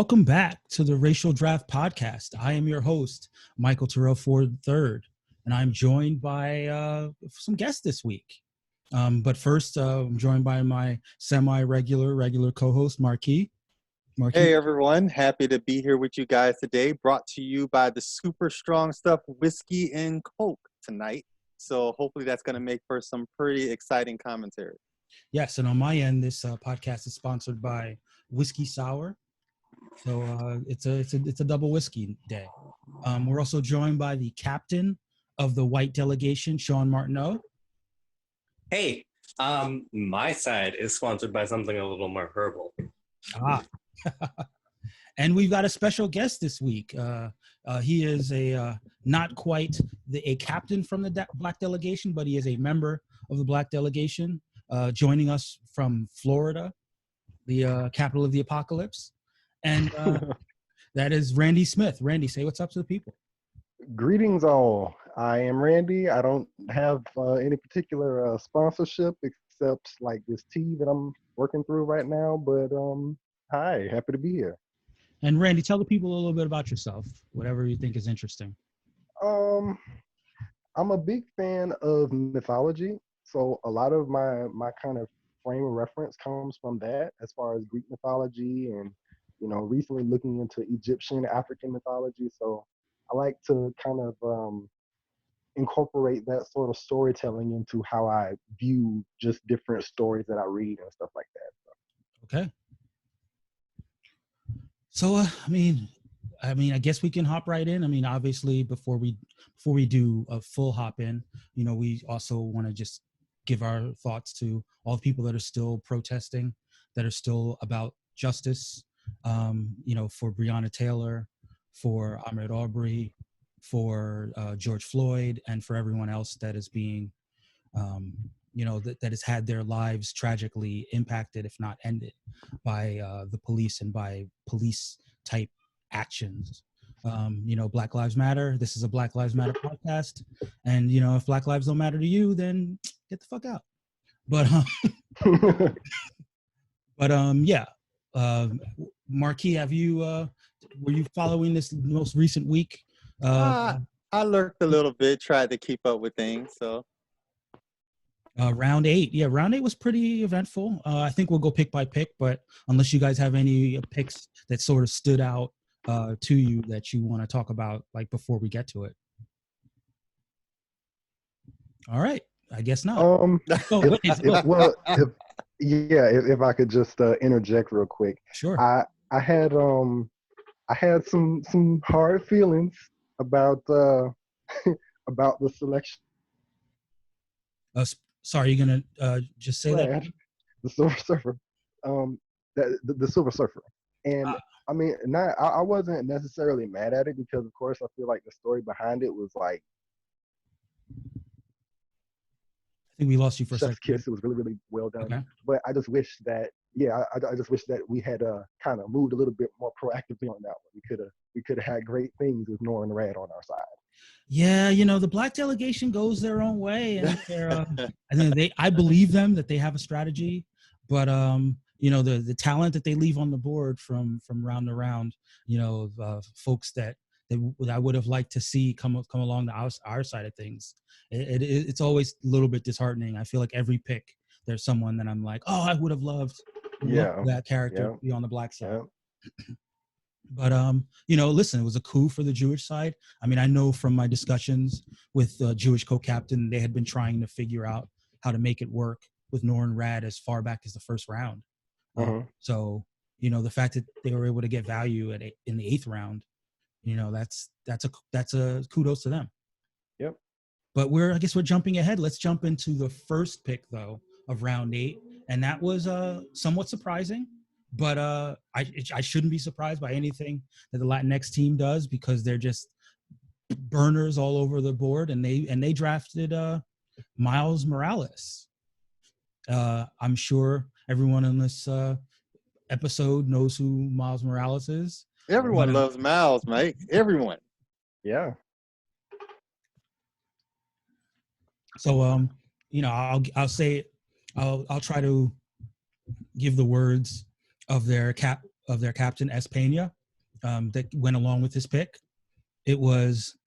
Welcome back to the Racial Draft Podcast. I am your host, Michael Terrell Ford III, and I'm joined by some guests this week. But first, I'm joined by my regular co-host, Marky. Hey everyone, happy to be here with you guys today, brought to you by the super strong stuff, whiskey and Coke tonight. So hopefully that's going to make for some pretty exciting commentary. Yes, and on my end, this podcast is sponsored by Whiskey Sour. So it's a double whiskey day. We're also joined by the captain of the White Delegation, Shaun Martineau. Hey, my side is sponsored by something a little more herbal. And we've got a special guest this week. He is not quite a captain from the Black Delegation, but he is a member of the Black Delegation, joining us from Florida, the capital of the apocalypse. And that is Randy Smith. Randy, say what's up to the people. Greetings all. I am Randy. I don't have any particular sponsorship except like this tea that I'm working through right now. But hi, happy to be here. And Randy, tell the people a little bit about yourself, whatever you think is interesting. I'm a big fan of mythology. So a lot of my kind of frame of reference comes from that as far as Greek mythology and, you know, recently looking into Egyptian, African mythology. So I like to kind of incorporate that sort of storytelling into how I view just different stories that I read and stuff like that. Okay. So, I guess we can hop right in. I mean, obviously, before we do a full hop in, you know, we also want to just give our thoughts to all the people that are still protesting, that are still about justice, you know, for Breonna Taylor, for Ahmaud Arbery, for George Floyd, and for everyone else that is being, you know, that has had their lives tragically impacted, if not ended, by the police and by police type actions. You know, Black Lives Matter. This is a Black Lives Matter podcast. And, you know, if Black lives don't matter to you, then get the fuck out. But, yeah. Marky, were you following this most recent week? I lurked a little bit, tried to keep up with things, so. Round 8. Yeah, round 8 was pretty eventful. I think we'll go pick by pick, but unless you guys have any picks that sort of stood out to you that you want to talk about, like before we get to it. All right, I guess not. If I could just interject real quick. Sure. I had some hard feelings about about the selection. Sorry, you're gonna just say that? The Silver Surfer, the Silver Surfer, and I mean, I wasn't necessarily mad at it because, of course, I feel like the story behind it was like. I think we lost you for a second. Kiss. It was really, really well done. Okay. But I just wish that, I just wish that we had kind of moved a little bit more proactively on that one. We could have had great things with Nora and Rad on our side. Yeah, you know, the Black Delegation goes their own way, and I believe them that they have a strategy, but you know, the talent that they leave on the board from round to round, you know, folks that I would have liked to see come along our side of things. It's always a little bit disheartening. I feel like every pick there's someone that I'm like, oh, I would have loved that character to be on the black side. Yeah. But, you know, listen, it was a coup for the Jewish side. I mean, I know from my discussions with the Jewish co-captain, they had been trying to figure out how to make it work with Nor and Rad as far back as the first round. So, you know, the fact that they were able to get value in the 8th round, you know, that's a kudos to them. Yep. But I guess we're jumping ahead. Let's jump into the first pick, though, of round 8. And that was somewhat surprising. But I shouldn't be surprised by anything that the Latinx team does because they're just burners all over the board, and they drafted Miles Morales. I'm sure everyone in this episode knows who Miles Morales is. Everyone loves Miles, mate. Everyone. Yeah. So you know, I'll try to give the words of their their captain S. Pena that went along with his pick. It was,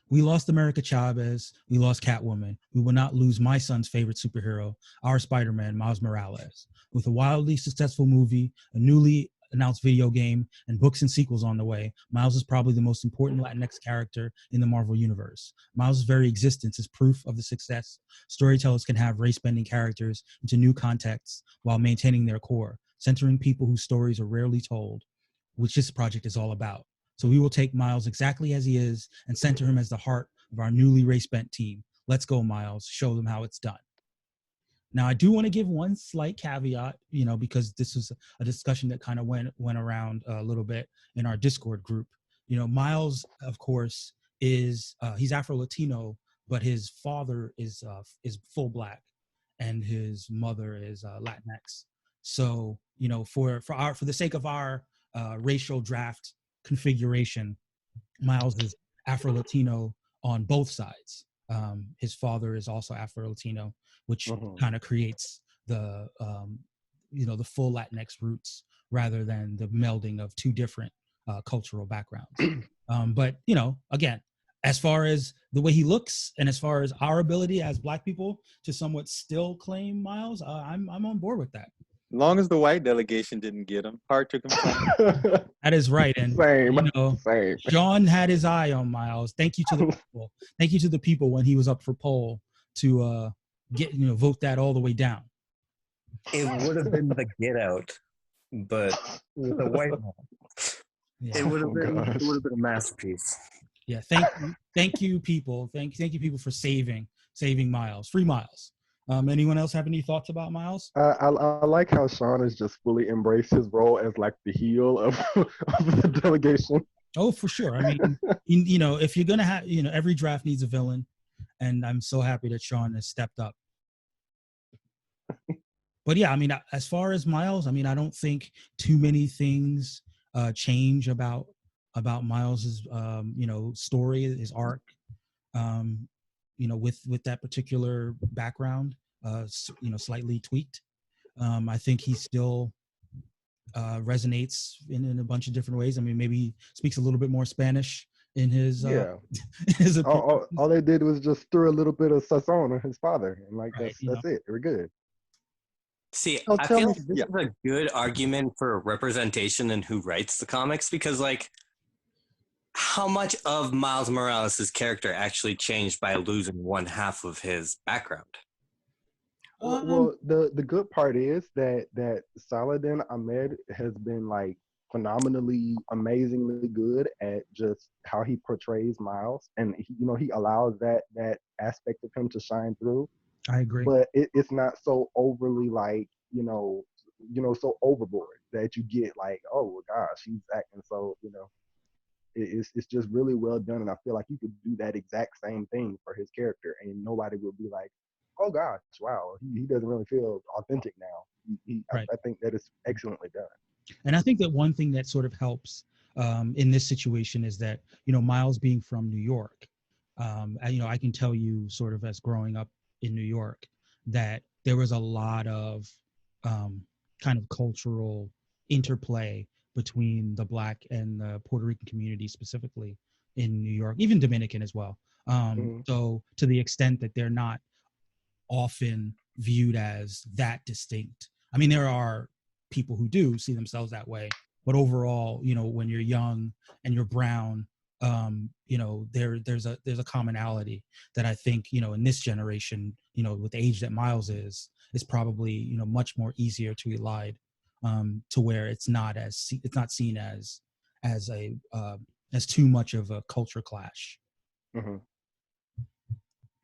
we lost America Chavez, we lost Catwoman. We will not lose my son's favorite superhero, our Spider-Man, Miles Morales. With a wildly successful movie, a newly announced video game, and books and sequels on the way, Miles is probably the most important Latinx character in the Marvel Universe. Miles' very existence is proof of the success. Storytellers can have race-bending characters into new contexts while maintaining their core, centering people whose stories are rarely told, which this project is all about. So we will take Miles exactly as he is and center him as the heart of our newly race-bent team. Let's go, Miles. Show them how it's done. Now, I do want to give one slight caveat, because this was a discussion that kind of went around a little bit in our Discord group. Miles, of course, is he's Afro-Latino, but his father is full Black, and his mother is Latinx. So, for the sake of our racial draft configuration, Miles is Afro-Latino on both sides. His father is also Afro-Latino, which kind of creates the the full Latinx roots rather than the melding of two different cultural backgrounds. But again, as far as the way he looks and as far as our ability as Black people to somewhat still claim Miles, I'm on board with that. As long as the white delegation didn't get him, hard to complain. That is right, and Same. Shaun had his eye on Miles. Thank you to the people. Thank you to the people when he was up for poll to vote that all the way down. It would have been the Get Out, but with a white man. Yeah. It would have been a masterpiece. Yeah, thank you, people. Thank you, people, for saving Miles. Free Miles. Anyone else have any thoughts about Miles? I like how Shaun has just fully embraced his role as like the heel of the delegation. Oh, for sure. I mean, if you're gonna have, every draft needs a villain, and I'm so happy that Shaun has stepped up. But yeah, I mean, as far as Miles, I mean, I don't think too many things change about Miles's story, his arc. With that particular background, slightly tweaked. I think he still resonates in a bunch of different ways. I mean, maybe he speaks a little bit more Spanish in his his all they did was just throw a little bit of sazon on his father, and Right, that's it. We're good. See, Oh, I tell feel me- like this is a good argument for representation in who writes the comics, because how much of Miles Morales' character actually changed by losing one half of his background? Well, the good part is that Saladin Ahmed has been like phenomenally, amazingly good at just how he portrays Miles, and he allows that aspect of him to shine through. I agree. But it's not so overly so overboard that you get like, oh gosh, he's acting so, it's just really well done. And I feel like you could do that exact same thing for his character and nobody will be like, oh gosh, wow, he doesn't really feel authentic now. Right. I think that is excellently done. And I think that one thing that sort of helps in this situation is that, Miles being from New York, I can tell you sort of as growing up in New York that there was a lot of kind of cultural interplay between the Black and the Puerto Rican community specifically in New York, even Dominican as well. So to the extent that they're not often viewed as that distinct. I mean, there are people who do see themselves that way, but overall, when you're young and you're brown, there's a commonality that I think, in this generation, with the age that Miles is probably, much more easier to elide, to where it's not seen as too much of a culture clash. Mm-hmm.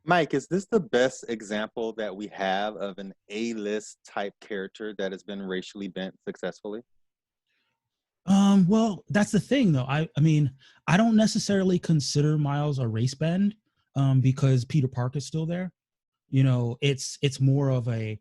Mike, is this the best example that we have of an A-list type character that has been racially bent successfully? Well, that's the thing, though. I mean, I don't necessarily consider Miles a race bend, because Peter Parker's still there. It's more of I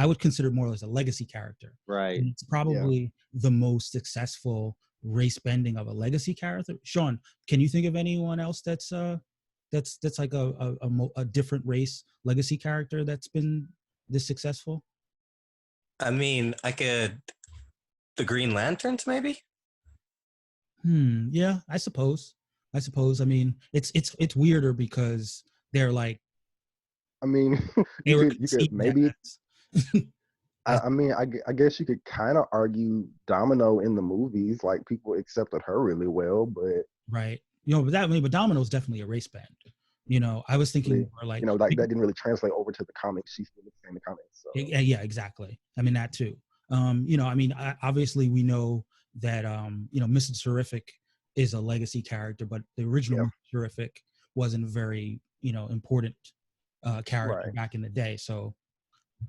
would consider it more as a legacy character. Right. And it's probably the most successful race bending of a legacy character. Shaun, can you think of anyone else that's like a different race legacy character that's been this successful? I mean, I could the Green Lanterns, maybe? Yeah, I suppose. I mean, it's weirder because they're like I mean, they were you could conceived maybe. as I mean, I guess you could kind of argue Domino in the movies. Like people accepted her really well, but right. You know, but Domino's definitely a race band. You know, I was thinking more like like that didn't really translate over to the comics. She's still the same in the comics. So yeah, exactly. I mean that too. You know, I mean, obviously we know that you know, Mr. Terrific is a legacy character, but the original yeah, Mr. Terrific wasn't a very, you know, important character right. back in the day. So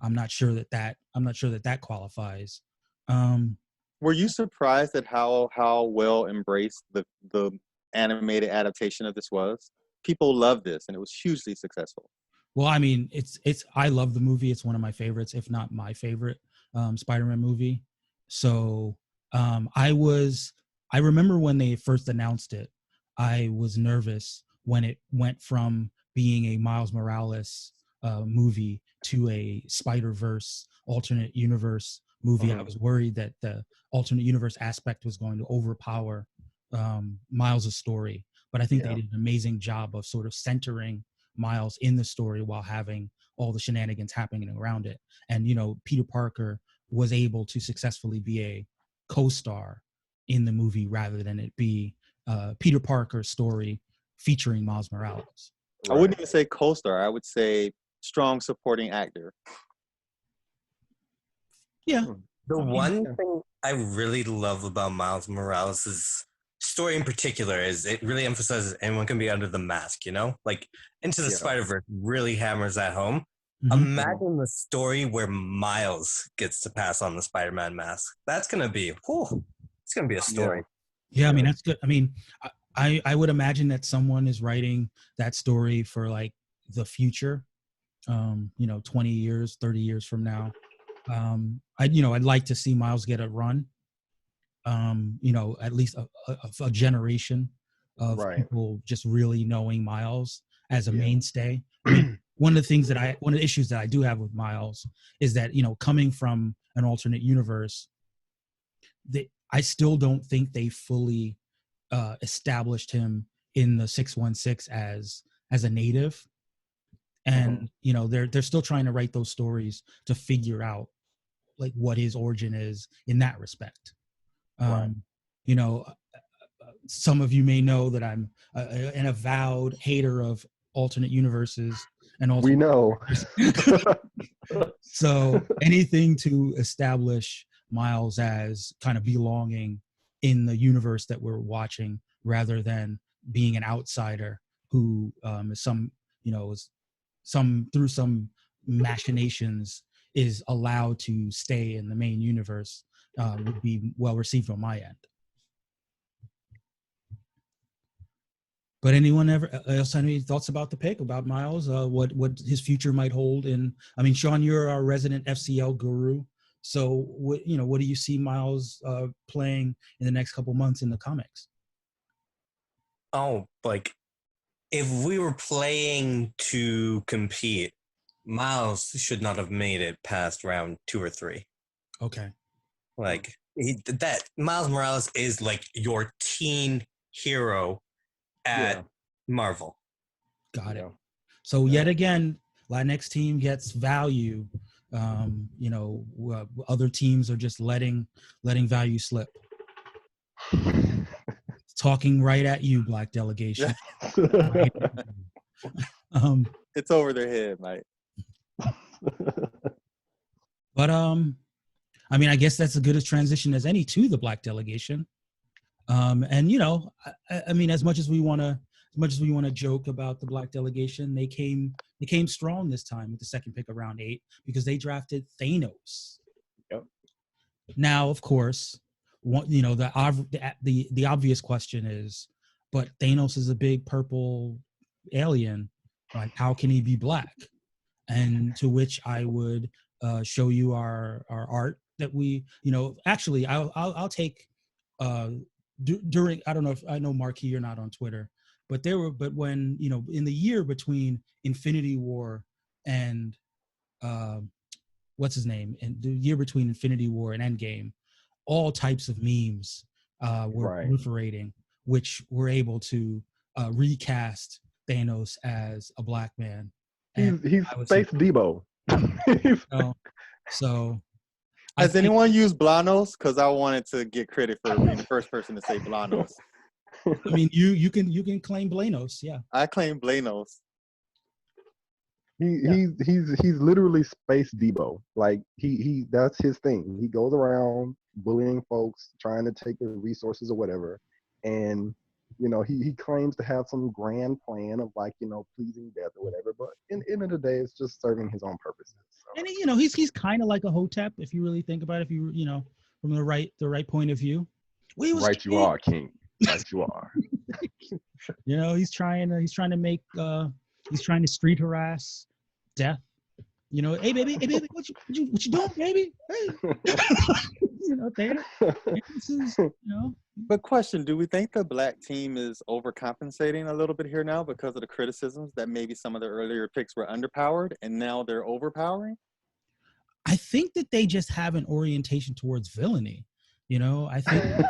I'm not sure that qualifies. Um, Were you surprised at how well embraced the animated adaptation of this was? People love this, and it was hugely successful. well, I mean, I love the movie. It's one of my favorites, if not my favorite Spider-Man movie. So I remember when they first announced it, I was nervous when it went from being a Miles Morales movie to a Spider-Verse alternate universe movie. I was worried that the alternate universe aspect was going to overpower Miles' story, but I think they Yeah, did an amazing job of sort of centering Miles in the story while having all the shenanigans happening around it. And, you know, Peter Parker was able to successfully be a co-star in the movie rather than it be Peter Parker's story featuring Miles Morales. I right. wouldn't even say co-star. I would say strong supporting actor. Yeah. The I mean, one Yeah. thing I really love about Miles Morales' story in particular is it really emphasizes anyone can be under the mask, you know? Like Into the Yeah. Spider-Verse really hammers that home. mhm. Imagine the story where Miles gets to pass on the Spider-Man mask. That's gonna be it's gonna be a Yeah. story. Yeah, I mean Yeah. that's good. I mean, I would imagine that someone is writing that story for like the future. You know, 20 years, 30 years from now. I'd like to see Miles get a run. You know, at least a generation of Right. people just really knowing Miles as a Yeah. mainstay. I mean, one of the issues that I do have with Miles is that, you know, coming from an alternate universe, I still don't think they fully established him in the 616 as a native. And you know, they're still trying to write those stories to figure out like what his origin is in that respect. Right. You know, some of you may know that I'm an avowed hater of alternate universes and We alternate know. so anything to establish Miles as kind of belonging in the universe that we're watching rather than being an outsider who is some, you know, is some through some machinations is allowed to stay in the main universe would be well received on my end. But anyone ever else have any thoughts about the pick, about Miles? What his future might hold? And I mean, Shaun, you're our resident FCL guru. So what do you see Miles playing in the next couple months in the comics? Oh, like if we were playing to compete, Miles should not have made it past round 2 or 3. Okay, Like that Miles Morales is like your teen hero Yeah. at Marvel. got it. Yeah. So Yeah. yet again, Latinx team gets value. You know, other teams are just letting value slip. Talking right at you, Black Delegation. Right at you. It's over their head, Mike. But I mean, I guess that's as good a transition as any to the Black Delegation. And you know, I mean, as much as we want to joke about the Black Delegation, they came strong this time with the second pick of round 8 because they drafted Thanos. Yep. Now, of course, you know, the obvious question is, but Thanos is a big purple alien. Like, how can he be black? And to which I would show you our art that we, you know, actually I'll take during, I don't know if I know Marky, you're not on Twitter, but when, you know, in the year between Infinity War and what's his name, and the year between Infinity War and Endgame, all types of memes were Right. proliferating, which were able to recast Thanos as a black man. And He's I would say, Space Debo. so I Has think, anyone used Blanos? Because I wanted to get credit for being the first person to say Blanos. I mean, you can claim Blanos, yeah. I claim Blanos. He's literally Space Debo. Like he that's his thing. He goes around bullying folks, trying to take their resources or whatever, and he claims to have some grand plan of like pleasing death or whatever. But in the end of the day, it's just serving his own purposes. So. And he's kind of like a hotep if you really think about it. If you from the right point of view. We was Right, you are king. Right, you are. he's trying to make he's trying to street harass death. Hey baby, what you doing, baby? Hey, this is, But question, do we think the black team is overcompensating a little bit here now because of the criticisms that maybe some of the earlier picks were underpowered and now they're overpowering? I think that they just have an orientation towards villainy. I think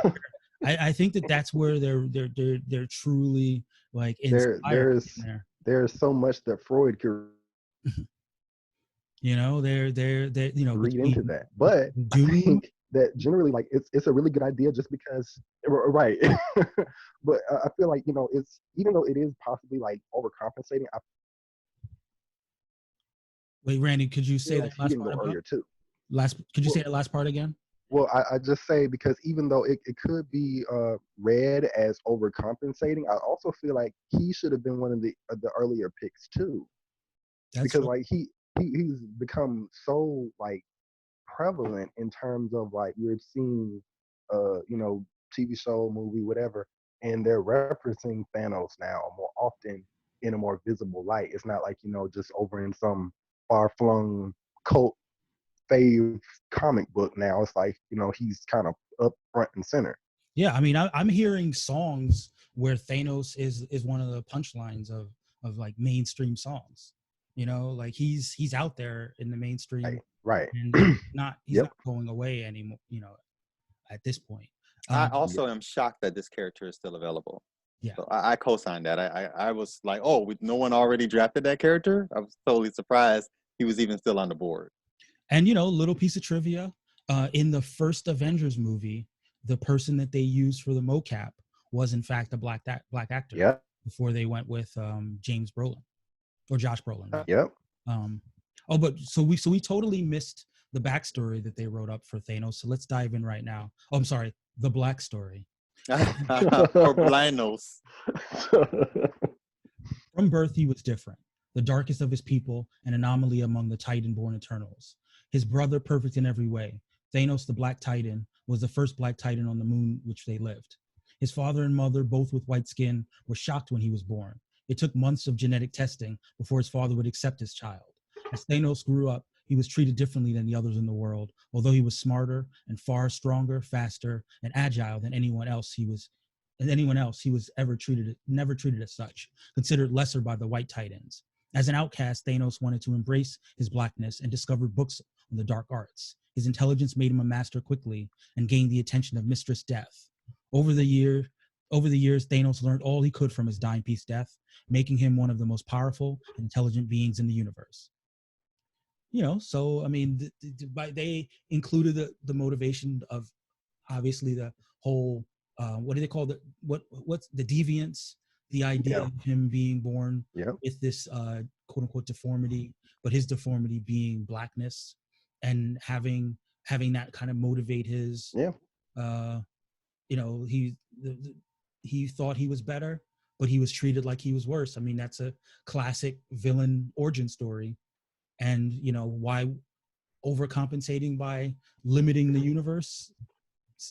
I think that that's where they're truly like inspired. There's so much that Freud could they're read into that, but I think that generally, like, it's a really good idea just because, right? But I feel like it's, even though it is possibly like overcompensating. Wait, Randy, could you say like that last part earlier too? Could you say that last part again? Well, I just say because even though it could be read as overcompensating, I also feel like he should have been one of the earlier picks too, because like he's become so like prevalent in terms of like we're seeing TV show, movie, whatever, and they're referencing Thanos now more often in a more visible light. It's not like just over in some far-flung cult fave comic book. Now it's like he's kind of up front and center. Yeah, I mean, I'm hearing songs where Thanos is one of the punchlines of like mainstream songs. Like he's out there in the mainstream, right. And he's not going away anymore. At this point. I also am shocked that this character is still available. Yeah, so I co-signed that. I was like, oh, no one already drafted that character. I was totally surprised he was even still on the board. And little piece of trivia: in the first Avengers movie, the person that they used for the mocap was in fact a black actor. Yeah. Before they went with James Brolin or Josh Brolin. Right? Yep. But so we totally missed the backstory that they wrote up for Thanos. So let's dive in right now. Oh, I'm sorry, the black story. Or Blanos. From birth, he was different, the darkest of his people, an anomaly among the Titan-born Eternals. His brother, perfect in every way. Thanos, the Black Titan, was the first Black Titan on the moon which they lived. His father and mother, both with white skin, were shocked when he was born. It took months of genetic testing before his father would accept his child. As Thanos grew up, he was treated differently than the others in the world, although he was smarter and far stronger, faster, and agile than anyone else. He was never treated as such, considered lesser by the white Titans. As an outcast, Thanos wanted to embrace his blackness and discovered books on the dark arts. His intelligence made him a master quickly and gained the attention of Mistress Death. Over the years, Thanos learned all he could from his dying piece Death, making him one of the most powerful and intelligent beings in the universe. So I mean, they included the motivation of obviously the whole what do they call what's the deviance, the idea of him being born with this quote unquote deformity, but his deformity being blackness, and having that kind of motivate his he thought he was better, but he was treated like he was worse. I mean, that's a classic villain origin story. And why overcompensating by limiting the universe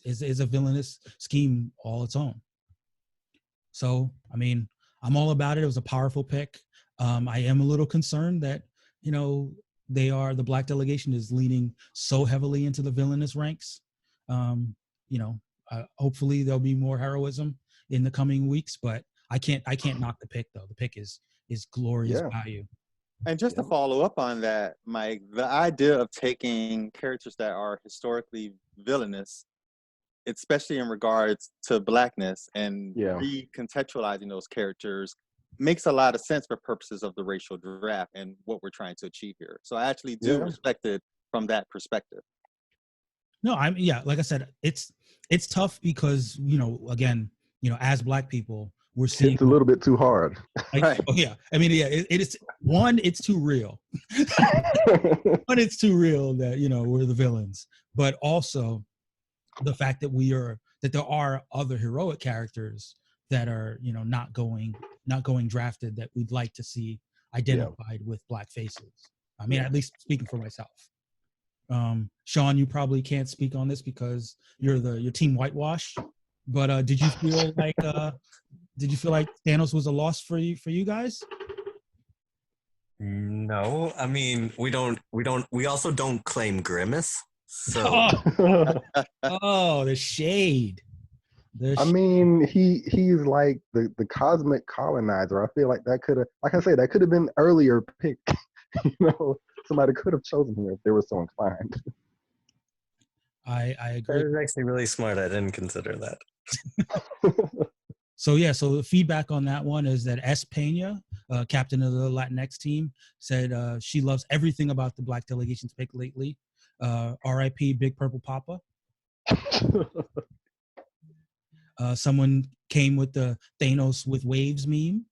is a villainous scheme all its own. So I mean, I'm all about it. It was a powerful pick. I am a little concerned that the Black Delegation is leaning so heavily into the villainous ranks. Hopefully there'll be more heroism in the coming weeks, but I can't knock the pick though. The pick is glorious value. And just to follow up on that, Mike, the idea of taking characters that are historically villainous especially in regards to blackness and Yeah. recontextualizing those characters makes a lot of sense for purposes of the racial draft and what we're trying to achieve here. So I actually do respect it from that perspective. No, like I said, it's tough because, again, as Black people, we're seeing It's a little bit too hard. Right. Oh yeah, I mean, yeah, it is. One, it's too real. One, it's too real that we're the villains, but also the fact that there are other heroic characters that are not going drafted that we'd like to see identified with Black faces. I mean, at least speaking for myself. Shaun, you probably can't speak on this because you're your team whitewash, but did you feel like Thanos was a loss for you guys? No, I mean we also don't claim Grimace. So oh, the shade. I mean, he's like the cosmic colonizer. I feel like that could have, like I said, that could have been earlier pick. Somebody could have chosen him if they were so inclined. I agree. That is actually really smart. I didn't consider that. So the feedback on that one is that S. Pena, captain of the Latinx team, said she loves everything about the Black Delegation's pick lately. R.I.P. Big Purple Papa. Someone came with the Thanos with waves meme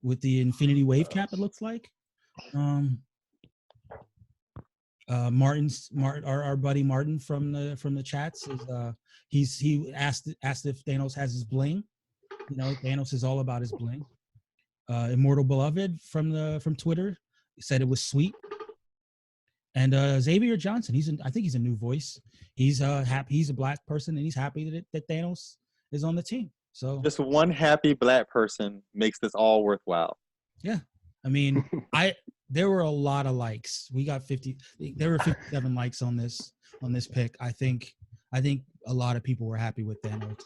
with the infinity wave cap, it looks like. Our buddy Martin from the chats is he asked if Thanos has his bling. Thanos is all about his bling. Immortal Beloved from Twitter said it was sweet. And Xavier Johnson, I think he's a new voice. He's happy. He's a Black person, and he's happy that Thanos is on the team. So just one happy Black person makes this all worthwhile. Yeah, I mean, there were a lot of likes. We got 50. There were 57 likes on this pick. I think a lot of people were happy with Thanos.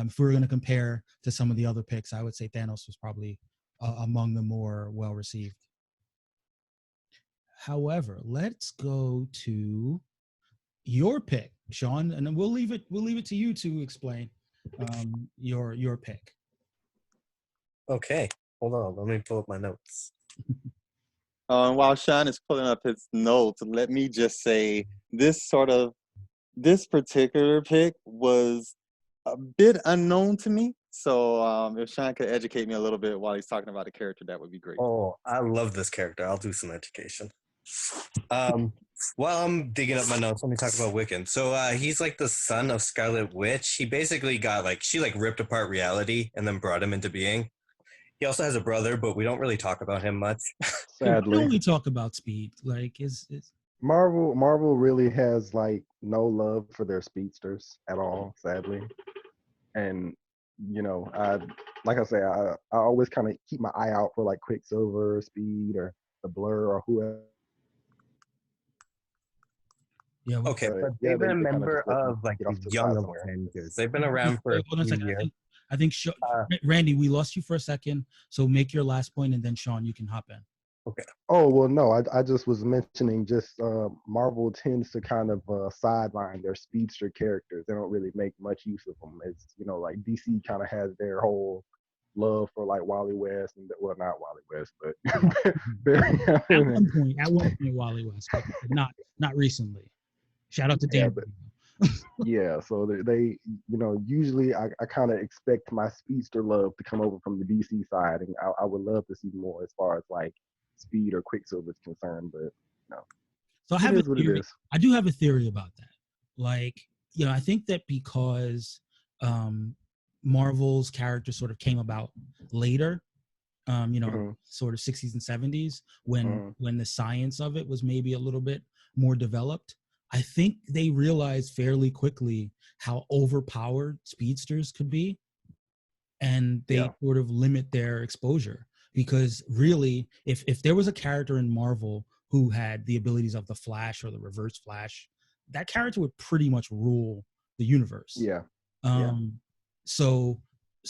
If we were going to compare to some of the other picks, I would say Thanos was probably among the more well received. However, let's go to your pick, Shaun, and then we'll leave it to you to explain your pick. Okay, hold on. Let me pull up my notes. And while Shaun is pulling up his notes, let me just say this particular pick was a bit unknown to me. So if Shaun could educate me a little bit while he's talking about a character, that would be great. Oh, I love this character. I'll do some education. While I'm digging up my notes, let me talk about Wiccan. So he's like the son of Scarlet Witch. He basically got she ripped apart reality and then brought him into being. He also has a brother, but we don't really talk about him much. Sadly, we only talk about Speed. Is Marvel really has no love for their speedsters at all, sadly. And I always kind of keep my eye out for Quicksilver, Speed, or the Blur, or whoever. Yeah. Okay, but they've been a member of the Young Avengers. They've been around for a few years. I think Randy, we lost you for a second, so make your last point, and then Shaun, you can hop in. Okay. Oh well, no, I just was mentioning Marvel tends to kind of sideline their speedster characters. They don't really make much use of them. It's DC kind of has their whole love for Wally West, and not Wally West, but at one point Wally West, but not recently. Shout out to Dan. Yeah, so they usually I kind of expect my speedster love to come over from the DC side, and I would love to see more as far as Speed or Quicksilver is concerned, but no. So I have a theory. I do have a theory about that. I think that because Marvel's character sort of came about later, sort of 60s and 70s when the science of it was maybe a little bit more developed. I think they realized fairly quickly how overpowered speedsters could be, and they sort of limit their exposure. Because really, if there was a character in Marvel who had the abilities of the Flash or the Reverse Flash, that character would pretty much rule the universe. Yeah. So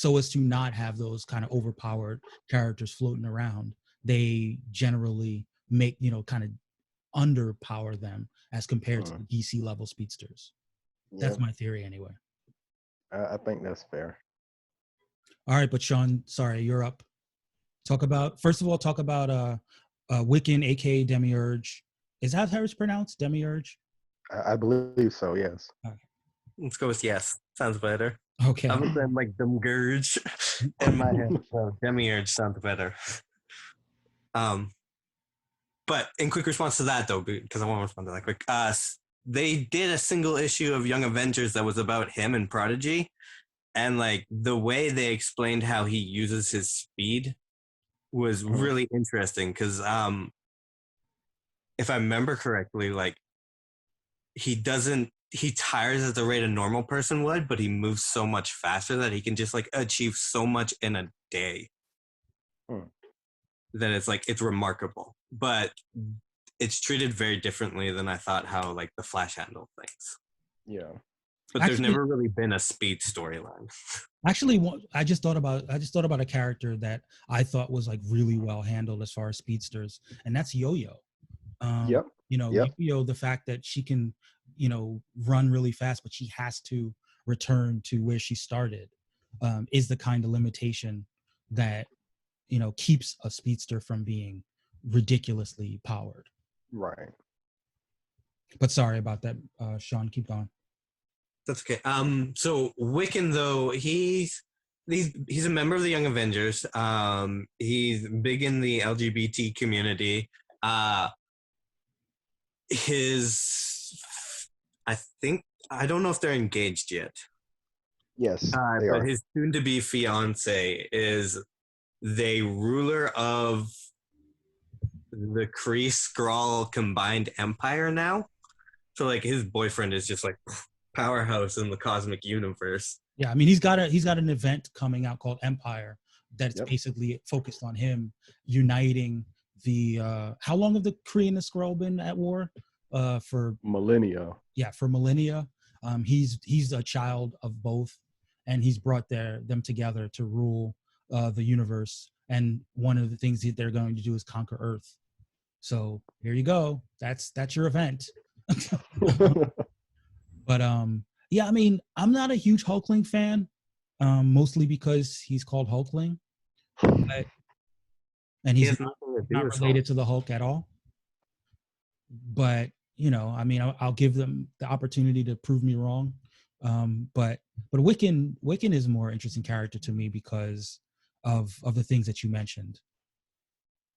as to not have those kind of overpowered characters floating around, they generally make kind of underpower them as compared to the DC level speedsters. That's my theory anyway. I think that's fair. All right, but Shaun, sorry, you're up. Talk about Wiccan, aka Demiurge. Is that how it's pronounced? Demiurge? I believe so. Yes. Let's go with yes. Sounds better. Okay. I'm saying like Demurge in my head. So Demiurge sounds better. But in quick response to that, though, because I want to respond to that quick, they did a single issue of Young Avengers that was about him and Prodigy, and like the way they explained how he uses his speed was really interesting. Because if I remember correctly, like he tires at the rate a normal person would, but he moves so much faster that he can just like achieve so much in a day. That it's remarkable, but it's treated very differently than I thought how like the Flash handled things. Yeah. But there's never really been a speed storyline. Actually, I just thought about a character that I thought was like really well handled as far as speedsters, and that's Yo-Yo. Yep. Yo-Yo, the fact that she can, run really fast, but she has to return to where she started, is the kind of limitation that keeps a speedster from being ridiculously powered. Right. But sorry about that, Shaun. Keep going. That's okay. So Wiccan, though, he's a member of the Young Avengers. He's big in the LGBT community. I don't know if they're engaged yet. Yes, they but are. his soon-to-be fiance is the ruler of the Kree Skrull combined empire now. So like his boyfriend is just like powerhouse in the cosmic universe. Yeah, I mean he's got an event coming out called Empire that's basically focused on him uniting the how long have the Kree and the Skrull been at war? For millennia. Yeah, for millennia. He's a child of both, and he's brought them together to rule the universe. And one of the things that they're going to do is conquer Earth. So here you go. That's your event. But yeah, I mean, I'm not a huge Hulkling fan, mostly because he's called Hulkling, and he's not related to the Hulk at all. But I mean, I'll give them the opportunity to prove me wrong. But Wiccan is a more interesting character to me because of the things that you mentioned.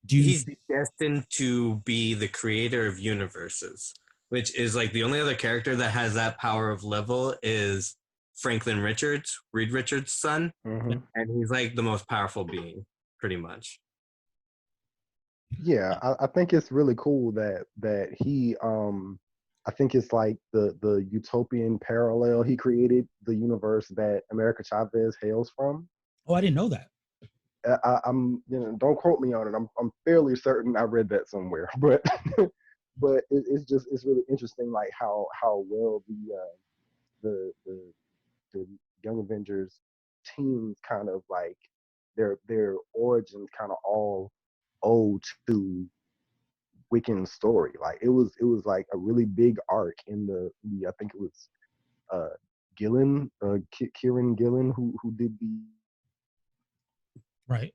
He's destined to be the creator of universes, which is like the only other character that has that power of level is Franklin Richards, Reed Richards' son. Mm-hmm. And he's like the most powerful being, pretty much. Yeah, I think it's really cool that he I think it's like the utopian parallel. He created the universe that America Chavez hails from. Oh, I didn't know that. I'm don't quote me on it. I'm fairly certain I read that somewhere, but but it's really interesting, like how well the Young Avengers teams kind of like their origins kind of all owe to Wiccan's story. Like it was like a really big arc in the I think it was Gillen, Kieran Gillen who did the right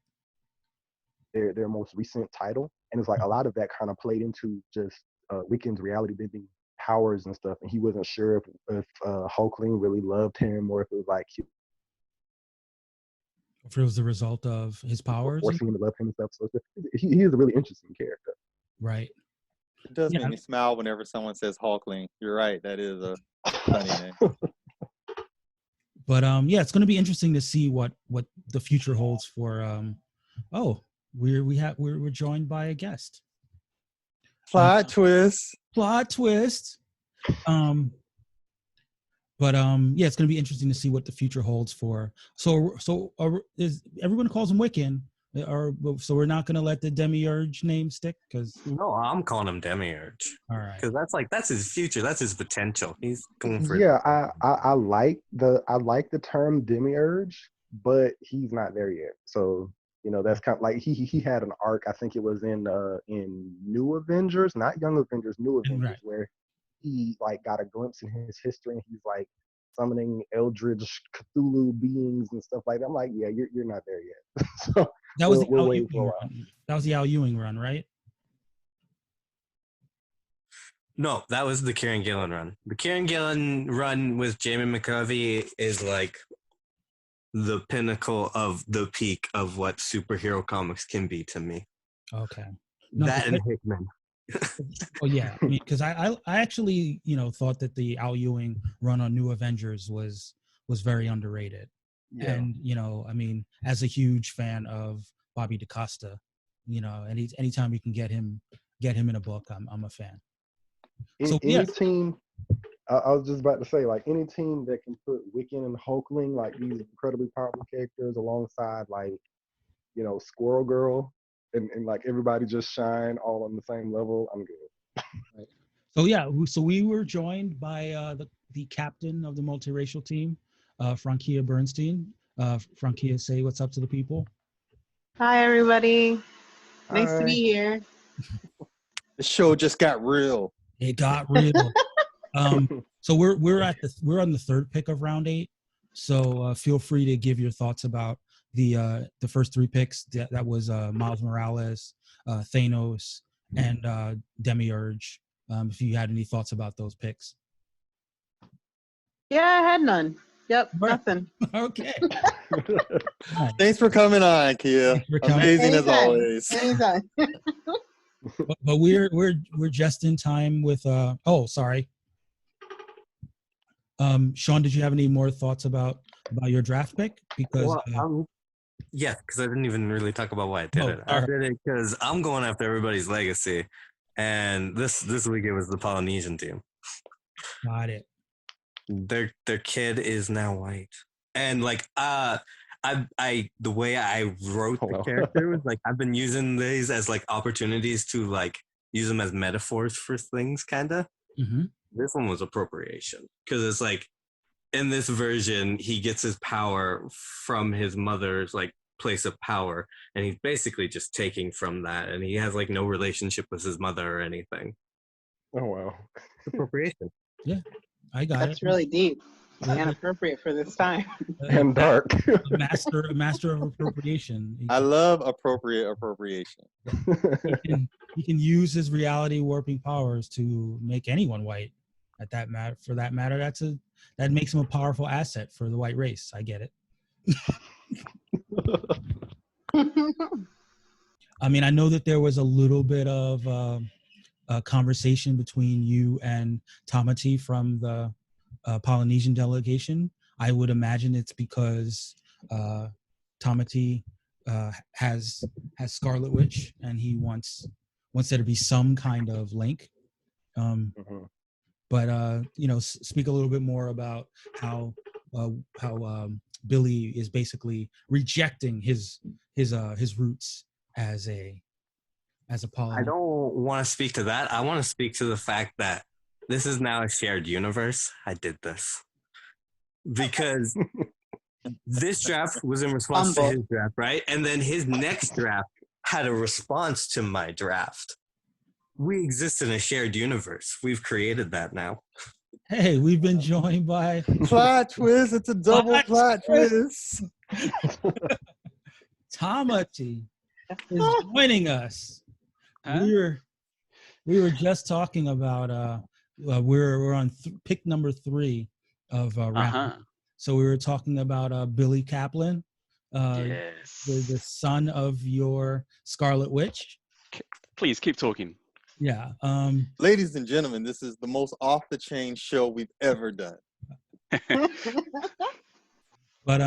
their most recent title, and it's like a lot of that kind of played into just Wiccan's reality bending powers and stuff, and he wasn't sure if Hulkling really loved him or if it was like if it was the result of his powers forcing him to love him and stuff. So he is a really interesting character. Right. It does make me smile whenever someone says Hulkling. You're right. That is a funny name. But yeah, it's going to be interesting to see what the future holds for. We're joined by a guest. Plot twist. Plot twist. But yeah, it's going to be interesting to see what the future holds for. So is everyone calls him Wiccan? So we're not going to let the Demiurge name stick because no, I'm calling him Demiurge. All right, because that's his future, that's his potential. He's going for I like the term Demiurge, but he's not there yet. So that's kind of like he had an arc. I think it was in New Avengers, not Young Avengers, New Avengers, right, where he like got a glimpse in his history, and he's like summoning eldritch Cthulhu beings and stuff like that. I'm like, yeah, you're not there yet. So That was we're the Al waiting for a Ewing while. run. That was the Al Ewing run, right? No, that was the Kieran Gillen run. The Kieran Gillen run with Jamie McCovey is like the pinnacle of the peak of what superhero comics can be to me. Okay. No, That and Hickman. Oh yeah, I mean, because I actually thought that the Al Ewing run on New Avengers was very underrated, Yeah. and I mean, as a huge fan of Bobby DaCosta, anytime we can get him in a book, I'm a fan. So Any yeah, team, I was just about to say, like any team that can put Wiccan and Hulkling, like these incredibly powerful characters, alongside like Squirrel Girl, and like everybody just shine all on the same level, I'm good. right. So yeah, so we were joined by the captain of the multiracial team, Frankia Bernstein. Frankia, say what's up to the people. Hi, everybody. Nice to Hi. be here. The show just got real. It got real. So we're on the third pick of round 8. So feel free to give your thoughts about the first 3 picks. That was Miles Morales, Thanos, and Demiurge. If you had any thoughts about those picks. Yeah, I had none. Yep, Right. nothing. Okay. Thanks for coming on, Kia. Thanks for coming. Amazing as Anytime. always. Anytime. But we're just in time with sorry. Shaun, did you have any more thoughts about your draft pick? Because yeah, because I didn't even really talk about why I did it. I did it because I'm going after everybody's legacy, and this week it was the Polynesian team. got it. Their kid is now white, and like the way I wrote the character was like I've been using these as like opportunities to like use them as metaphors for things, kind of. Mm-hmm. This one was appropriation because it's like in this version he gets his power from his mother's like place of power, and he's basically just taking from that, and he has like no relationship with his mother or anything. Oh wow. Appropriation. Yeah, I got it. That's really deep and appropriate for this time. And dark. A master of appropriation. I love appropriation. He can use his reality warping powers to make anyone white. For that matter, that makes him a powerful asset for the white race. I get it. I mean, I know that there was a little bit of a conversation between you and Tamati from the Polynesian delegation. I would imagine it's because Tamati has Scarlet Witch, and he wants there to be some kind of link. But speak a little bit more about how Billy is basically rejecting his roots as a Polynesian. I don't want to speak to that. I want to speak to the fact that this is now a shared universe. I did this because this draft was in response to his draft, right? And then his next draft had a response to my draft. We exist in a shared universe. We've created that now. Hey, we've been joined by Plot twist. It's a double plot twist. Tamati is joining us. Huh? We were just talking about we're on pick number 3 of round. So we were talking about Billy Kaplan, Yes. the son of your Scarlet Witch. Please keep talking. Yeah. Ladies and gentlemen, this is the most off-the-chain show we've ever done. But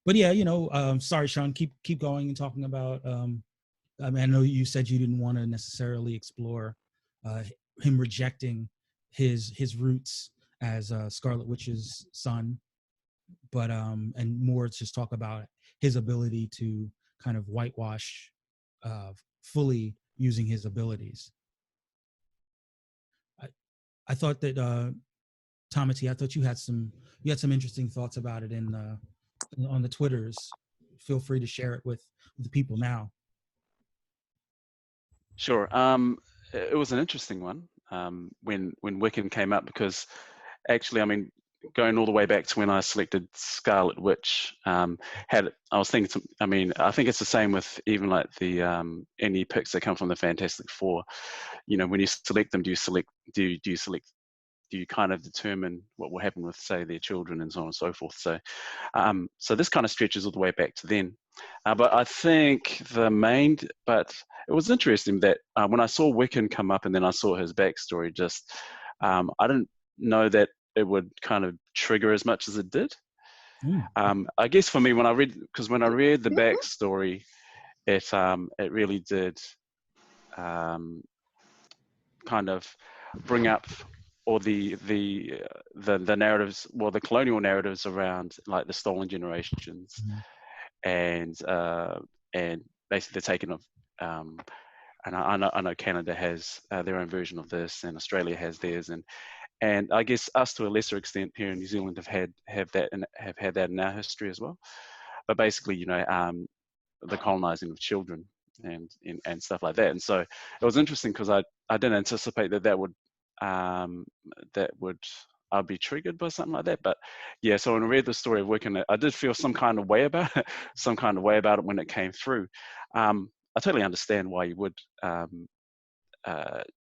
yeah, sorry, Shaun, keep going and talking about. I mean, I know you said you didn't want to necessarily explore him rejecting his roots as Scarlet Witch's son, but and more just talk about his ability to kind of whitewash fully using his abilities. I thought that Tamati, I thought you had some interesting thoughts about it on the Twitters. Feel free to share it with the people now. Sure. It was an interesting one when Wiccan came up, because actually, I mean, going all the way back to when I selected Scarlet Witch, I was thinking, I think it's the same with even like the any picks that come from the Fantastic Four. You know, when you select them, do you kind of determine what will happen with, say, their children and so on and so forth. So, so this kind of stretches all the way back to then. But I think but it was interesting that when I saw Wiccan come up and then I saw his backstory, I didn't know that it would kind of trigger as much as it did. I guess for me, when I read the backstory, it really did kind of bring up or the narratives, well, the colonial narratives around like the stolen generations, and basically the taking of and I know Canada has their own version of this, and Australia has theirs, and I guess us to a lesser extent here in New Zealand have had that in our history as well. But basically, you know, the colonizing of children and stuff like that. And so it was interesting because I didn't anticipate that I'd be triggered by something like that. But yeah, so when I read the story of Wiccan, I did feel some kind of way about it, when it came through. I totally understand why you would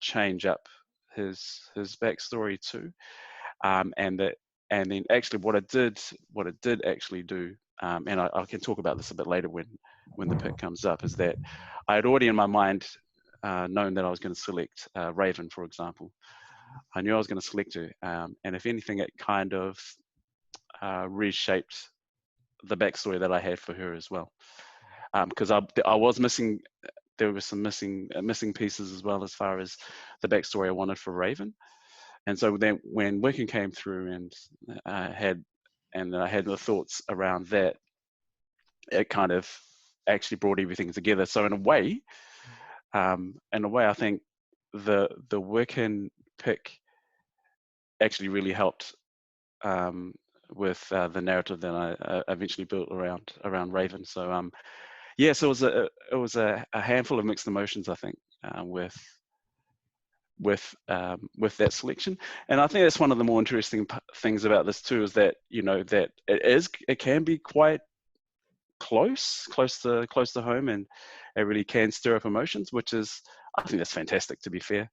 change up his backstory too, and then actually what it did actually do, and I can talk about this a bit later when the pick comes up, is that I had already in my mind known that I was going to select Raven, for example. I knew I was going to select her, and if anything, it kind of reshaped the backstory that I had for her as well, because I was missing. There were some missing pieces as well as far as the backstory I wanted for Raven, and so then when Wiccan came through and I had the thoughts around that, it kind of actually brought everything together. So in a way, I think the Wiccan pick actually really helped with the narrative that I eventually built around Raven. So yeah, so it was a handful of mixed emotions, I think, with that selection. And I think that's one of the more interesting things about this too, is that, you know, that it can be quite close to home, and it really can stir up emotions, which is, I think that's fantastic, to be fair.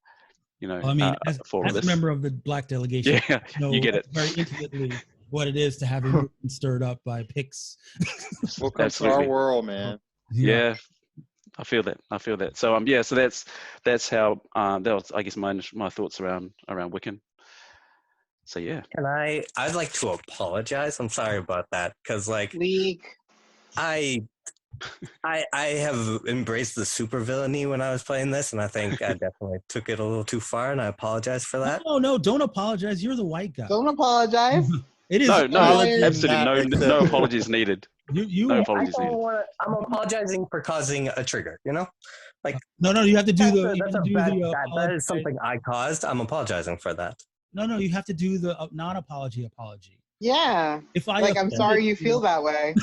You know, I mean, as this. a member of the Black Delegation, yeah, you get it very intimately what it is to have emotions stirred up by picks. Welcome to our world, man. Yeah, I feel that. So yeah, so that's how that was, I guess, my thoughts around Wiccan. So yeah. I'd like to apologize. I'm sorry about that, because like I have embraced the supervillainy when I was playing this, and I think I definitely took it a little too far, and I apologize for that. No, don't apologize. You're the white guy. Don't apologize. It is Absolutely no apologies needed. No apologies needed. I'm apologizing for causing a trigger. You know, like no. You have to do that is something I caused. I'm apologizing for that. No. You have to do the non-apology apology. Yeah. I'm sorry you feel that way.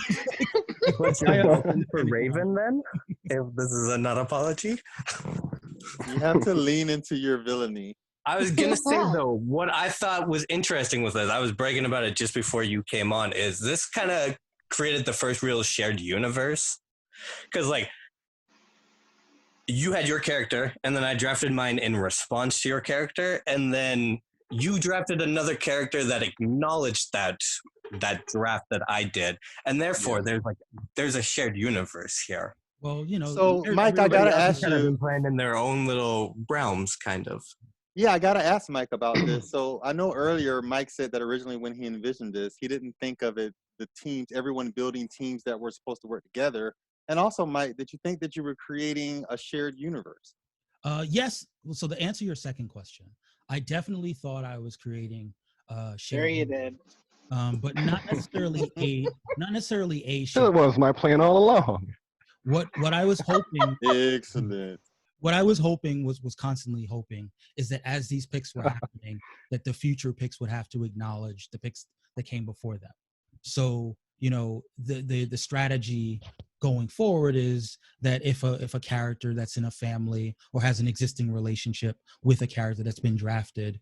What's your apology for Raven then? If this is a non-apology, you have to lean into your villainy. I was gonna say though, what I thought was interesting with this, I was bragging about it just before you came on, is this kind of created the first real shared universe, because like you had your character, and then I drafted mine in response to your character, and then you drafted another character that acknowledged that draft that I did, and therefore there's a shared universe here. Well, you know. So Mike, I gotta ask you. Kind of been playing in their own little realms, kind of. Yeah, I gotta ask Mike about this. So I know earlier Mike said that originally when he envisioned this, he didn't think of it, the teams, everyone building teams that were supposed to work together. And also, Mike, did you think that you were creating a shared universe? Yes. So to answer your second question, I definitely thought I was creating shared. Sure you did. But not necessarily a So it was my plan all along. What I was hoping. Excellent. What I was hoping was constantly hoping is that as these picks were happening, that the future picks would have to acknowledge the picks that came before them. So, you know, the strategy going forward is that if a character that's in a family or has an existing relationship with a character that's been drafted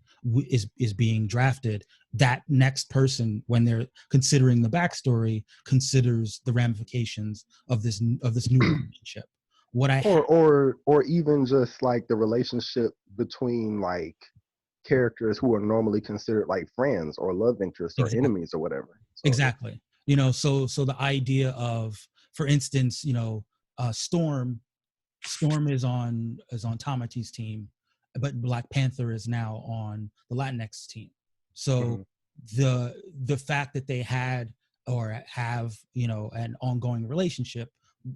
is being drafted, that next person, when they're considering the backstory, considers the ramifications of this new relationship. Or even just like the relationship between like characters who are normally considered like friends or love interests or enemies or whatever. So, exactly. So the idea of, for instance, Storm is on Tamati's team, but Black Panther is now on the Latinx team. So the fact that they had or have an ongoing relationship,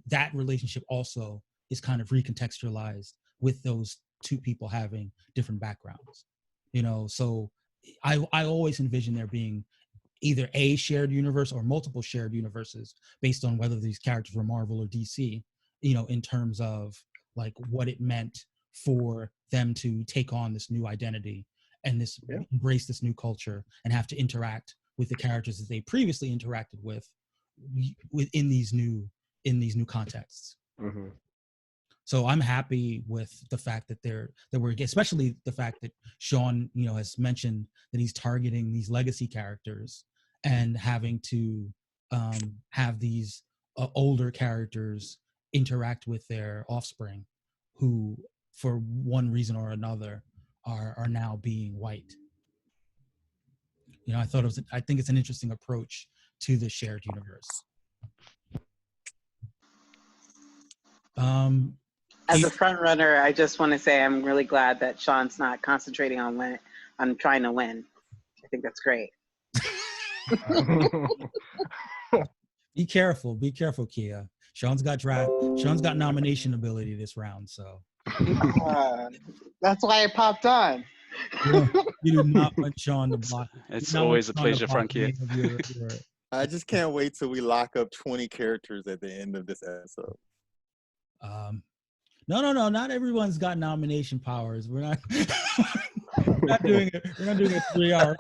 that relationship also is kind of recontextualized with those two people having different backgrounds. So I always envision there being either a shared universe or multiple shared universes based on whether these characters were Marvel or DC, in terms of like what it meant for them to take on this new identity and embrace this new culture and have to interact with the characters that they previously interacted with within these new contexts. Mm-hmm. So I'm happy with the fact that we're, especially the fact that Shaun, has mentioned that he's targeting these legacy characters and having to have these older characters interact with their offspring, who, for one reason or another, are now being white. I think it's an interesting approach to the shared universe. As a front runner, I just want to say I'm really glad that Shaun's not concentrating on trying to win. I think that's great. Be careful, Kia. Shaun's got nomination ability this round, so. That's why I popped on. You do not want Shaun to block. It's always a pleasure, Frankie. I just can't wait till we lock up 20 characters at the end of this episode. No. Not everyone's got nomination powers. We're not. We're not doing it. We're not doing a 3-hour.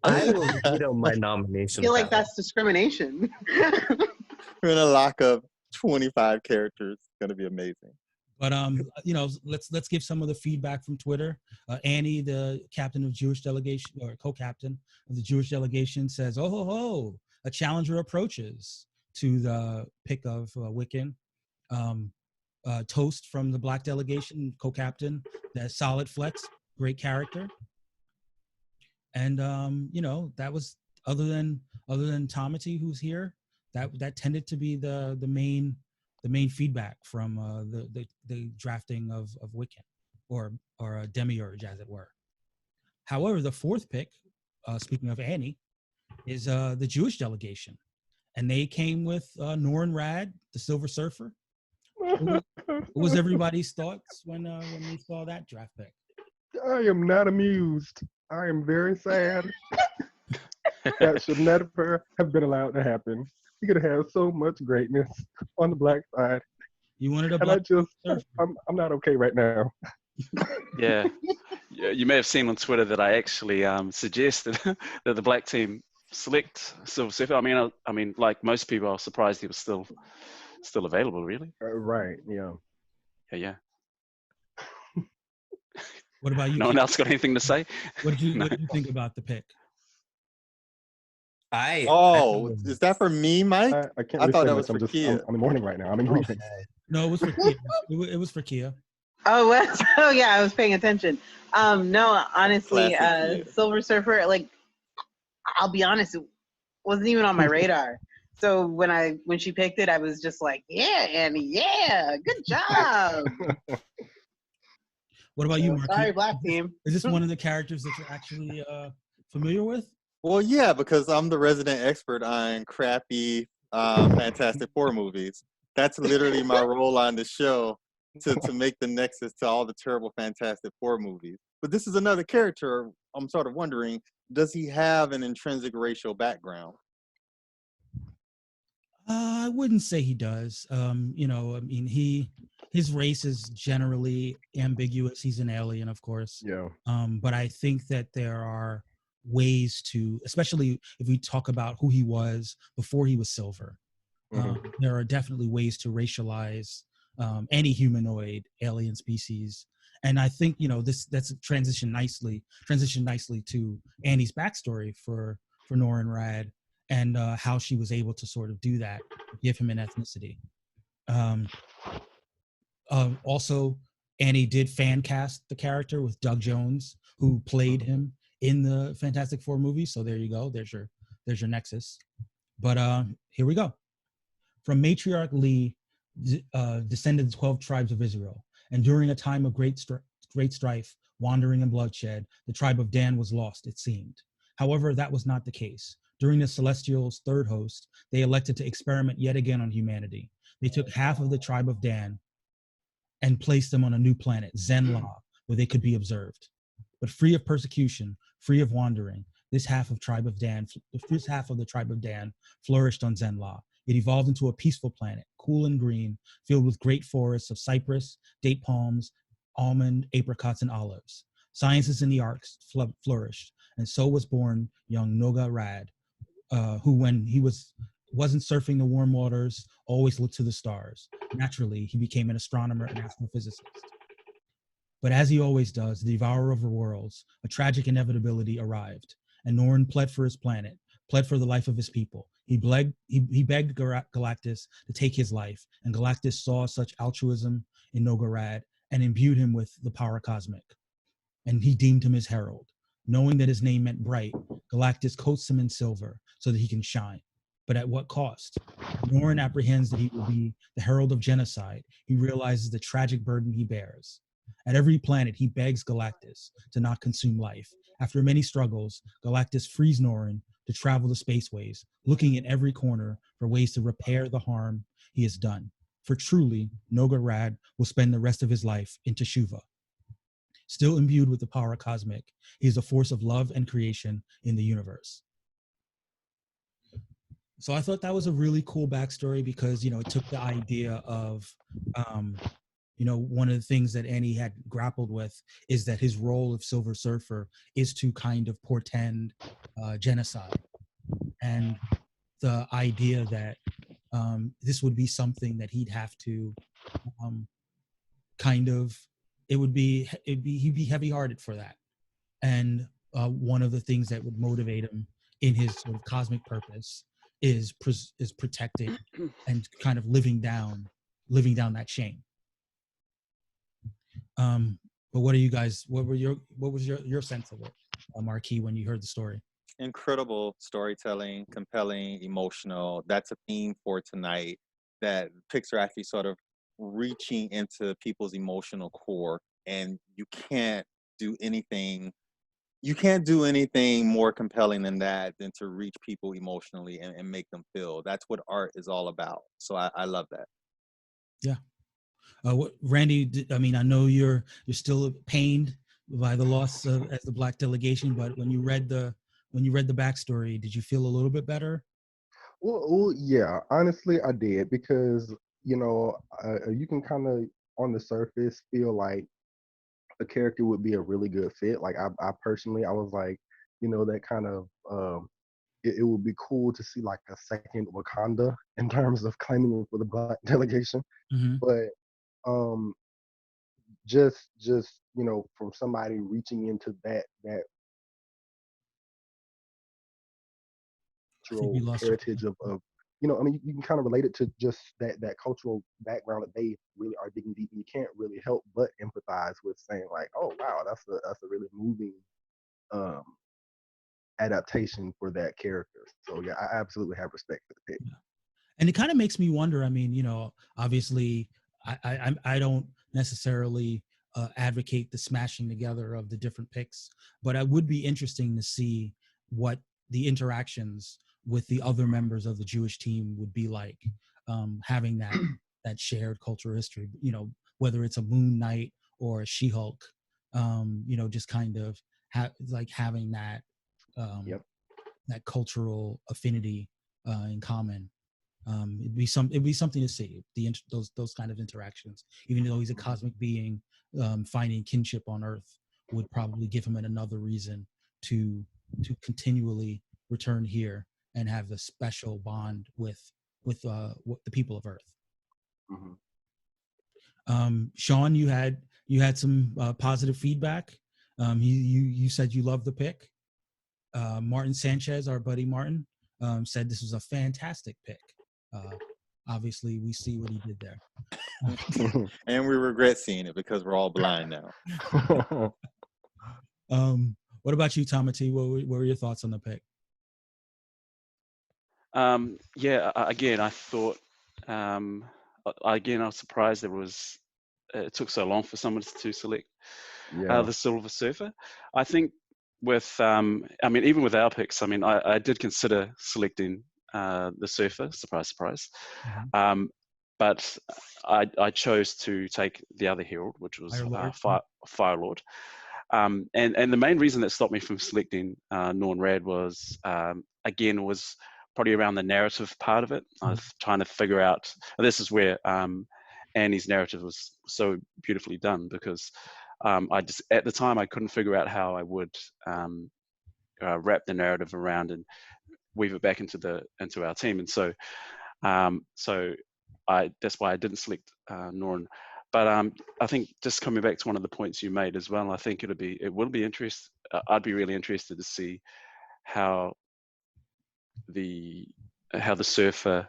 I will veto my nomination. I feel like that's discrimination. We're gonna lock up 25 characters. It's gonna be amazing. But let's give some of the feedback from Twitter. Annie, the captain of Jewish delegation or co-captain of the Jewish delegation, says, "Oh ho ho! A challenger approaches to the pick of Wiccan." Toast from the Black delegation, co-captain, that solid flex, great character. And that was other than Tamati, who's here, that tended to be the main feedback from the drafting of Wiccan or a demiurge, as it were. However, the fourth pick, speaking of Annie, is the Jewish delegation, and they came with Norin Rad, the Silver Surfer. What was everybody's thoughts when they saw that draft pick? I am not amused. I am very sad. That should never have been allowed to happen. We could have so much greatness on the Black side. You wanted a Black surfer. I'm not okay right now. Yeah. You may have seen on Twitter that I actually suggested that the Black team select Silver Surfer. I mean, like most people, I was surprised he was still available, really. Right, yeah. Yeah. What about you? No one else got anything to say? What did you think about the pick? Is that for me, Mike? I can't. I thought that was for Kia. I'm in mourning right now. I'm in grieving. No, it was for Kia. It was for Kia. Oh yeah, I was paying attention. No, honestly, Silver Surfer, like, I'll be honest, it wasn't even on my radar. So when she picked it, I was just like, yeah, Annie, yeah, good job. What about you, Marky? Sorry, Black team. Is this one of the characters that you're actually familiar with? Well, yeah, because I'm the resident expert on crappy Fantastic Four movies. That's literally my role on the show, to make the nexus to all the terrible Fantastic Four movies. But this is another character. I'm sort of wondering, does he have an intrinsic racial background? I wouldn't say he does. His race is generally ambiguous. He's an alien, of course. Yeah. But I think that there are ways to, especially if we talk about who he was before he was Silver, There are definitely ways to racialize any humanoid alien species, and I think that's transition nicely to Annie's backstory for Norrin Rad, and how she was able to sort of do that, give him an ethnicity. Also, Annie did fan cast the character with Doug Jones, who played him in the Fantastic Four movie. So there you go. There's your nexus. But here we go. From Matriarch Lee descended the 12 tribes of Israel, and during a time of great strife, wandering and bloodshed, the tribe of Dan was lost, it seemed. However, that was not the case. During the Celestials' third host, they elected to experiment yet again on humanity. They took half of the tribe of Dan and placed them on a new planet, Zenla, where they could be observed. But free of persecution, free of wandering, this half of the tribe of Dan flourished on Zenla. It evolved into a peaceful planet, cool and green, filled with great forests of cypress, date palms, almond, apricots, and olives. Sciences in the arts flourished, and so was born young Noga Rad, who, when he wasn't surfing the warm waters, always looked to the stars. Naturally, he became an astronomer and astrophysicist. But as he always does, the devourer of worlds, a tragic inevitability arrived, and Norrin pled for his planet, pled for the life of his people. He begged Galactus to take his life, and Galactus saw such altruism in Nogarad and imbued him with the power cosmic. And he deemed him his herald. Knowing that his name meant bright, Galactus coats him in silver so that he can shine. But at what cost? Norrin apprehends that he will be the herald of genocide. He realizes the tragic burden he bears. At every planet, he begs Galactus to not consume life. After many struggles, Galactus frees Norrin to travel the spaceways, looking in every corner for ways to repair the harm he has done. For truly, Noga Rad will spend the rest of his life in Teshuvah. Still imbued with the power cosmic, he is a force of love and creation in the universe. So I thought that was a really cool backstory because, it took the idea of, one of the things that Annie had grappled with is that his role of Silver Surfer is to kind of portend genocide. And the idea that this would be something that he'd have to he'd be heavy-hearted for that. And one of the things that would motivate him in his sort of cosmic purpose is protecting and kind of living down that shame. But what was your sense of it, Marky, when you heard the story? Incredible storytelling, compelling, emotional. That's a theme for tonight, that Pixar actually sort of reaching into people's emotional core, and you can't do anything more compelling than that, than to reach people emotionally and make them feel. That's what art is all about. So I love that. Yeah. Randy, I mean, I know you're still pained by the loss as the Black Delegation, but when you read the backstory, did you feel a little bit better? Well, yeah, honestly, I did, because you can kind of on the surface feel like a character would be a really good fit. Like I personally, I was like, that kind of it would be cool to see like a second Wakanda in terms of claiming for the Black Delegation. Mm-hmm. But just from somebody reaching into that heritage of I mean, you can kind of relate it to just that cultural background that they really are digging deep. You can't really help but empathize with saying like, oh wow, that's a really moving adaptation for that character. So yeah, I absolutely have respect for the pick. Yeah. And it kind of makes me wonder. I mean, obviously, I don't necessarily advocate the smashing together of the different picks, but it would be interesting to see what the interactions with the other members of the Jewish team would be like, having that shared cultural history. Whether it's a Moon Knight or a She-Hulk, just kind of having that that cultural affinity in common. It'd be something to see, those kind of interactions. Even though he's a cosmic being, finding kinship on Earth would probably give him another reason to continually return here and have the special bond with with the people of Earth. Mm-hmm. Shaun, you had some positive feedback. You said you loved the pick. Martin Sanchez, our buddy Martin, said this was a fantastic pick. Obviously, we see what he did there. And we regret seeing it because we're all blind now. What about you, Tamati? What were your thoughts on the pick? Again, I thought, I was surprised it took so long for someone to select the Silver Surfer. I think even with our picks, I did consider selecting the Surfer, surprise, surprise. Mm-hmm. But I chose to take the other Herald, which was Fire Lord. And the main reason that stopped me from selecting Norn Rad was, again, was probably around the narrative part of it. I was trying to figure out, and this is where Annie's narrative was so beautifully done, because at the time I couldn't figure out how I would wrap the narrative around and weave it back into our team. And so that's why I didn't select Norn. But I think just coming back to one of the points you made as well, I think it will be interesting. I'd be really interested to see how the Surfer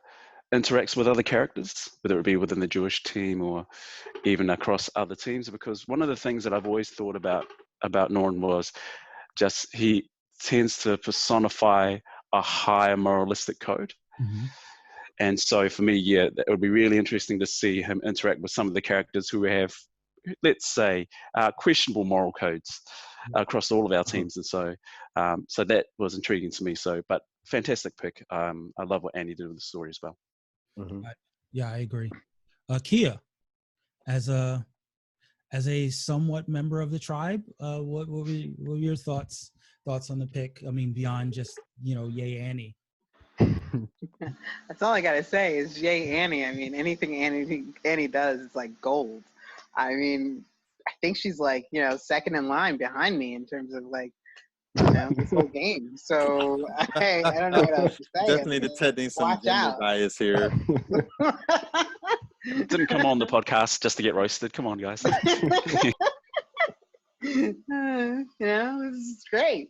interacts with other characters, whether it be within the Jewish team or even across other teams. Because one of the things that I've always thought about Norn was just he tends to personify a higher moralistic code. Mm-hmm. And so for me, it would be really interesting to see him interact with some of the characters who have, let's say, questionable moral codes across all of our teams. And so that was intriguing to me. But fantastic pick. I love what Annie did with the story as well. Mm-hmm. Yeah, I agree. Kia, as a somewhat member of the tribe, what were your thoughts on the pick? I mean, beyond just, yay Annie. That's all I gotta say is yay Annie. I mean, anything Annie does is like gold. I mean, I think she's like, second in line behind me in terms of like, this whole game. So I don't know what else to say. Definitely detecting some gender bias here. Didn't come on the podcast just to get roasted. Come on, guys. This is great.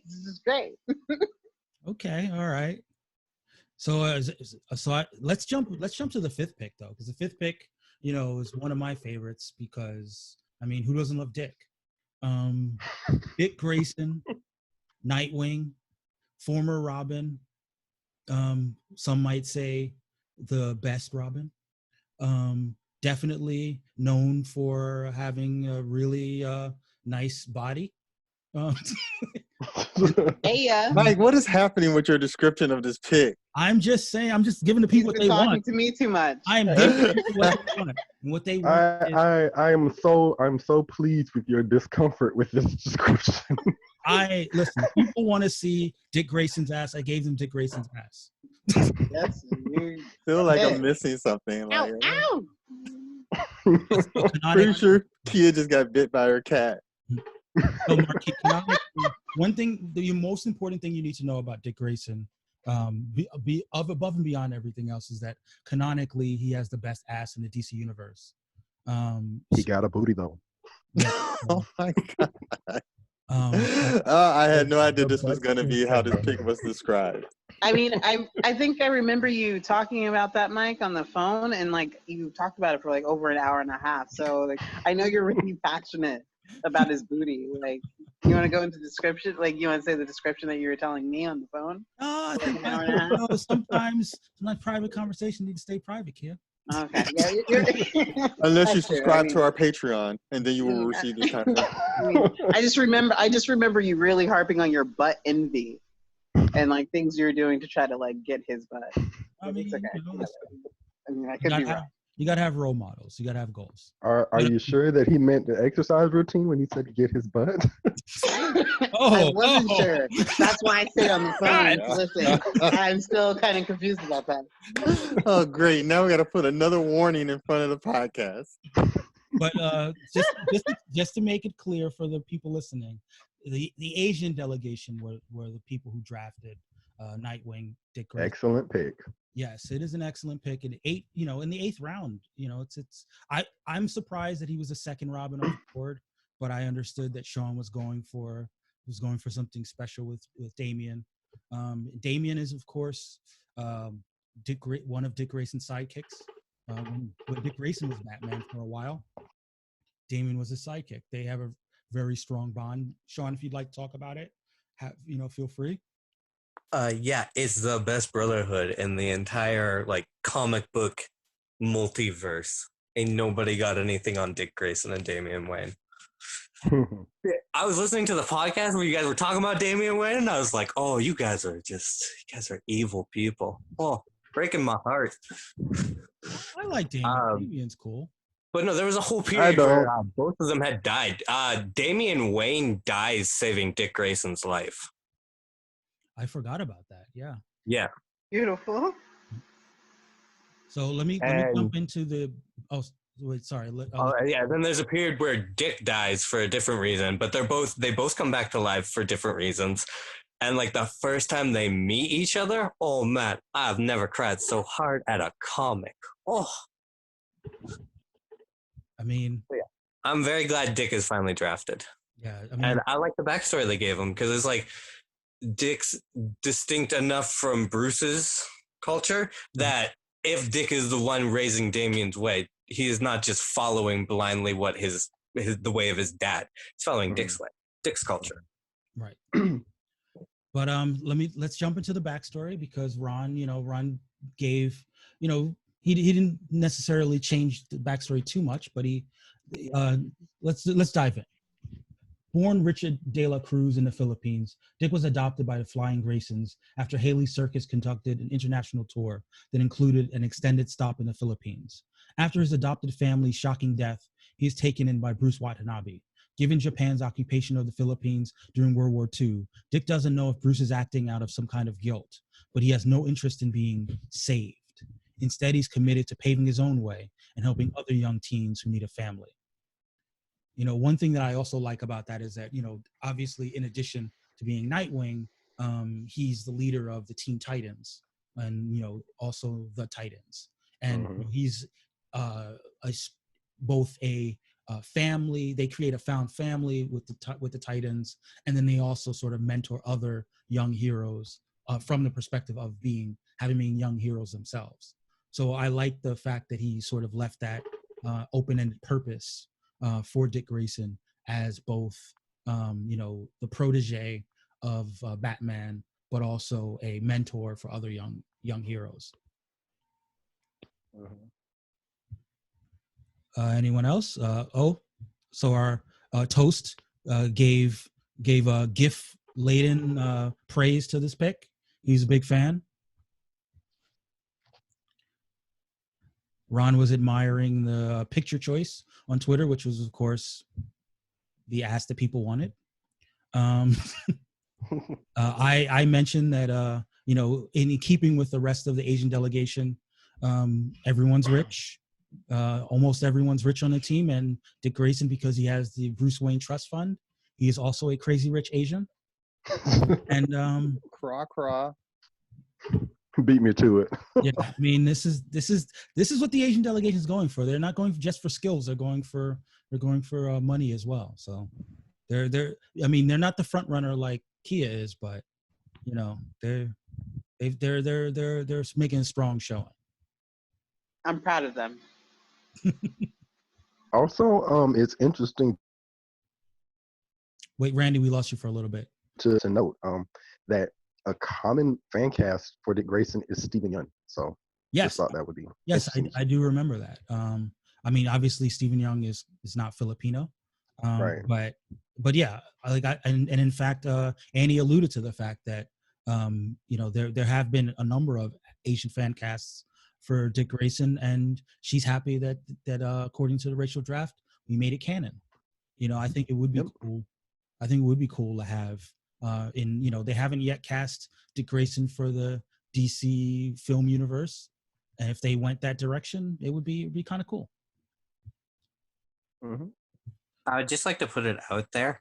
Okay, all right. So let's jump to the fifth pick though, because the fifth pick, is one of my favorites because who doesn't love Dick? Dick Grayson, Nightwing, former Robin. Some might say the best Robin. Definitely known for having a really nice body. Mike, what is happening with your description of this pick? I'm just saying. I'm just giving the people what they want. Talking to me too much. I'm giving people what they want. And what they want. I'm so pleased with your discomfort with this description. Listen. People want to see Dick Grayson's ass. I gave them Dick Grayson's ass. Yes, you feel like I'm missing something. Ow! Ow! Pretty sure Kia just got bit by her cat. So, Marky, the most important thing you need to know about Dick Grayson, above and beyond everything else, is that canonically he has the best ass in the DC universe. He got a booty though. Yeah, oh my god! I had no idea this was going to be how this pick was described. I mean, I think I remember you talking about that, Mike, on the phone, and like you talked about it for like over an hour and a half. So like I know you're really passionate about his booty. Like, you want to go into description? Like, you want to say the description that you were telling me on the phone? I think sometimes private conversation need to stay private, kid. Okay. Yeah, unless you subscribe to our Patreon, and then you will receive this kind of. I just remember you really harping on your butt envy, and like things you were doing to try to like get his butt. It's okay. I could be wrong. You gotta have role models. You gotta have goals. Are you sure that he meant the exercise routine when he said get his butt? I wasn't sure. That's why I said on the phone. Listen, I'm still kind of confused about that. Oh, great! Now we gotta put another warning in front of the podcast. But just to make it clear for the people listening, the Asian delegation were the people who drafted Nightwing, Dick Grayson. Excellent pick. Yes, it is an excellent pick. In the eighth round, I'm surprised that he was the second Robin off the board, but I understood that Shaun was going for something special with Damian. Damian is, of course, one of Dick Grayson's sidekicks. When Dick Grayson was Batman for a while, Damian was his sidekick. They have a very strong bond. Shaun, if you'd like to talk about it, feel free. Yeah, it's the best brotherhood in the entire comic book multiverse. Ain't nobody got anything on Dick Grayson and Damian Wayne. I was listening to the podcast where you guys were talking about Damian Wayne, and I was like, "Oh, you guys are evil people." Oh, breaking my heart. I like Damian. Damian's cool. But no, there was a whole period where both of them had died. Damian Wayne dies saving Dick Grayson's life. I forgot about that. Yeah. Yeah. Beautiful. So let me jump into the. Oh, wait, sorry. Yeah. Then there's a period where Dick dies for a different reason, but they both come back to life for different reasons. And the first time they meet each other, oh man, I've never cried so hard at a comic. Oh. I mean, yeah. I'm very glad Dick is finally drafted. Yeah. And I like the backstory they gave him because it's Dick's distinct enough from Bruce's culture that if Dick is the one raising Damian's way, he is not just following blindly what the way of his dad. He's following Dick's way, Dick's culture. Right. But let's jump into the backstory because Ron gave, he didn't necessarily change the backstory too much, but let's dive in. Born Richard de la Cruz in the Philippines, Dick was adopted by the Flying Graysons after Haley Circus conducted an international tour that included an extended stop in the Philippines. After his adopted family's shocking death, he is taken in by Bruce Watanabe. Given Japan's occupation of the Philippines during World War II, Dick doesn't know if Bruce is acting out of some kind of guilt, but he has no interest in being saved. Instead, he's committed to paving his own way and helping other young teens who need a family. One thing that I also like about that is that, obviously, in addition to being Nightwing, he's the leader of the Teen Titans and, also the Titans. And he's both a family. They create a found family with the Titans. And then they also sort of mentor other young heroes from the perspective of having been young heroes themselves. So I like the fact that he sort of left that open-ended purpose for Dick Grayson as both, the protege of Batman, but also a mentor for other young heroes. Anyone else? So our toast gave a GIF-laden praise to this pick. He's a big fan. Ron was admiring the picture choice on Twitter, which was, of course, the ass that people wanted. I mentioned that, in keeping with the rest of the Asian delegation, everyone's rich. Almost everyone's rich on the team. And Dick Grayson, because he has the Bruce Wayne Trust Fund, he is also a crazy rich Asian. And craw. Beat me to it. Yeah, I mean, this is what the Asian delegation is going for. They're not going just for skills. They're going for money as well. So they're not the front runner like Kia is, but they're making a strong showing. I'm proud of them. Also, it's interesting. Wait, Randy, we lost you for a little bit. To note that a common fan cast for Dick Grayson is Stephen Yeun. So yes, just thought that would be. Yes, I do remember that. Obviously Stephen Yeun is not Filipino, right? But yeah, and in fact, Annie alluded to the fact that there have been a number of Asian fan casts for Dick Grayson, and she's happy that according to the racial draft, we made it canon. I think it would be cool. I think it would be cool to have. They haven't yet cast Dick Grayson for the DC film universe, and if they went that direction, it would be kind of cool. Mm-hmm. I would just like to put it out there,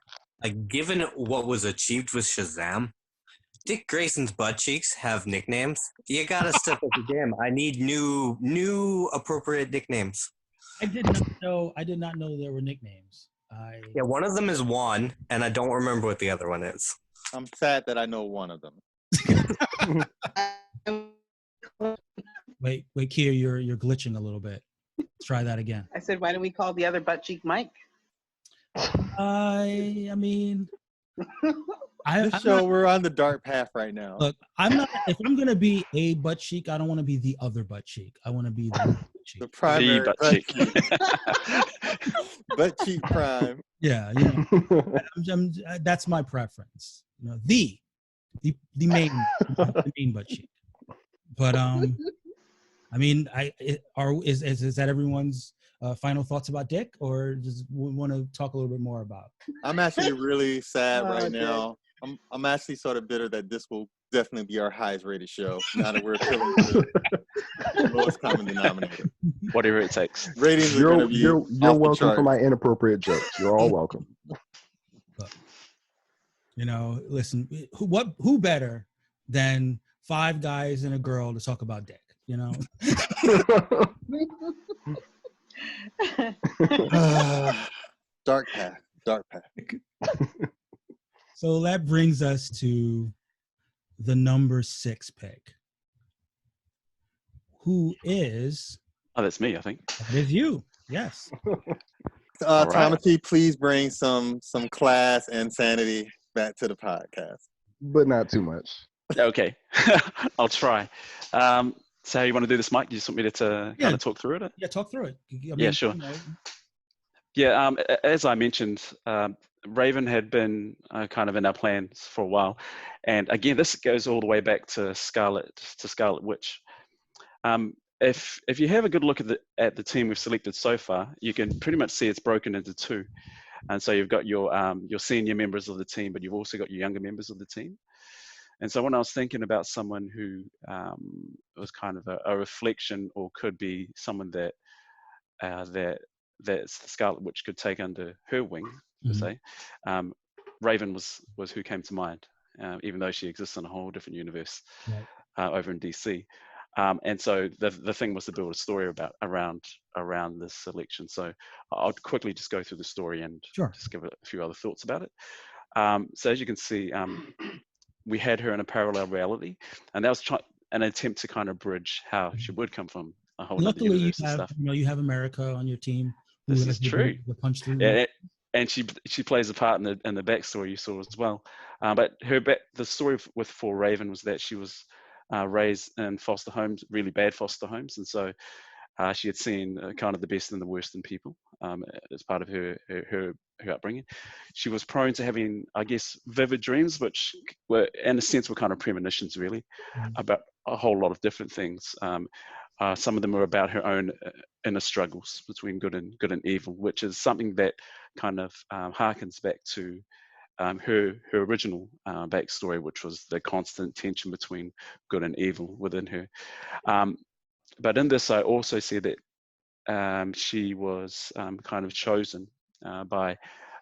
given what was achieved with Shazam, Dick Grayson's butt cheeks have nicknames. You gotta step up the game. I need new appropriate nicknames. I did not know. I did not know there were nicknames. Yeah, one of them is Juan, and I don't remember what the other one is. I'm sad that I know one of them. Wait, Kia, you're glitching a little bit. Let's try that again. I said, why don't we call the other butt cheek Mike? I mean, We're on the dark path right now. Look, I'm not. If I'm gonna be a butt cheek, I don't want to be the other butt cheek. I want to be the butt cheek. The primary butt cheek. Butt cheek prime. Yeah, that's my preference. The main butt cheek. But I mean, is that everyone's final thoughts about Dick, or does we want to talk a little bit more about? I'm actually really sad right now. I'm actually sort of bitter that this will definitely be our highest rated show now that we're filling the lowest common denominator. Whatever it takes. Ratings are going to be You're off the welcome chart. for my inappropriate jokes. You're all welcome. But, listen, who better than 5 guys and a girl to talk about Dick? Dark path. So that brings us to the number 6 pick, who is? Oh, that's me, I think. That is you. Yes. All right. Tamati, please bring some class and sanity back to the podcast. But not too much. Okay, I'll try. So how you want to do this, Mike? You just want me to kind of talk through it? Yeah, talk through it. Yeah, sure. Yeah, as I mentioned, Raven had been kind of in our plans for a while, and again, this goes all the way back to Scarlet Witch. If you have a good look at the team we've selected so far, you can pretty much see it's broken into 2, and so you've got your senior members of the team, but you've also got your younger members of the team. And so when I was thinking about someone who was kind of a reflection, or could be someone that the Scarlet Witch could take under her wing, per se, Raven was who came to mind, even though she exists in a whole different universe over in DC. And so the thing was to build a story around this selection. So I'll quickly just go through the story and just give a few other thoughts about it. So as you can see, we had her in a parallel reality, and that was an attempt to kind of bridge how she would come from a whole other universe and stuff. You have America on your team. This is true. The punch through. Yeah, and she plays a part in the backstory you saw as well. But the story for Raven was that she was raised in foster homes, really bad foster homes, and so she had seen kind of the best and the worst in people as part of her upbringing. She was prone to having, I guess, vivid dreams, which were, in a sense, were kind of premonitions, really, about a whole lot of different things. Some of them were about her own inner struggles between good and evil, which is something that kind of harkens back to her original backstory, which was the constant tension between good and evil within her. But in this, I also see that she was kind of chosen by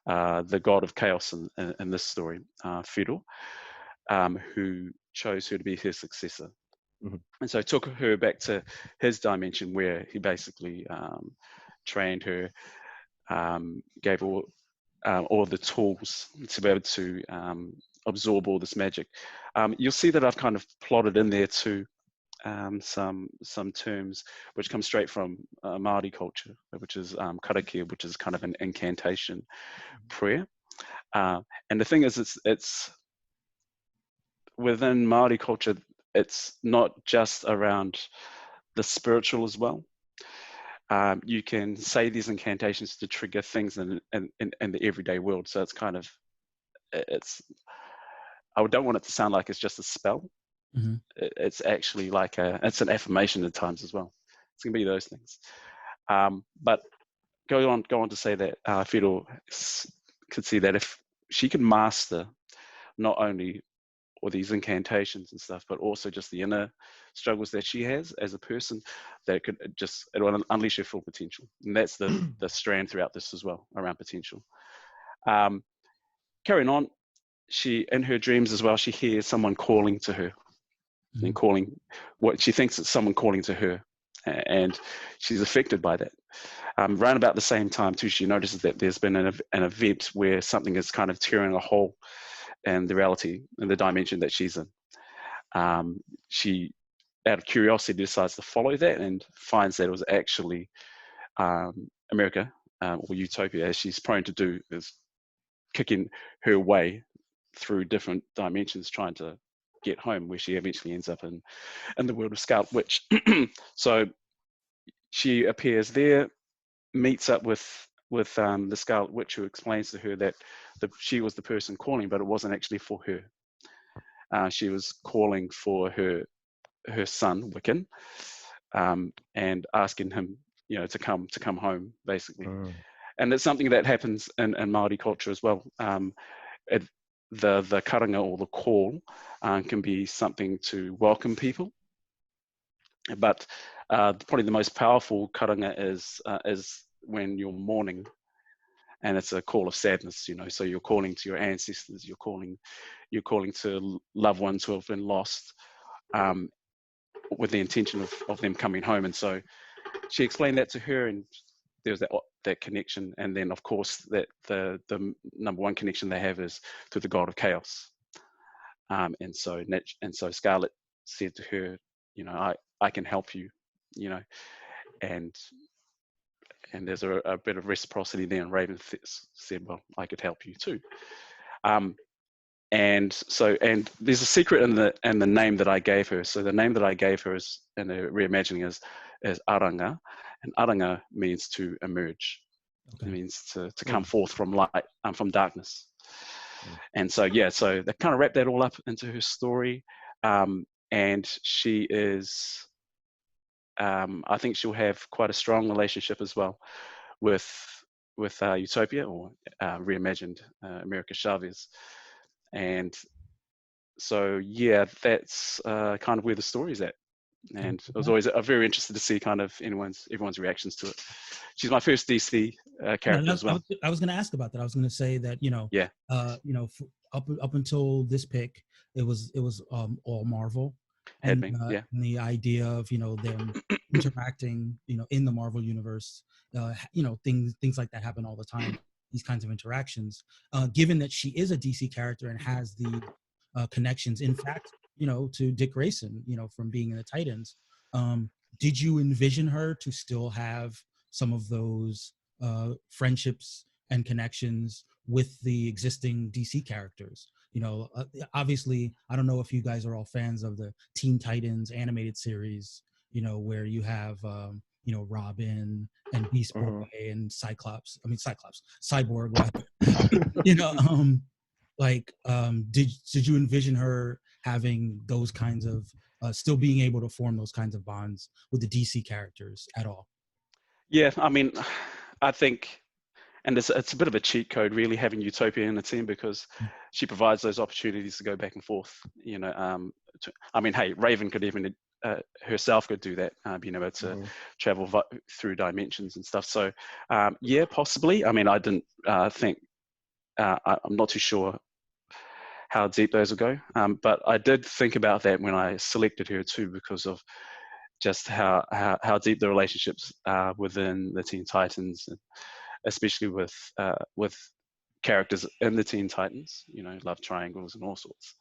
the god of chaos in this story, Fiddle, who chose her to be his successor. And so took her back to his dimension, where he basically trained her, gave all the tools to be able to absorb all this magic. You'll see that I've kind of plotted in there too some terms which come straight from Māori culture, which is karakia, which is kind of an incantation prayer. And the thing is, it's within Māori culture, it's not just around the spiritual as well. You can say these incantations to trigger things in the everyday world. So it's kind of, I don't want it to sound like it's just a spell. It's actually like it's an affirmation at times as well. It's gonna be those things. But go on to say that Fiddle could see that if she could master not only all these incantations and stuff, but also just the inner struggles that she has as a person, that it will unleash her full potential. And that's the strand throughout this as well, around potential. Carrying on, she, in her dreams as well, she hears someone calling to her, and calling what she thinks it's someone calling to her, and she's affected by that. Around about the same time too, she notices that there's been an event where something is kind of tearing a hole in the reality, in the dimension that she's in. She, out of curiosity, decides to follow that and finds that it was actually America, or Utopia, as she's prone to do, is kicking her way through different dimensions, trying to get home, where she eventually ends up in the world of Scarlet Witch. So she appears there, meets up with the Scarlet Witch, who explains to her that she was the person calling, but it wasn't actually for her. She was calling for her son Wiccan, and asking him, to come home, basically. And it's something that happens in Māori culture as well. The karanga, or the call, can be something to welcome people, but probably the most powerful karanga is when you're mourning, and it's a call of sadness. So you're calling to your ancestors, you're calling to loved ones who have been lost, with the intention of them coming home. And so she explained that to her, and there's that connection. And then, of course, that the number one connection they have is to the god of chaos. And so Scarlet said to her, I can help you, and there's a bit of reciprocity there. And Raven said, well, I could help you too. And there's a secret in the name that I gave her. So the name that I gave her is, in the reimagining, is Aranga, and Aranga means to emerge. Okay. It means to come forth from light, from darkness. And so so they kind of wrap that all up into her story, and she is, I think she'll have quite a strong relationship as well with Utopia, or reimagined America Chavez. And so that's kind of where the story's at. And I was always very interested to see kind of everyone's reactions to it. She's my first DC character as well. I was going to ask about that. I was going to say that up until this pick, it was all Marvel. And the idea of them interacting in the Marvel universe, things like that happen all the time. These kinds of interactions. Given that she is a DC character and has the connections, in fact, to Dick Grayson, from being in the Titans, did you envision her to still have some of those friendships and connections with the existing DC characters? Obviously, I don't know if you guys are all fans of the Teen Titans animated series, where you have Robin and Beast Boy and Cyborg. Did you envision her having those kinds of still being able to form those kinds of bonds with the DC characters at all? Yeah, I mean, I think, and it's a bit of a cheat code, really, having Utopia in the team, because she provides those opportunities to go back and forth. Hey, Raven could even herself could do that, being able to travel through dimensions and stuff. So, possibly. I mean, I didn't think. I'm not too sure how deep those will go, but I did think about that when I selected her too, because of just how deep the relationships are within the Teen Titans, and especially with characters in the Teen Titans, love triangles and all sorts.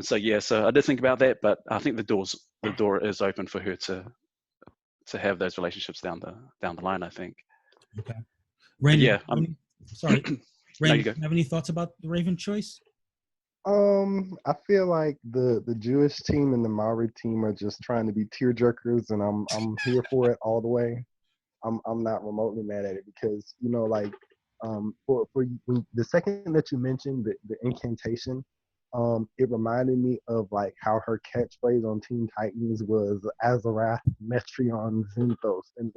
So I did think about that, but I think the door is open for her to have those relationships down the line, I think. Okay. Randy, sorry. Randy, do you have any thoughts about the Raven choice? I feel like the Jewish team and the Maori team are just trying to be tearjerkers, and I'm here for it all the way. I'm not remotely mad at it, because for when the second that you mentioned the incantation, it reminded me of like how her catchphrase on Teen Titans was Azarath Metrion Zinthos, and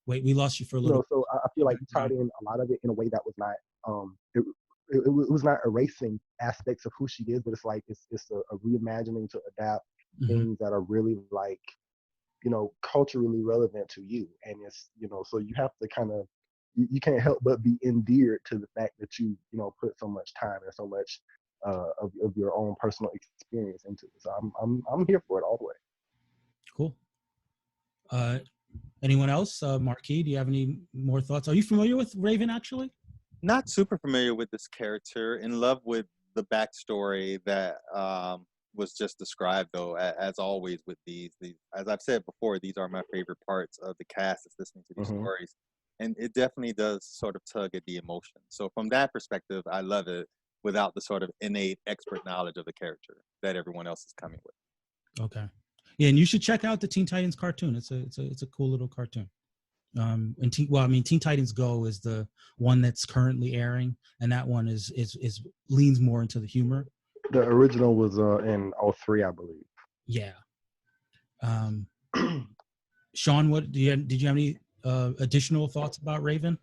Wait, we lost you for a little. So I feel like you tied in a lot of it in a way that was not it was not erasing aspects of who she is, but it's a reimagining to adapt things that are really culturally relevant to you. And it's so you have to kind of you can't help but be endeared to the fact that you put so much time and so much of your own personal experience into it. So I'm here for it all the way. Cool. Anyone else? Marky, do you have any more thoughts? Are you familiar with Raven actually? Not super familiar with this character. In love with the backstory that was just described, though. As always with these, as I've said before, these are my favorite parts of the cast, is listening to these stories, and it definitely does sort of tug at the emotion. So from that perspective, I love it without the sort of innate expert knowledge of the character that everyone else is coming with. Okay. Yeah, and you should check out the Teen Titans cartoon. It's a cool little cartoon. And Teen Titans Go is the one that's currently airing, and that one is leans more into the humor. The original was in 2003, I believe. Yeah. Shaun, did you have any additional thoughts about Raven?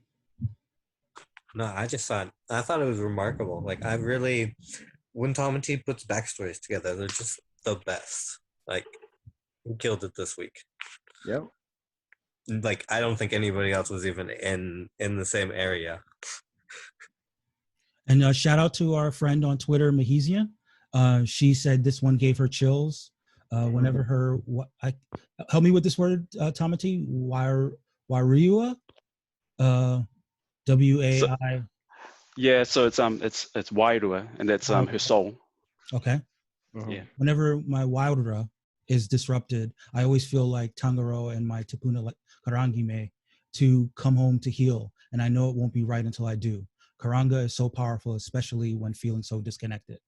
No, I thought it was remarkable. Like, when Tamati puts backstories together, they're just the best. Like, he killed it this week. Yep. Like, I don't think anybody else was even in the same area. And shout out to our friend on Twitter, Mahesian. She said this one gave her chills. Whenever help me with this word, Tamati. Wariua, W-A-I. Yeah, so it's Wairua, and that's her soul. Okay. Yeah. Whenever my Wairua is disrupted, I always feel like Tangaroa and my Tapuna Karangime to come home to heal, and I know it won't be right until I do. Karanga is so powerful, especially when feeling so disconnected.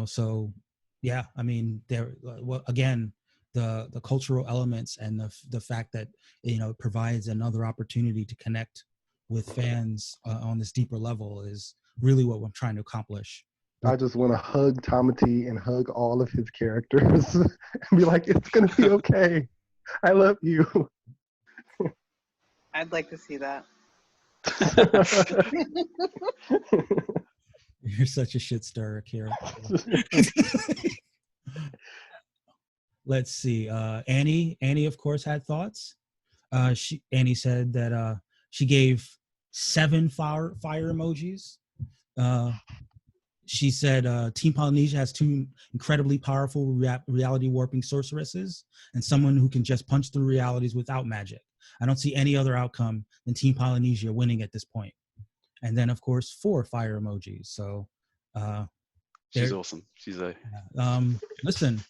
So yeah, I mean, again, the cultural elements and the fact that it provides another opportunity to connect with fans on this deeper level is really what I'm trying to accomplish. I just want to hug Tamati and hug all of his characters and be like, it's gonna be okay. I love you. I'd like to see that. You're such a shit stirrer, Kira. Let's see. Annie, of course, had thoughts. Annie said that she gave 7 fire emojis. She said Team Polynesia has 2 incredibly powerful reality warping sorceresses and someone who can just punch through realities without magic. I don't see any other outcome than Team Polynesia winning at this point. And then, of course, 4 fire emojis. So she's awesome. She's a listen.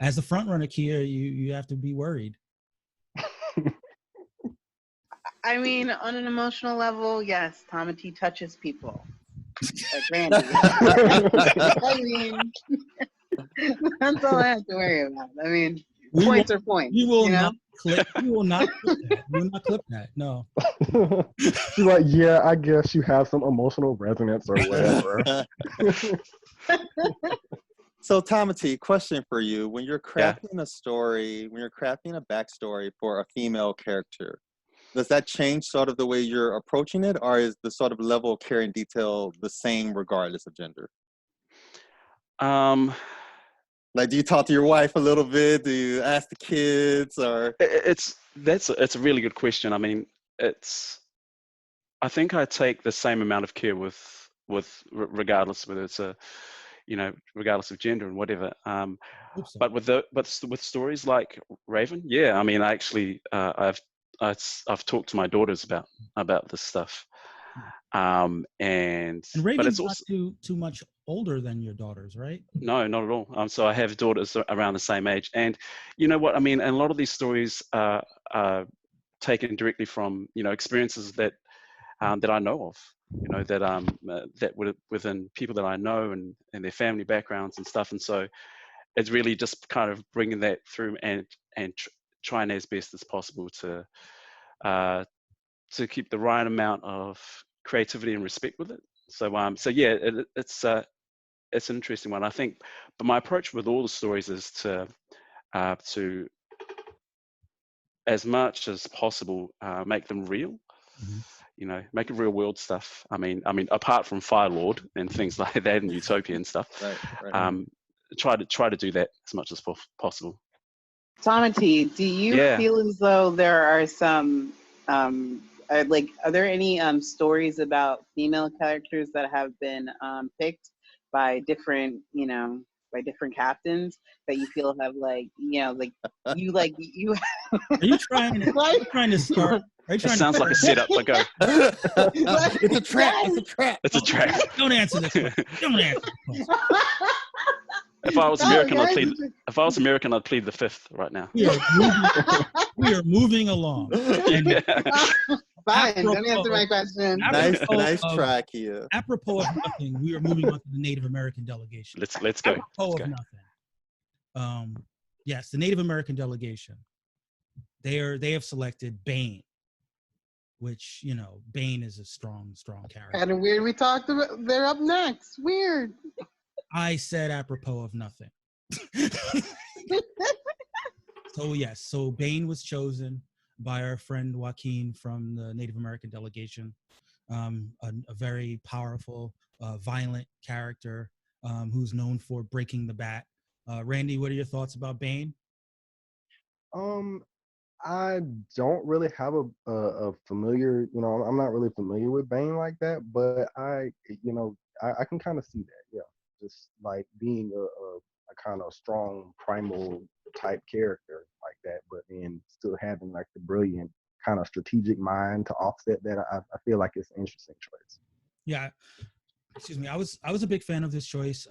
As the front runner, Kia, you have to be worried. I mean, on an emotional level, yes, Tamati touches people. Like Randy. I mean, that's all I have to worry about. I mean, points are points. You will not clip. You will not clip that. You will not clip that. No. She's like, yeah, I guess you have some emotional resonance or whatever. So, Tamati, question for you: when you're crafting a story, when you're crafting a backstory for a female character, does that change sort of the way you're approaching it, or is the sort of level of care and detail the same regardless of gender? Like, do you talk to your wife a little bit? Do you ask the kids, or? It's a really good question. I mean, I think I take the same amount of care with regardless whether it's regardless of gender and whatever. But with stories like Raven, yeah, I mean, I actually I've talked to my daughters about this stuff, and Raven's but it's not also too much older than your daughters, right? No, not at all. So I have daughters around the same age, and you know what I mean. And a lot of these stories are taken directly from experiences that I know of, that within people that I know and their family backgrounds and stuff. And so it's really just kind of bringing that through and trying as best as possible to keep the right amount of creativity and respect with it. So yeah, it's an interesting one, I think. But my approach with all the stories is to as much as possible make them real. Mm-hmm. Make it real world stuff. I mean, apart from Fire Lord and things like that and Utopia and stuff, right. Try to do that as much as possible. Tamati, do you feel as though there are some Are there any stories about female characters that have been picked by different, by different captains that you feel have you Are you trying to start? Are you It trying sounds to like a setup. Like a, It's a trap. It's a trap. it's a trap. Don't answer this question. Don't answer this question. If I was No, American, guys, I'd plead. If I was American, I'd plead the fifth right now. We are moving along. And fine. Don't answer my question. Nice track here. Apropos of nothing, we are moving on to the Native American delegation. Let's go. Apropos of nothing. Yes, the Native American delegation. They have selected Bane, which Bane is a strong character. Kind of weird. We talked about. They're up next. Weird. I said apropos of nothing. So Bane was chosen by our friend Joaquin from the Native American delegation, a very powerful, violent character who's known for breaking the bat. Randy, what are your thoughts about Bane? I don't really have a familiar, I'm not really familiar with Bane like that, but I can kind of see that, yeah. Just like being a kind of strong primal type character like that, but then still having like the brilliant kind of strategic mind to offset that. I feel like it's an interesting choice. Yeah, excuse me. I was a big fan of this choice,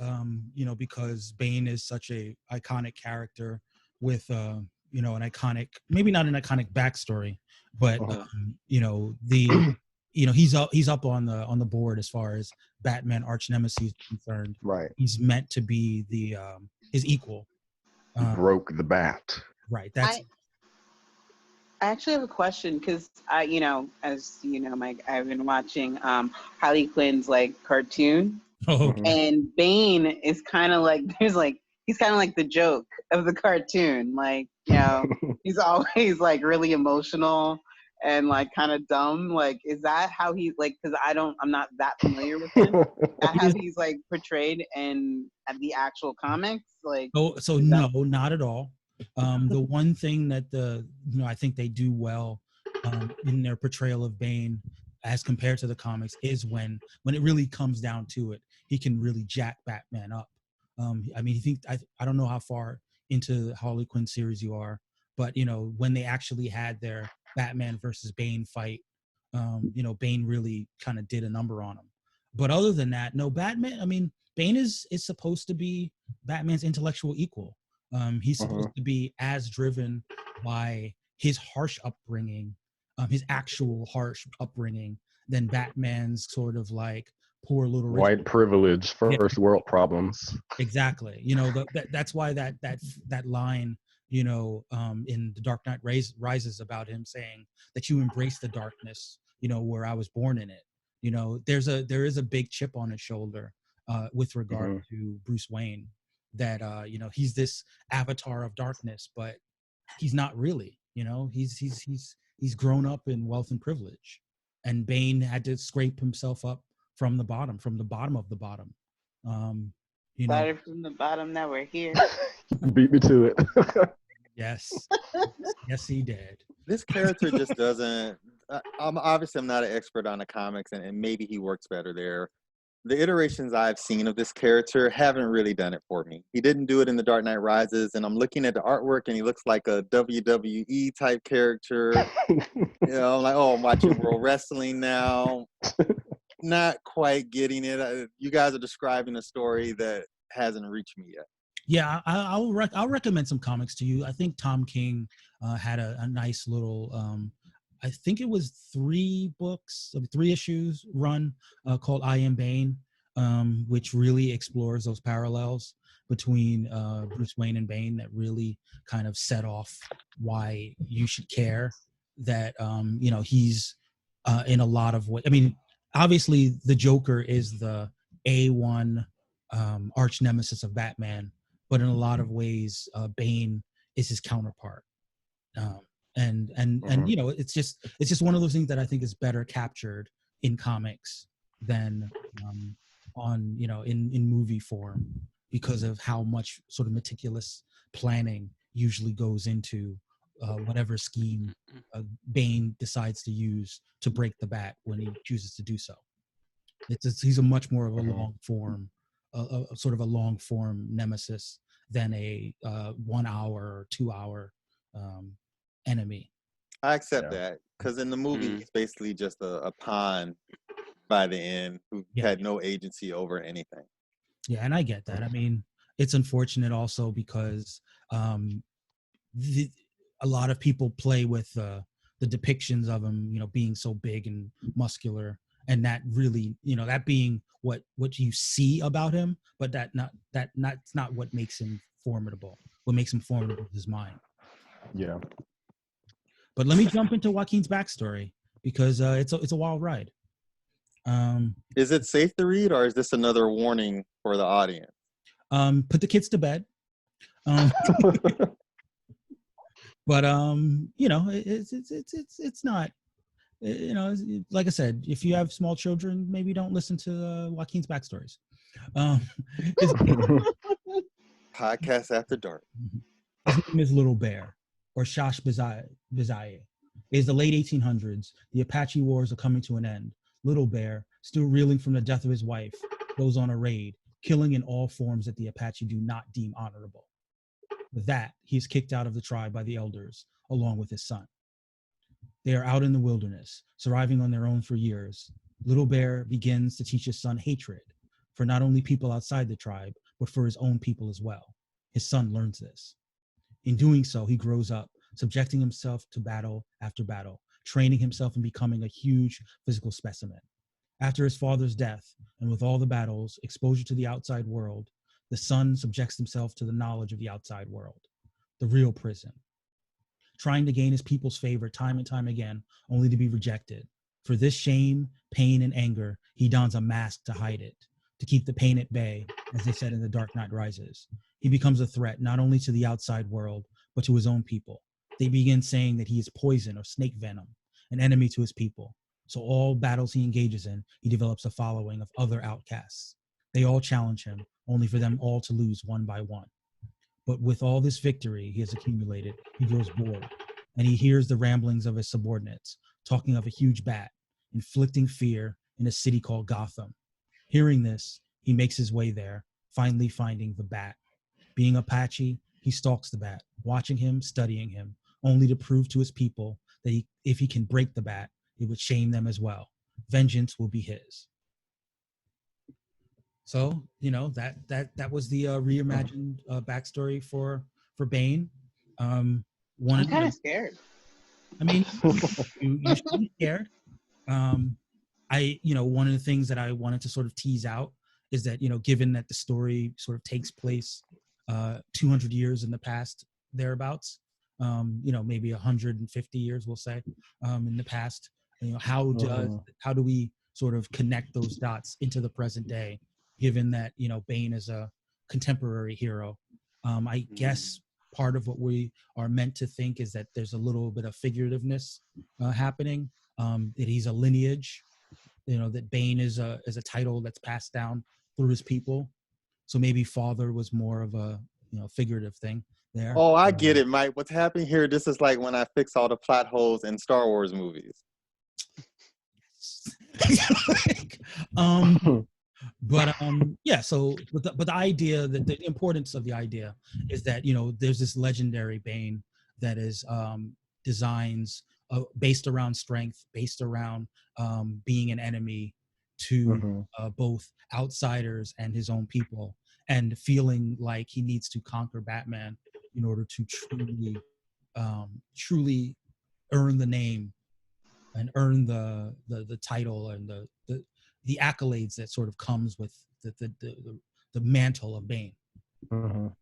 because Bane is such a iconic character with an iconic, maybe not an iconic backstory, but he's up on the board as far as Batman arch nemesis is concerned. Right. He's meant to be his equal. Broke the bat. Right. That's. I actually have a question because as you know, Mike, I've been watching Harley Quinn's cartoon, and Bane is kind of like he's kind of like the joke of the cartoon. He's always really emotional and kind of dumb. Is that how he because I'm not that familiar with him. Is that how he's portrayed in the actual comics? No, not at all. The one thing that I think they do well in their portrayal of Bane as compared to the comics is when it really comes down to it, he can really jack Batman up. I don't know how far into the Harley Quinn series you are, but when they actually had their Batman versus Bane fight, Bane really kind of did a number on him. But other than that, no, Bane is supposed to be Batman's intellectual equal. He's supposed to be as driven by his harsh upbringing, his actual harsh upbringing, than Batman's sort of poor little white privilege, first world problems. Exactly. That's why that line, in The Dark Knight Rises about him saying that you embrace the darkness, where I was born in it. There is a big chip on his shoulder with regard to Bruce Wayne. That he's this avatar of darkness, but he's not really. He's grown up in wealth and privilege, and Bane had to scrape himself up from the bottom of the bottom. Started from the bottom. Now we're here. Beat me to it. Yes, he did. This character just doesn't. I'm not an expert on the comics, and maybe he works better there. The iterations I've seen of this character haven't really done it for me. He didn't do it in The Dark Knight Rises, and I'm looking at the artwork, and he looks like a WWE type character. I'm like, I'm watching World Wrestling now. Not quite getting it. You guys are describing a story that hasn't reached me yet. Yeah, I'll recommend some comics to you. I think Tom King had a nice little. I think it was 3 issues run called I Am Bane, which really explores those parallels between Bruce Wayne and Bane that really kind of set off why you should care that, he's in a lot of ways. Obviously the Joker is the A1 arch nemesis of Batman, but in a lot of ways, Bane is his counterpart. And it's just one of those things that I think is better captured in comics than in movie form, because of how much sort of meticulous planning usually goes into whatever scheme Bane decides to use to break the bat when he chooses to do so. He's a much more of a long form, sort of a long form nemesis than a 1 hour or 2 hour enemy. I accept that, because in the movie he's basically just a pawn by the end who had no agency over anything. Yeah, and I get that. I mean, it's unfortunate also because a lot of people play with the depictions of him, being so big and muscular, and that really, that being what you see about him, but that's not what makes him formidable. What makes him formidable is his mind. Yeah. But let me jump into Joaquin's backstory because it's a wild ride. Is it safe to read, or is this another warning for the audience? Put the kids to bed. But it's not. Like I said, if you have small children, maybe don't listen to Joaquin's backstories. Podcast After Dark. His name is Little Bear, or Shash Bizaye. It is the late 1800s. The Apache Wars are coming to an end. Little Bear, still reeling from the death of his wife, goes on a raid, killing in all forms that the Apache do not deem honorable. With that, he is kicked out of the tribe by the elders, along with his son. They are out in the wilderness, surviving on their own for years. Little Bear begins to teach his son hatred for not only people outside the tribe, but for his own people as well. His son learns this. In doing so, he grows up, subjecting himself to battle after battle, training himself and becoming a huge physical specimen. After his father's death, and with all the battles, exposure to the outside world, the son subjects himself to the knowledge of the outside world, the real prison, trying to gain his people's favor time and time again, only to be rejected. For this shame, pain, and anger, he dons a mask to hide it, to keep the pain at bay, as they said in The Dark Knight Rises. He becomes a threat not only to the outside world, but to his own people. They begin saying that he is poison or snake venom, an enemy to his people. So all battles he engages in, he develops a following of other outcasts. They all challenge him, only for them all to lose one by one. But with all this victory he has accumulated, he grows bored, and he hears the ramblings of his subordinates, talking of a huge bat, inflicting fear in a city called Gotham. Hearing this, he makes his way there, finally finding the bat. Being Apache, he stalks the bat, watching him, studying him, only to prove to his people that if he can break the bat, it would shame them as well. Vengeance will be his. So, that was the reimagined backstory for Bane. I'm kind of scared. I mean, you should be scared. One of the things that I wanted to sort of tease out is that, given that the story sort of takes place 200 years in the past, thereabouts, maybe 150 years, we'll say, in the past, how do we sort of connect those dots into the present day, given that, Bane is a contemporary hero? I guess part of what we are meant to think is that there's a little bit of figurativeness happening, that he's a lineage, that Bane is a title that's passed down through his people. So maybe father was more of a figurative thing there. Oh, I get it, Mike. What's happening here? This is like when I fix all the plot holes in Star Wars movies. But the idea, that the importance of the idea is that there's this legendary Bane that is designs based around strength, based around being an enemy to both outsiders and his own people, and feeling like he needs to conquer Batman in order to truly earn the name and earn the title and the accolades that sort of comes with the mantle of Bane.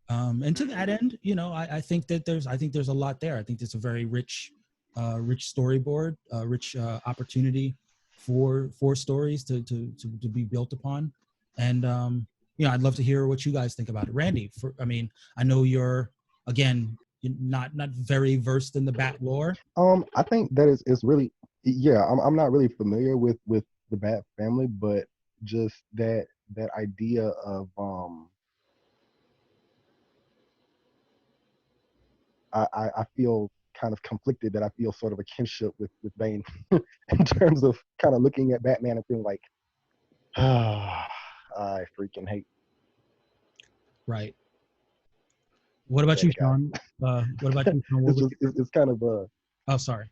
And to that end, I think there's a lot there. I think there's a very rich storyboard, rich opportunity for stories to be built upon. And I'd love to hear what you guys think about it. Randy, I know you're not very versed in the Bat lore. I think that is really, I'm not really familiar with the Bat family, but just that idea of I feel kind of conflicted that I feel sort of a kinship with Bane in terms of kind of looking at Batman and feeling like, I freaking hate. Right. What about you, Shaun? What about you, Shaun? It's kind of Oh, sorry.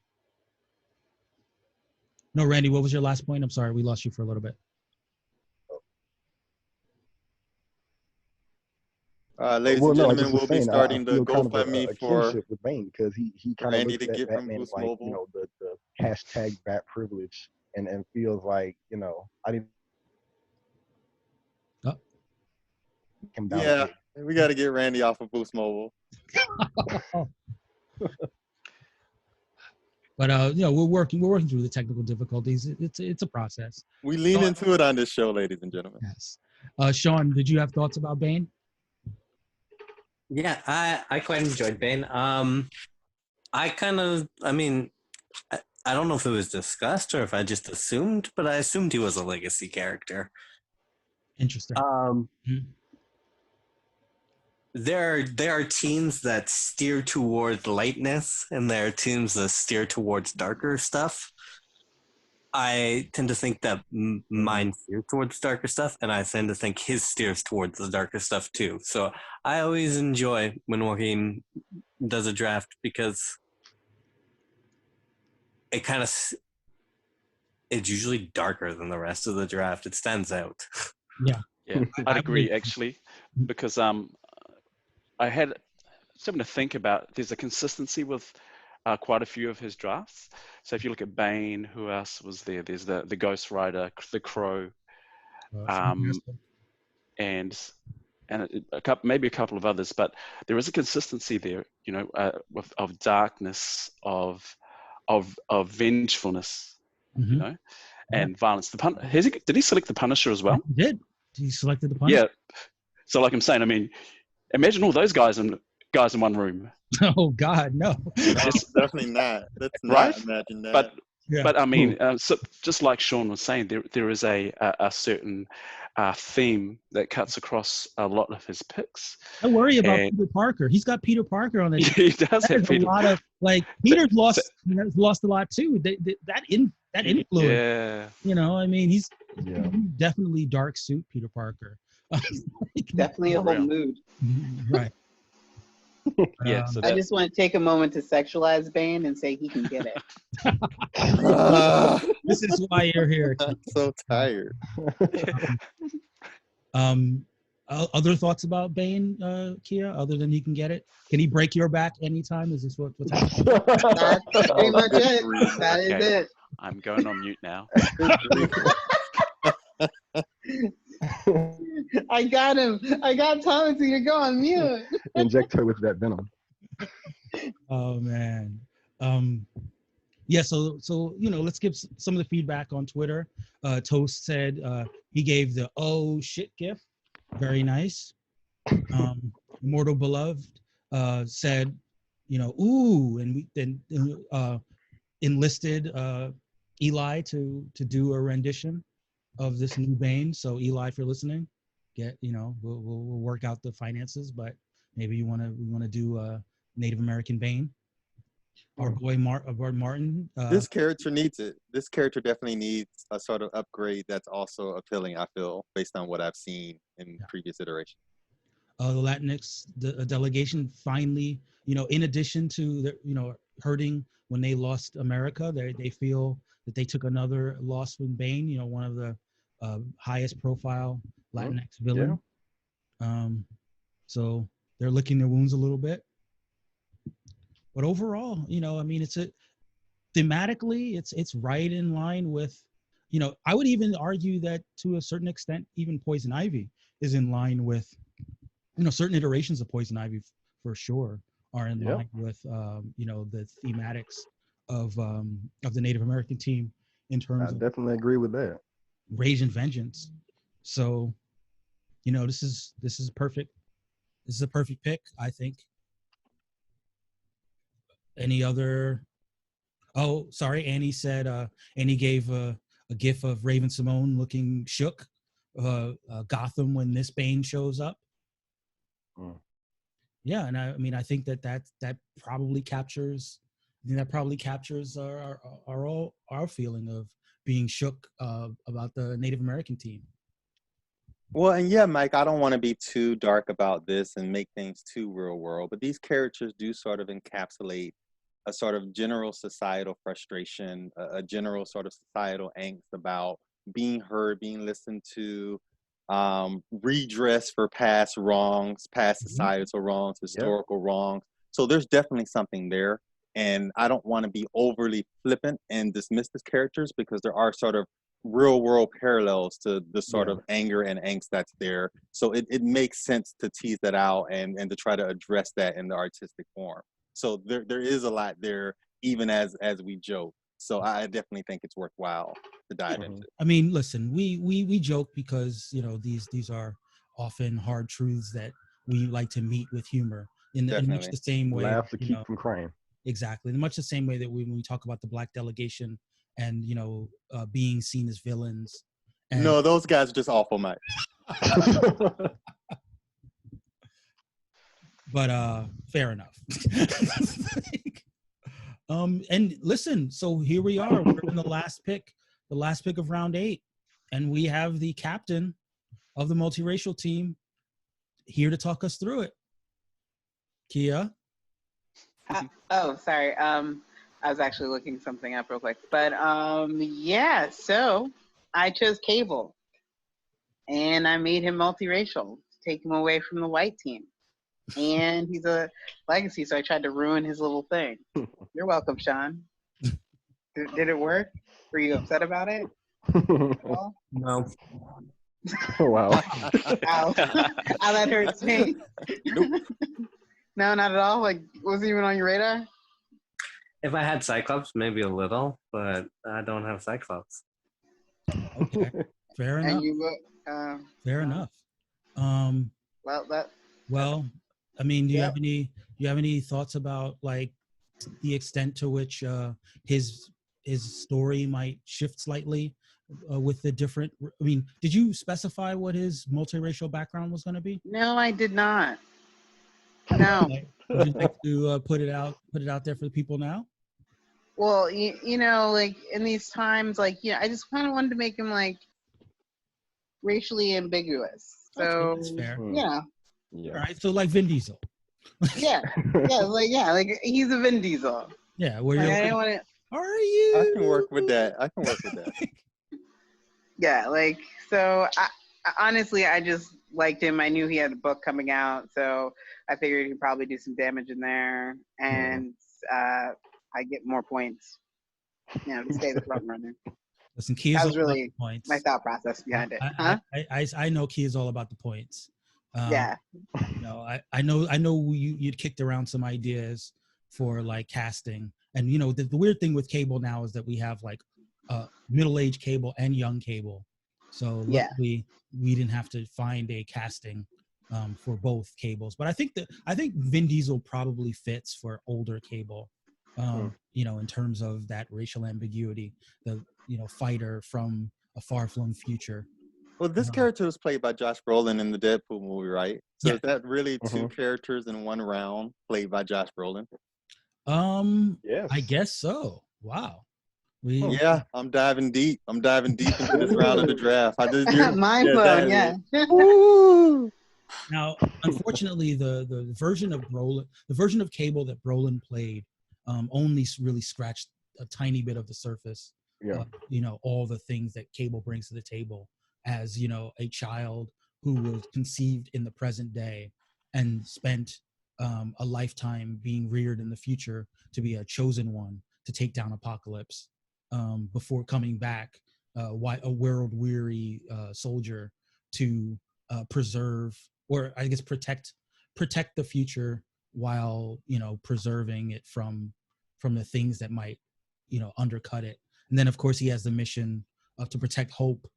No, Randy, what was your last point? I'm sorry, we lost you for a little bit. Ladies and gentlemen, we'll be starting the kind of GoFundMe a for kinship with Bane because he kind of Randy looks to at get from Batman Boost like, Mobile. you know, the hashtag Bat privilege and feels like, you know, I didn't come down. Yeah, we got to get Randy off of Boost Mobile. But you know, we're working through the technical difficulties. It's a process. We lean into it on this show, ladies and gentlemen. Yes. Shaun, did you have thoughts about Bane? Yeah, I quite enjoyed Bane. I mean, I don't know if it was discussed or if I just assumed, but I assumed he was a legacy character. Interesting. There are teams that steer towards lightness, and there are teams that steer towards darker stuff. I tend to think that mine steers towards darker stuff, and I tend to think his steers towards the darker stuff too. So I always enjoy when Joaquin does a draft because it's usually darker than the rest of the draft. It stands out. Yeah, I'd agree actually, because I had something to think about. There's a consistency with quite a few of his drafts. So if you look at Bane, who else was there? There's the Ghost Rider, the Crow, and maybe a couple of others. But there is a consistency there, you know, of darkness, of vengefulness, you know, and violence. Did he select the Punisher as well? He did. He selected the Punisher. Yeah. So like I'm saying, I mean, imagine all those guys in one room. Oh God, no. Definitely not. Let's not imagine that. But I mean, so just like Shaun was saying, there is a certain theme that cuts across a lot of his picks. I worry about Peter Parker. He's got Peter Parker on it. He does have Peter. A lot of Peter's lost a lot too. That influence. Yeah. You know, I mean, he's definitely dark suit Peter Parker. Definitely a whole mood. Right. Yeah. So I just want to take a moment to sexualize Bane and say he can get it. This is why you're here. I'm so tired. Other thoughts about Bane, Kia, other than he can get it? Can he break your back anytime? Is this what's happening? That's pretty much it. That is it. I'm going on mute now. I got him. I got Thomas. So you're going mute. Inject her with that venom. Oh man. Yeah. So you know, let's give some of the feedback on Twitter. Toast said he gave the "oh shit" gif. Very nice. Immortal Beloved said, you know, ooh, and we then enlisted Eli to do a rendition of this new Bane. So Eli, if you're listening, we'll work out the finances, but maybe we want to do a Native American Bane. Our boy Martin. This character needs it. This character definitely needs a sort of upgrade that's also appealing, I feel, based on what I've seen in previous iterations. The Latinx delegation finally, you know, in addition to hurting when they lost America, they feel that they took another loss with Bane, you know, one of the highest profile Latinx villain. Yeah. So they're licking their wounds a little bit. But overall, you know, I mean, thematically, it's right in line with, you know, I would even argue that to a certain extent, even Poison Ivy is in line with, you know, certain iterations of Poison Ivy for sure are in line with, you know, the thematics of the Native American team in terms of definitely agree with that. Rage and vengeance. So, you know, this is perfect. This is a perfect pick, I think. Any other? Oh, sorry. Annie said. Annie gave a gif of Raven Simone looking shook. Gotham when this Bane shows up. Yeah, and I mean, I think that probably captures think that probably captures our feeling of being shook about the Native American team. Well, and yeah, Mike, I don't want to be too dark about this and make things too real world, but these characters do sort of encapsulate a sort of general societal frustration, a general sort of societal angst about being heard, being listened to, redress for past wrongs, past societal wrongs, historical wrongs. So there's definitely something there. And I don't want to be overly flippant and dismiss these characters because there are sort of real world parallels to the sort of anger and angst that's there. So it makes sense to tease that out and to try to address that in the artistic form. So there is a lot there, even as we joke. So I definitely think it's worthwhile to dive into. I mean, listen, we joke because, you know, these are often hard truths that we like to meet with humor in much the same way. Laugh to keep from crying. Exactly. In much the same way that when we talk about the Black Delegation and, you know, being seen as villains. And no, those guys are just awful, Mike. But fair enough. And listen, so here we are. We're in the last pick of round 8, and we have the captain of the multiracial team here to talk us through it. Kia. Oh, sorry. I was actually looking something up real quick. But yeah, so I chose Cable. And I made him multiracial to take him away from the white team. And he's a legacy, so I tried to ruin his little thing. You're welcome, Shaun. Did it work? Were you upset about it? No. Oh, wow. Ow. Ow, that hurts me. Nope. No, not at all? Like, wasn't even on your radar? If I had Cyclops, maybe a little, but I don't have Cyclops. Okay. Fair enough. And you Fair enough. Well, I mean, do you have any thoughts about like the extent to which his story might shift slightly with the different? I mean, did you specify what his multiracial background was going to be? No, I did not. No. Would you like to put it out there for the people now? Well, you know, like in these times, like, yeah, I just kind of wanted to make him like racially ambiguous. So Okay, that's fair. Yeah. All right. So like Vin Diesel. Yeah. Like he's a Vin Diesel. Yeah. Where Like, you're I didn't want to. Are you? I can work with that. Yeah. Like, so I honestly, I just liked him. I knew he had a book coming out, so I figured he'd probably do some damage in there, and I get more points, you know, to stay the front runner. Listen, Key is That was all about really the points. my thought process behind it. I know Key is all about the points. Yeah. You know, I know you'd kicked around some ideas for like casting, and you know the weird thing with Cable now is that we have like middle-aged Cable and young Cable. So luckily we didn't have to find a casting for both Cables. But I think Vin Diesel probably fits for older Cable. You know, in terms of that racial ambiguity, the fighter from a far-flung future. Well, this character was played by Josh Brolin in the Deadpool movie, right? So is that really two characters in one round played by Josh Brolin? Yes. I guess so. Wow. Yeah, I'm diving deep. Into this round of the draft. Mind blown, yeah. Now, unfortunately, the version of Brolin, the version of Cable that Brolin played, only really scratched a tiny bit of the surface. Yeah. You know, all the things that Cable brings to the table as, you know, a child who was conceived in the present day and spent a lifetime being reared in the future to be a chosen one to take down Apocalypse before coming back a world-weary soldier to preserve, or I guess protect the future while, you know, preserving it from the things that might, you know, undercut it. And then of course he has the mission to protect Hope,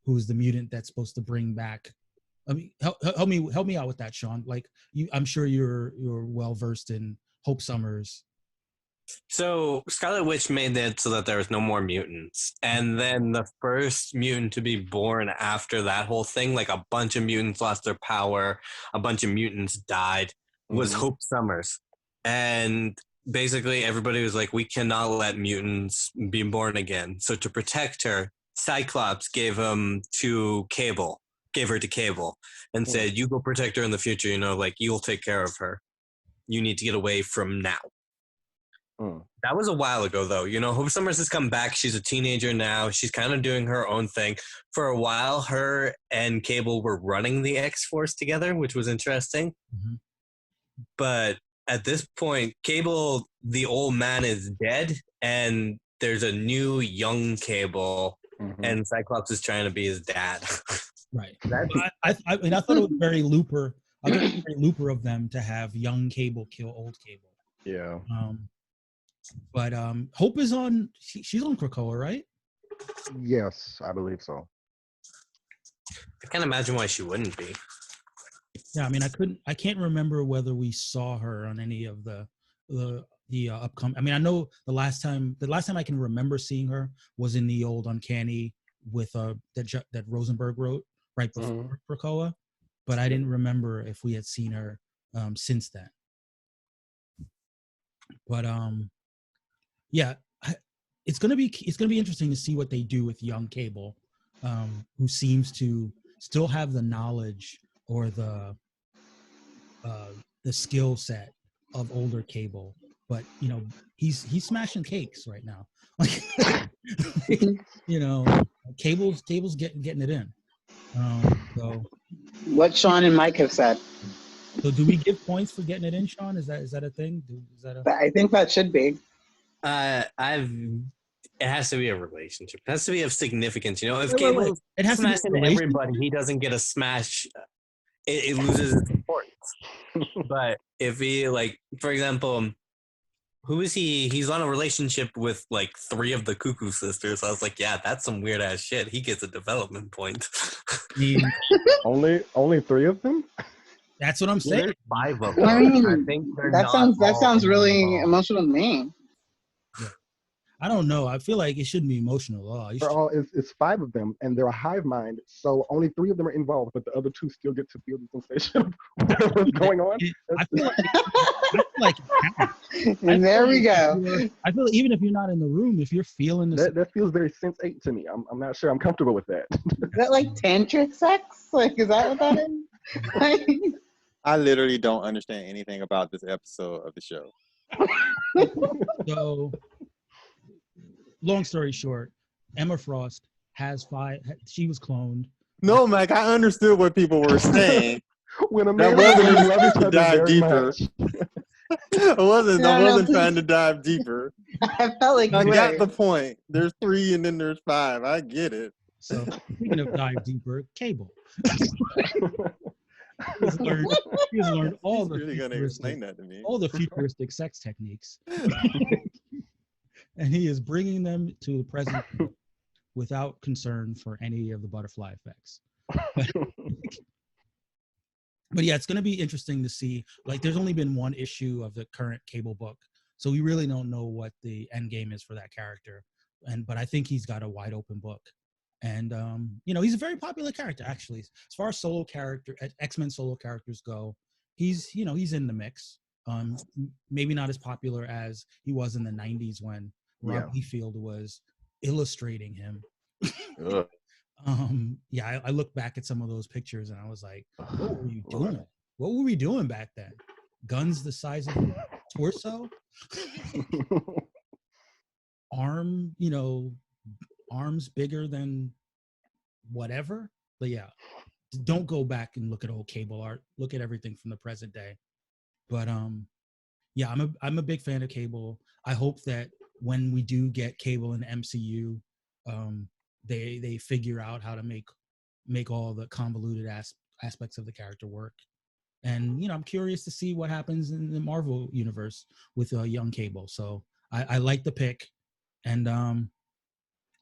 who's the mutant that's supposed to bring back. I mean, help me out with that, Shaun. Like I'm sure you're well versed in Hope Summers. So Scarlet Witch made it so that there was no more mutants. And then the first mutant to be born after that whole thing, like a bunch of mutants lost their power, a bunch of mutants died, was Hope Summers. And basically everybody was like, we cannot let mutants be born again. So to protect her, Cyclops gave her to Cable, and said, you go protect her in the future, like you'll take care of her. You need to get away from now. That was a while ago, though. Hope Summers has come back. She's a teenager now. She's kind of doing her own thing. For a while, her and Cable were running the X-Force together, which was interesting. Mm-hmm. But at this point, Cable, the old man, is dead, and there's a new young Cable, and Cyclops is trying to be his dad. Right. I thought it was very Looper. I thought it was very Looper of them to have young Cable kill old Cable. Yeah. But Hope is on. She's on Krakoa, right? Yes, I believe so. I can't imagine why she wouldn't be. Yeah, I mean, I can't remember whether we saw her on any of the upcoming. I mean, I know the last time I can remember seeing her was in the old Uncanny with that Rosenberg wrote right before Krakoa, but I didn't remember if we had seen her since then. But yeah, it's gonna be interesting to see what they do with young Cable, who seems to still have the knowledge or the skill set of older Cable, but he's smashing cakes right now. Like Cable's getting it in. So what Shaun and Mike have said. So do we give points for getting it in, Shaun? Is that a thing? I think that should be. It has to be a relationship. It has to be of significance. If Cable smashing everybody, he doesn't get a smash. It loses its importance. But if he, for example, who is he? He's on a relationship with 3 of the Cuckoo sisters. I was like, yeah, that's some weird ass shit. He gets a development point. only 3 of them? That's what I'm saying. There's 5 of them. I think that sounds really emotional to me. Yeah. I don't know. I feel like it shouldn't be emotional at all. It's 5 of them, and they're a hive mind, so only 3 of them are involved, but the other 2 still get to feel the sensation of what's going on. I feel like and there we go. I feel like even if you're not in the room, if you're feeling that feels very Sense8 to me. I'm not sure I'm comfortable with that. Is that like tantric sex? Is that what that is? I literally don't understand anything about this episode of the show. So, long story short, Emma Frost has 5. She was cloned. No, Mike, I understood what people were saying. When a man wasn't dive deeper. I wasn't trying to dive deeper. I felt like I got the point. There's 3 and then there's 5. I get it. So speaking of dive deeper, Cable. He's learned all the futuristic sex techniques, and he is bringing them to the present without concern for any of the butterfly effects. But yeah, it's going to be interesting to see. There's only been 1 issue of the current Cable book, so we really don't know what the end game is for that character. But I think he's got a wide open book. And he's a very popular character, actually. As far as X-Men solo characters go, he's in the mix. Maybe not as popular as he was in the 90s when Rob Liefeld was illustrating him. I look back at some of those pictures and I was like, what were you doing? What were we doing back then? Guns the size of a torso? Arms bigger than whatever. But yeah, don't go back and look at old Cable art. Look at everything from the present day. But yeah, I'm a big fan of Cable. I hope that when we do get Cable in the MCU, they figure out how to make all the convoluted aspects of the character work. And I'm curious to see what happens in the Marvel universe with young Cable. So I like the pick. And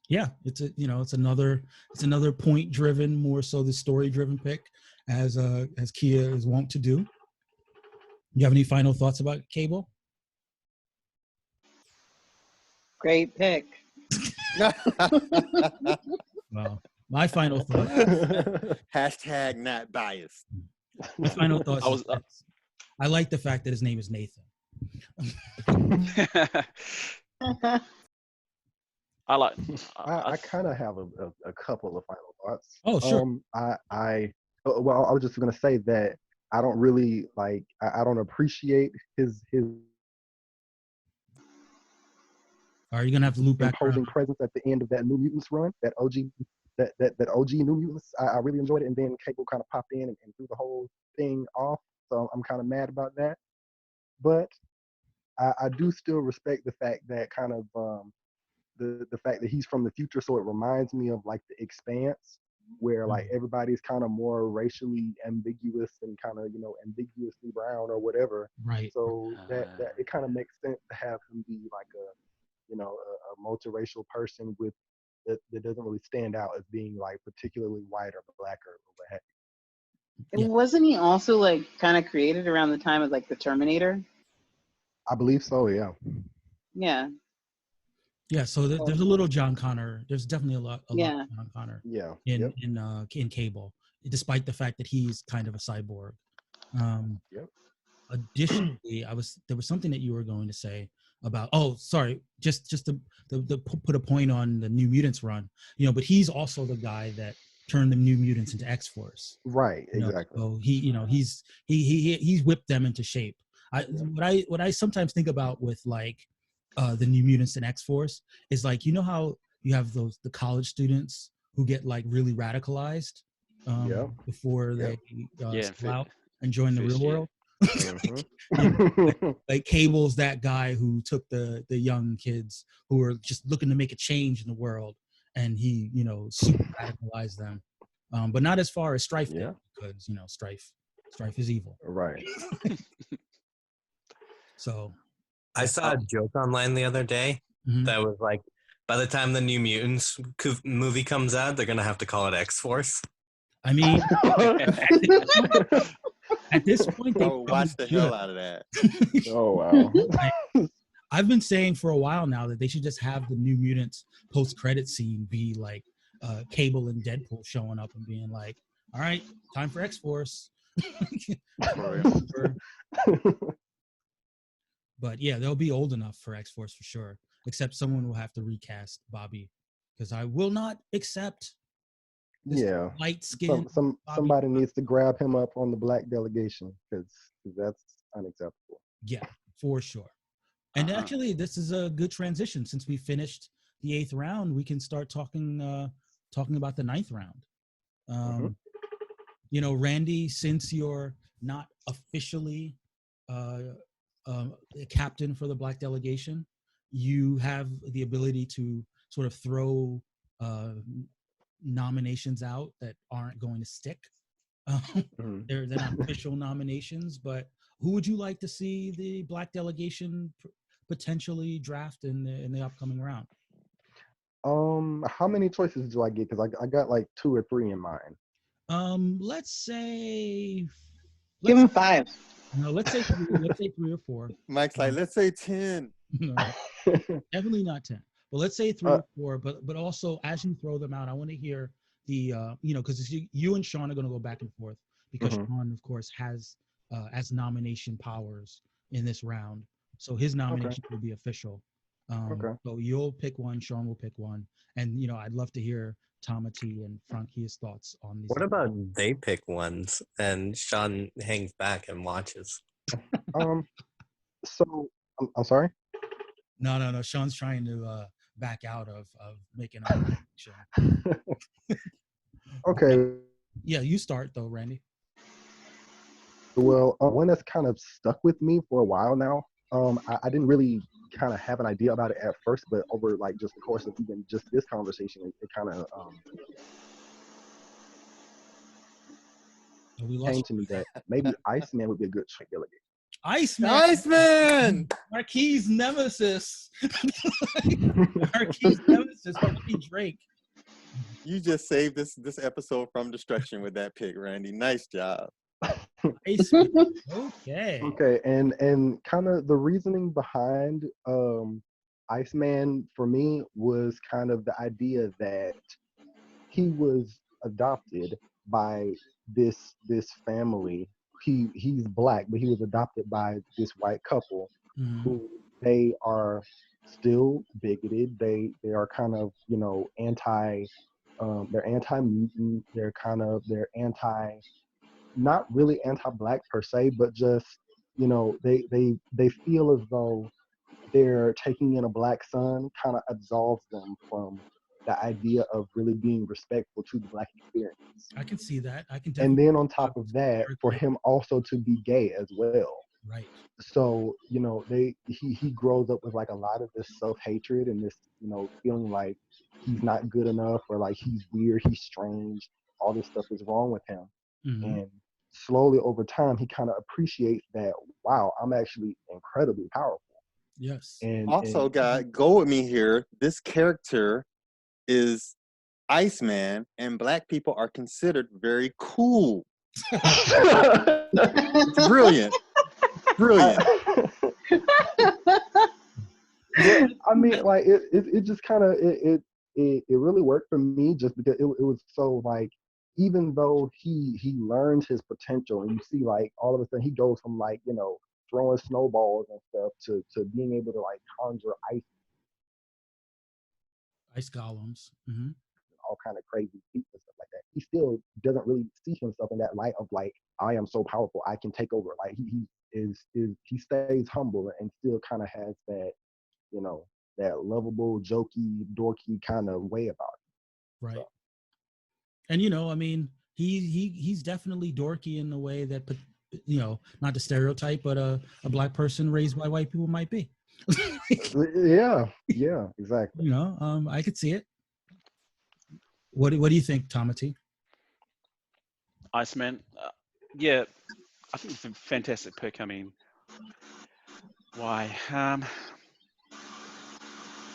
yeah, it's another point driven, more so the story driven pick, as Kia is wont to do. You have any final thoughts about Cable? Great pick. Well, my final thought. Hashtag not biased. My final thoughts. I like the fact that his name is Nathan. I kind of have a couple of final thoughts. Oh, sure. Well, I was just gonna say that I don't really like. I don't appreciate his Are you gonna have to loop back imposing around? presence at the end of that New Mutants run, that OG New Mutants. I really enjoyed it, and then Cable kind of popped in and threw the whole thing off. So I'm kind of mad about that. But I do still respect the fact that kind of the fact that he's from the future, so it reminds me of like the Expanse, where like everybody's kind of more racially ambiguous and kind of ambiguously brown or whatever. Right. So that it kind of makes sense to have him be like a multiracial person with that doesn't really stand out as being like particularly white or black or what have you. And wasn't he also like kind of created around the time of like the Terminator? I believe so. Yeah. Yeah. Yeah, so there's a little John Connor. There's definitely a lot of John Connor. Yeah. In Cable, despite the fact that he's kind of a cyborg. Additionally, there was something that you were going to say about. Oh, sorry, just to put a point on the New Mutants run. But he's also the guy that turned the New Mutants into X-Force. Right. Exactly. So he's whipped them into shape. What I sometimes think about with like the New Mutants and X-Force is like, how you have the college students who get like really radicalized before they spill out and join the real world. Like Cable's that guy who took the young kids who were just looking to make a change in the world, and he super radicalized them, but not as far as Strife did, because Strife is evil, right? So I saw a joke online the other day that was like, by the time the New Mutants movie comes out, they're gonna have to call it X-Force. I mean, at this point, they watch the hell out of that. Oh wow! I've been saying for a while now that they should just have the New Mutants post-credit scene be like Cable and Deadpool showing up and being like, "All right, time for X-Force." But yeah, they'll be old enough for X-Force for sure. Except someone will have to recast Bobby, because I will not accept light skin. Somebody needs to grab him up on the Black Delegation, because that's unacceptable. Yeah, for sure. And actually, this is a good transition. Since we finished the 8th round, we can start talking about the 9th round. Randy, since you're not officially a captain for the Black Delegation, you have the ability to sort of throw nominations out that aren't going to stick. They're not official nominations, but who would you like to see the Black Delegation potentially draft in the upcoming round? How many choices do I get? Because I got like 2 or 3 in mind. Let's say. Give him 5. No, let's say 3 or 4. Mike's like, let's say 10. No, definitely not 10. But let's say 3 or 4. But also, as you throw them out, I want to hear the because you and Shaun are going to go back and forth, because Shaun, of course, has nomination powers in this round, so his nomination will be official. So you'll pick one, Shaun will pick one, and I'd love to hear Tamati and Franki's thoughts on these. What about they pick ones and Shaun hangs back and watches? So I'm sorry. No. Shaun's trying to back out of making a prediction. Okay. Yeah, you start though, Randy. Well, one that's kind of stuck with me for a while now. I didn't really kind of have an idea about it at first, but over like just the course of even just this conversation, it kind of came to me that maybe Iceman would be a good trade delegate. Iceman! Marky's nemesis. Marky's nemesis, Marky Drake. You just saved this episode from destruction with that pick, Randy. Nice job. Okay, and kind of the reasoning behind Iceman for me was kind of the idea that he was adopted by this family he's black, but he was adopted by this white couple who they are still bigoted. They are kind of, you know, they're anti-mutant. They're anti, not really anti-black per se, but just, you know, they feel as though they're taking in a black son kind of absolves them from the idea of really being respectful to the black experience. I can see that. I can And definitely. then on top of that, for him also to be gay as well. Right. So, you know, he grows up with like a lot of this self-hatred and this, you know, feeling like he's not good enough, or like he's weird, he's strange, all this stuff is wrong with him. And slowly over time, he kind of appreciates that, wow, I'm actually incredibly powerful. Yes. And also, go with me here. This character is Iceman, and black people are considered very cool. Brilliant. Yeah, I mean, like it just kind of it really worked for me, just because it was so, like, even though he learns his potential, and you see, like, all of a sudden he goes from, like, you know, throwing snowballs and stuff to being able to, like, conjure ice golems, all kind of crazy feats and stuff like that. He still doesn't really see himself in that light of, like, I am so powerful, I can take over. Like, he stays humble and still kind of has that, you know, that lovable, jokey, dorky kind of way about it. Right. So. And, you know, I mean, he's definitely dorky in the way that, you know, not the stereotype, but a black person raised by white people might be. yeah, exactly. You know, I could see it. What do you think, Tamati? Iceman, yeah, I think it's a fantastic pick. I mean, why?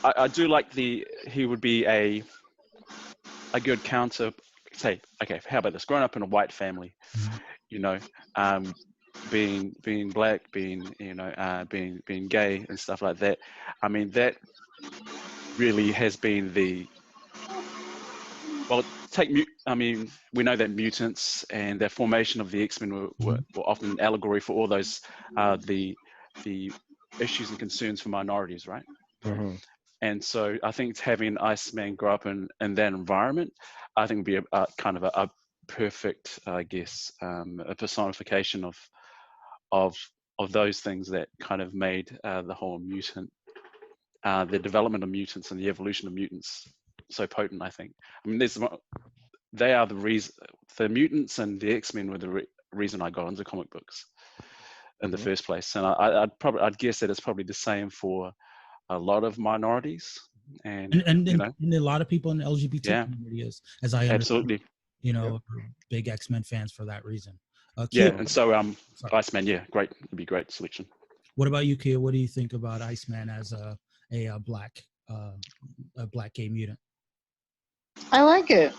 I do like he would be a good counter. Say, okay, how about this? Growing up in a white family, you know, being black, being, you know, being gay and stuff like that. I mean, that really has been I mean, we know that mutants and the formation of the X-Men were often an allegory for all those the issues and concerns for minorities, right? And so I think having Iceman grow up in that environment, I think would be a kind of a perfect, I guess, a personification of those things that kind of made the whole mutant, the development of mutants and the evolution of mutants so potent. I think. I mean, they are the reason. The mutants and the X-Men were the reason I got into comic books in the first place. And I'd guess that it's probably the same for a lot of minorities, and you know, and a lot of people in the LGBT community is, as I understand, absolutely, you know, big X-Men fans for that reason. Yeah, and so Iceman, great, it'd be a great selection. What about you, Kia? What do you think about Iceman as a black gay mutant? I like it.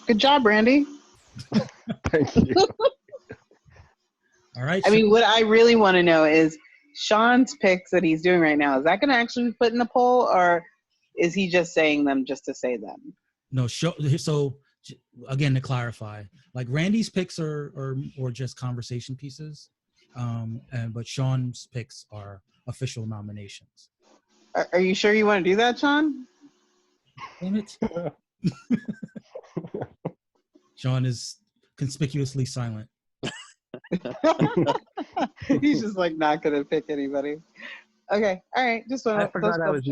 Good job, Randy. Thank you. All right. I mean, what I really want to know is Shaun's picks that he's doing right now. Is that going to actually be put in the poll, or is he just saying them just to say them? No. So again, to clarify, like Randy's picks are just conversation pieces, but Shaun's picks are official nominations. Are you sure you want to do that, Shaun? Damn it. Shaun is conspicuously silent. He's just like not gonna pick anybody. Okay, all right. I forgot I was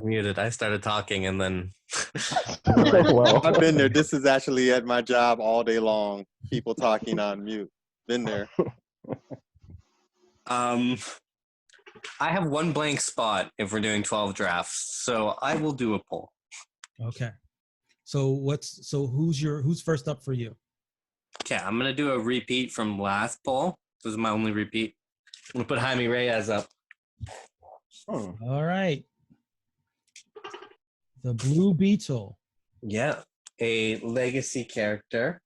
muted. I started talking and then. Well, I've been there. This is actually at my job all day long. People talking on mute. Been there. I have one blank spot if we're doing 12 drafts, so I will do a poll. Okay. So who's first up for you? Okay, I'm gonna do a repeat from last poll. This is my only repeat. I'm gonna put Jaime Reyes up. All right. The Blue Beetle. Yeah, a legacy character.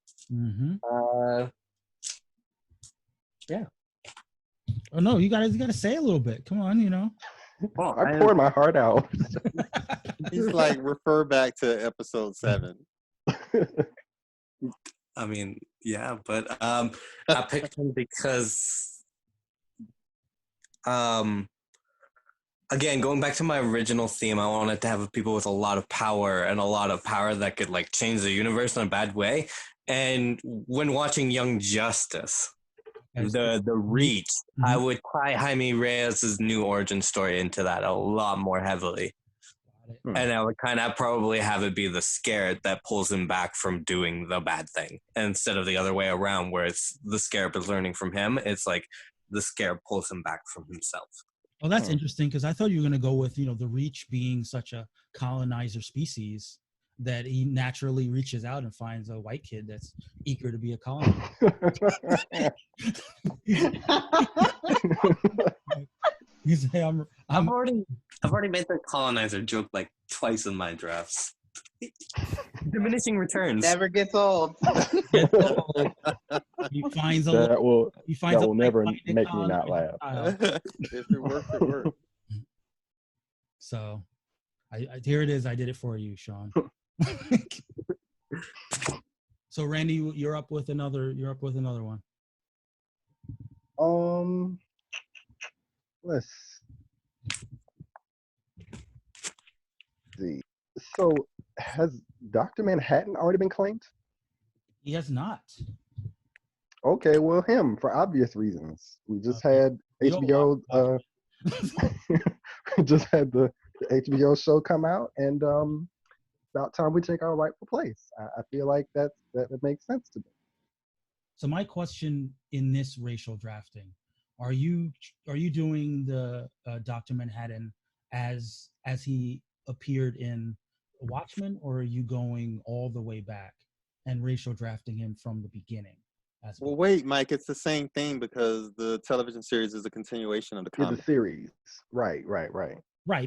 Yeah. Oh no, you gotta say a little bit. Come on, you know. Well, I poured my heart out. He's like, refer back to episode 7. I mean, Yeah, but I picked him because again, going back to my original theme, I wanted to have people with a lot of power and a lot of power that could like change the universe in a bad way. And when watching Young Justice, the Reach, I would tie Jaime Reyes' new origin story into that a lot more heavily. And I would kind of probably have it be the Scarab that pulls him back from doing the bad thing instead of the other way around where it's the Scarab is learning from him. It's like the Scarab pulls him back from himself. Well, that's interesting because I thought you were going to go with, the Reach being such a colonizer species that he naturally reaches out and finds a white kid that's eager to be a colonizer. I've already made the colonizer joke like twice in my drafts. Diminishing returns. Never gets old. He finds that will never make me colonizer not laugh. If it works, it works. So, I here it is. I did it for you, Shaun. So, Randy, you're up with another one. Let's see. So, has Dr. Manhattan already been claimed? He has not. Okay, well, him for obvious reasons. We just had HBO. Just had the HBO show come out, and about time we take our rightful place. I feel like that makes sense to me. So my question in this racial drafting, are you doing the Dr. Manhattan as he appeared in Watchmen, or are you going all the way back and racial drafting him from the beginning? Well, wait, Mike, it's the same thing because the television series is a continuation of the comic. It's a series. Right. Right,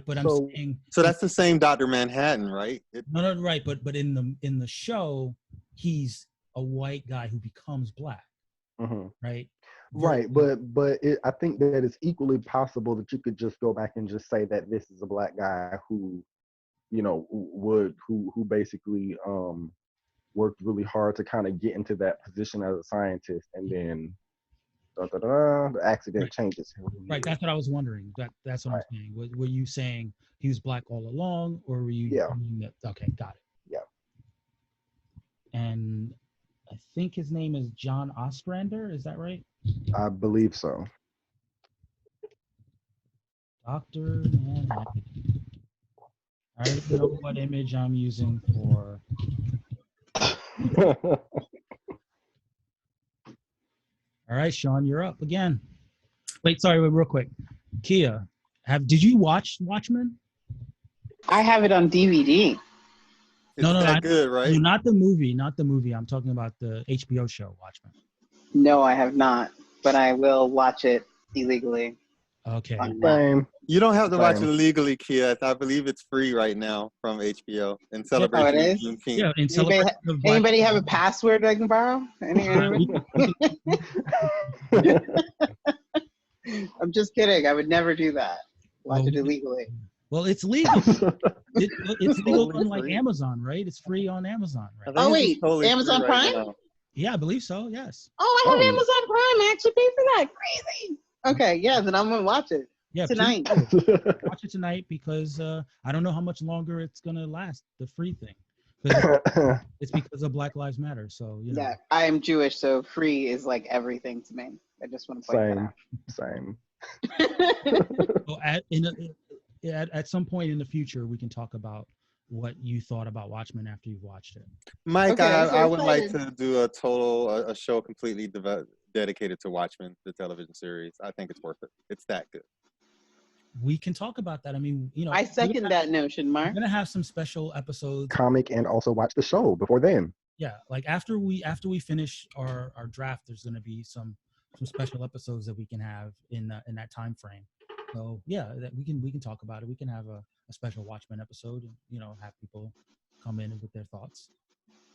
but I'm saying. So that's the same Dr. Manhattan, right? No, right, but in the show, he's a white guy who becomes black, right? Right, but I think that it's equally possible that you could just go back and just say that this is a black guy who, who basically worked really hard to kind of get into that position as a scientist, and then the accident changes him. Right, that's what I was wondering. That's what I'm saying. Were you saying he was black all along, or were you? Yeah. Okay, got it. Yeah. And I think his name is John Ostrander. Is that right? I believe so. Dr. Manhattan. I already know what image I'm using for. All right, Shaun, you're up again. Wait, real quick. Kia, did you watch Watchmen? I have it on DVD. It's good, right? No, not the movie. I'm talking about the HBO show Watchmen. No, I have not, but I will watch it illegally. Okay. Same. You don't have to watch it illegally, Kia. I believe it's free right now from HBO in celebration of Juneteenth. Yeah, in celebration of anybody have a password I can borrow? I'm just kidding. I would never do that. Watch it illegally. Well, it's legal. It's legal on like Amazon, right? It's free on Amazon, right? Oh wait, totally Amazon Prime? Right, yeah, I believe so. Yes. Oh, I have Amazon Prime. I actually pay for that. Crazy. Okay, yeah, then I'm gonna watch it. Yeah, tonight. Watch it tonight because I don't know how much longer it's gonna last. The free thing. It's because of Black Lives Matter. So Yeah, I am Jewish, so free is like everything to me. I just want to point that out. Same. So at some point in the future, we can talk about what you thought about Watchmen after you've watched it. Mike, okay, I would like to do a show completely dedicated to Watchmen, the television series. I think it's worth it. It's that good. We can talk about that. I mean, I second that notion, Mark. We're gonna have some special episodes. Comic and also watch the show before then. Yeah, like after we finish our draft, there's gonna be some special episodes that we can have in that time frame. So yeah, that we can talk about it. We can have a special Watchmen episode, and have people come in with their thoughts,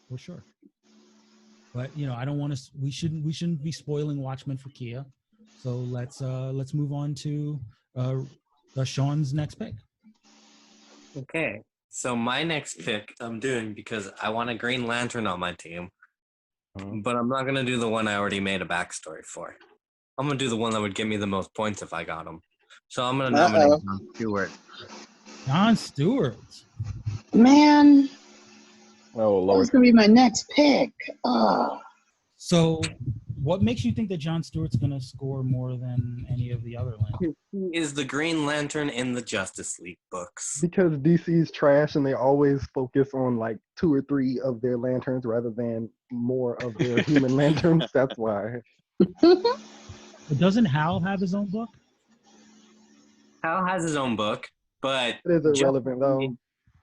for sure. But I don't want to. We shouldn't be spoiling Watchmen for Kia. So let's move on to Shaun's next pick. Okay, so my next pick I'm doing because I want a Green Lantern on my team. but I'm not gonna do the one I already made a backstory for. I'm gonna do the one that would give me the most points if I got him. So I'm gonna nominate Jon Stewart. Jon Stewart. Man, Oh that Lord. was gonna be my next pick. Oh. So, what makes you think that Jon Stewart's gonna score more than any of the other Lanterns? He is the Green Lantern in the Justice League books. Because DC's trash and they always focus on like 2 or 3 of their lanterns rather than more of their human lanterns. That's why. But doesn't Hal have his own book? Hal has his own book, but It is irrelevant though.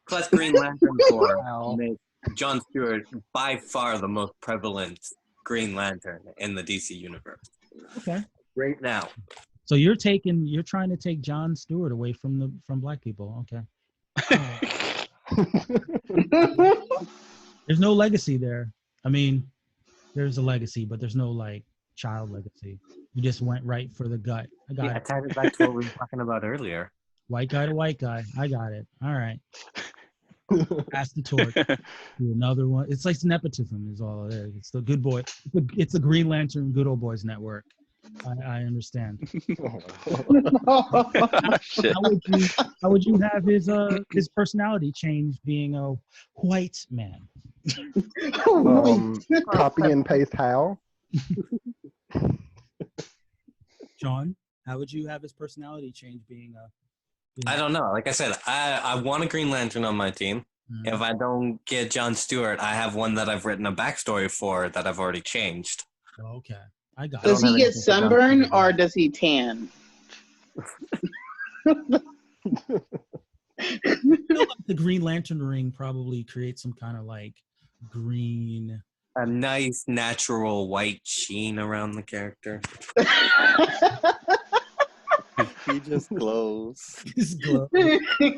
plus Green Lantern Corps makes Jon Stewart by far the most prevalent Green Lantern in the DC universe. Okay. Right now. So you're trying to take Jon Stewart away from black people. Okay. There's no legacy there. I mean, there's a legacy, but there's no like child legacy. You just went right for the gut. I got it. I tied it back to what we were talking about earlier. White guy to white guy. I got it. All right. Pass the torch to another one. It's like nepotism is all it is. It's the good boy. It's the Green Lantern Good Old Boys Network. I understand. How would you have his personality change being a white man? Copy and paste Hal. Shaun, how would you have his personality change being a? I don't know. Like I said, I want a Green Lantern on my team. If I don't get Jon Stewart, I have one that I've written a backstory for that I've already changed. Okay, I got it. Does he get sunburn or does he tan? The Green Lantern ring probably creates some kind of like green. A nice natural white sheen around the character. He just glows. Just glow.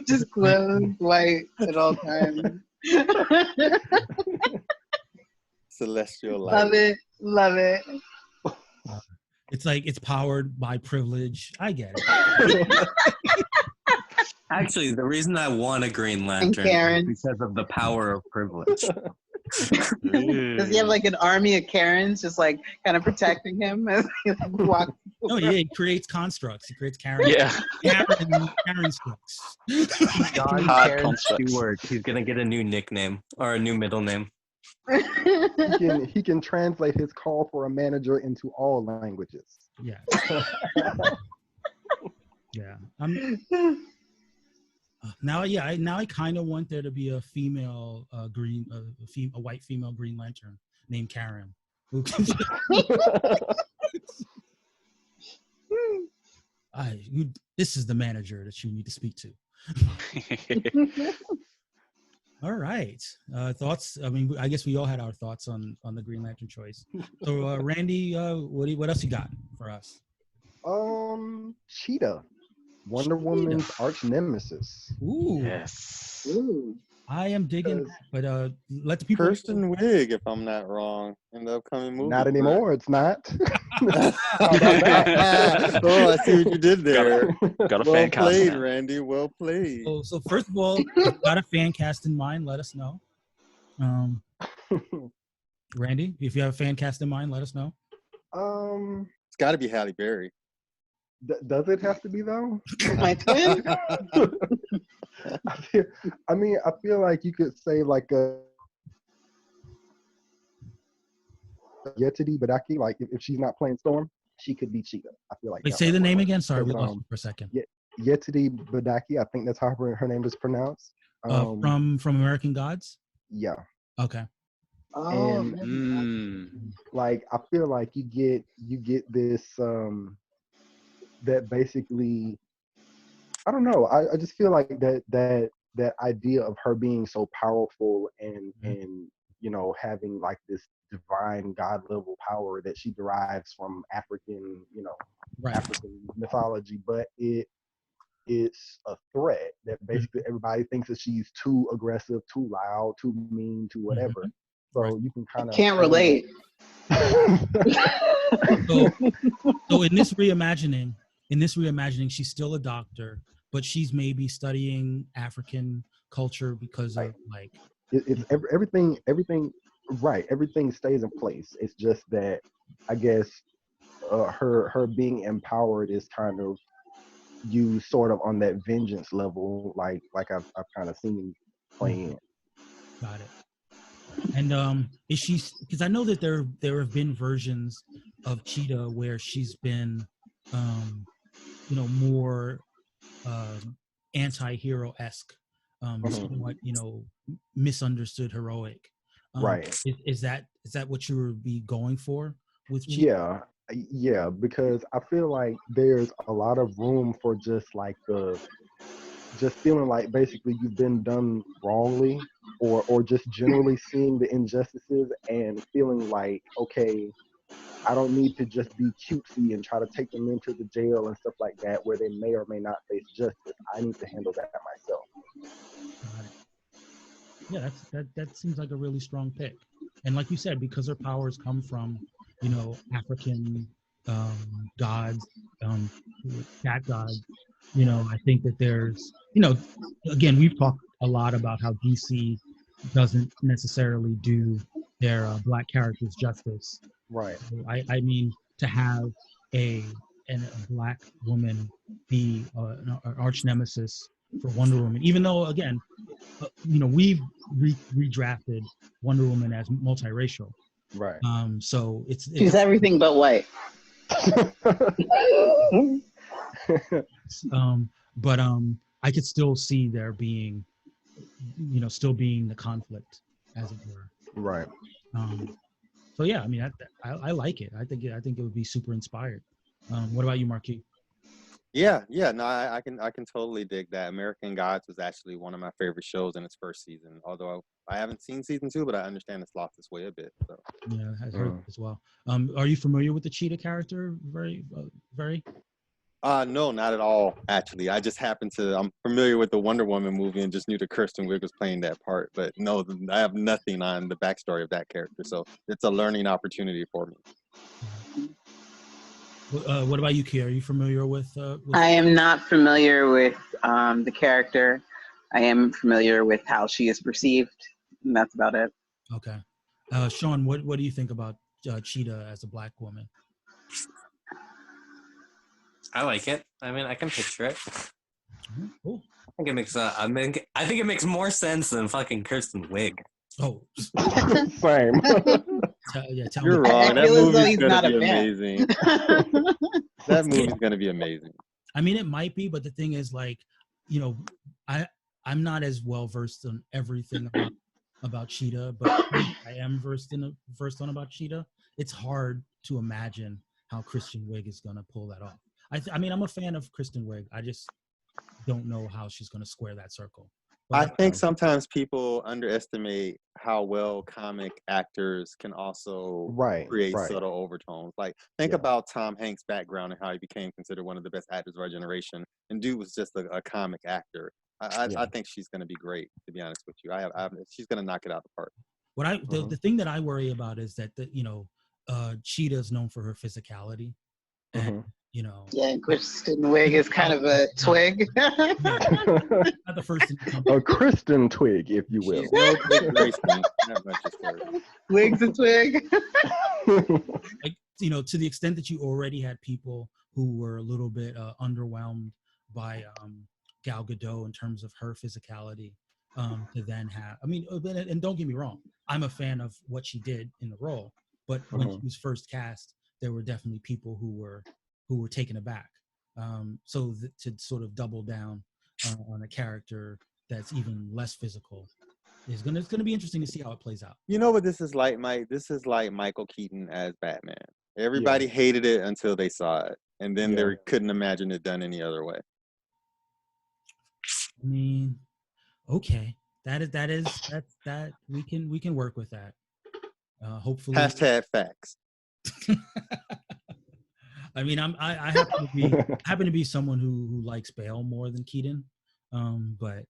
Just glows white at all times. Celestial light. Love it. It's like it's powered by privilege. I get it. Actually, the reason I want a Green Lantern is because of the power of privilege. Does he have like an army of Karens just like kind of protecting him as he like, walks? Oh yeah, he creates constructs. He creates Karen. Yeah. Karen constructs. Jon Stewart. He's gonna get a new nickname or a new middle name. He can translate his call for a manager into all languages. Yeah. Yeah. Now I kind of want there to be a female a white female Green Lantern named Karen. This is the manager that you need to speak to. All right. Thoughts? I mean, I guess we all had our thoughts on the Green Lantern choice. So, Randy, what else you got for us? Cheetah. Wonder Woman's arch nemesis. Ooh. Yes. Ooh. I am digging that, but let the people. Kirsten Wiig, if I'm not wrong, in the upcoming movie. Not anymore. It's not. Oh, I see what you did there. Got a Well fan cast played, now. Randy. Well played. So first of all, if you've got a fan cast in mind, let us know. Randy, if you have a fan cast in mind, let us know. It's got to be Halle Berry. Does it have to be though? My twin? I feel like you could say like a Yetidi Badaki, like if she's not playing Storm, she could be Cheetah. I feel like. Wait, say the name again. Sorry, we lost you for a second. Yetidi Badaki, I think that's how her name is pronounced. From American Gods. Yeah. Okay. Like I feel like you get this that basically, I don't know. I just feel like that idea of her being so powerful and you know having like this divine God level power that she derives from African African mythology, but it's a threat that basically everybody thinks that she's too aggressive, too loud, too mean, too whatever. So you can kind of can't relate. So in this reimagining, she's still a doctor, but she's maybe studying African culture because of like it's everything Right, everything stays in place. It's just that I guess her being empowered is kind of used sort of on that vengeance level, like I've kind of seen playing. Got it. And is she? Because I know that there have been versions of Cheetah where she's been, more anti-hero-esque, somewhat, misunderstood heroic. Right. Is that what you would be going for with Cheetah? Yeah, because I feel like there's a lot of room for just feeling like basically you've been done wrongly, or just generally seeing the injustices and feeling like, okay, I don't need to just be cutesy and try to take them into the jail and stuff like that where they may or may not face justice. I need to handle that myself. Got it. Yeah, that seems like a really strong pick. And like you said, because her powers come from, African gods, cat gods, I think that there's, again, we've talked a lot about how DC doesn't necessarily do their black characters justice. Right. I mean, to have a black woman be an arch nemesis for Wonder Woman, even though, again, we've redrafted Wonder Woman as multiracial. Right. So she's everything but white. But I could still see there being, still being the conflict, as it were. Right. So yeah, I mean, I like it. I think it would be super inspired. What about you, Marky? Yeah, no, I can totally dig that. American Gods was actually one of my favorite shows in its first season. Although I haven't seen season 2, but I understand it's lost its way a bit. So. Yeah, I've heard as well. Are you familiar with the Cheetah character? Very. No, not at all. Actually, I'm familiar with the Wonder Woman movie and just knew that Kristen Wiig was playing that part. But no, I have nothing on the backstory of that character. So it's a learning opportunity for me. What about you, Kia? Are you familiar with I am not familiar with the character. I am familiar with how she is perceived, and that's about it. Okay. Shaun, what do you think about Cheetah as a black woman? I like it. I mean, I can picture it. Cool. I think it makes more sense than fucking Kristen Wiig. Oh, same. You're wrong. That movie's gonna be amazing. That movie's gonna be amazing. I mean, it might be, but the thing is, like, I'm not as well versed on everything about Cheetah, but I am versed on about Cheetah. It's hard to imagine how Kristen Wiig is gonna pull that off. I mean, I'm a fan of Kristen Wiig. I just don't know how she's gonna square that circle. But I think sometimes people underestimate how well comic actors can also create subtle overtones. Like, think about Tom Hanks' background and how he became considered one of the best actors of our generation. And dude was just a comic actor. I think she's going to be great, to be honest with you. She's going to knock it out of the park. What the thing that I worry about is that Cheetah is known for her physicality, and yeah, Kristen Wiig is kind of a twig. Not the first a Kristen twig, if you will. Wig's a twig. Like, to the extent that you already had people who were a little bit underwhelmed by Gal Gadot in terms of her physicality, to then have, I mean, and don't get me wrong, I'm a fan of what she did in the role, but when she was first cast, there were definitely people who were taken aback. So to sort of double down on a character that's even less physical it's gonna be interesting to see how it plays out. You know what this is like, Mike? This is like Michael Keaton as Batman. Everybody hated it until they saw it, and then they couldn't imagine it done any other way. I mean, okay, that we can work with that. Hopefully. #facts. I mean, I happen to be someone who likes Bale more than Keaton, but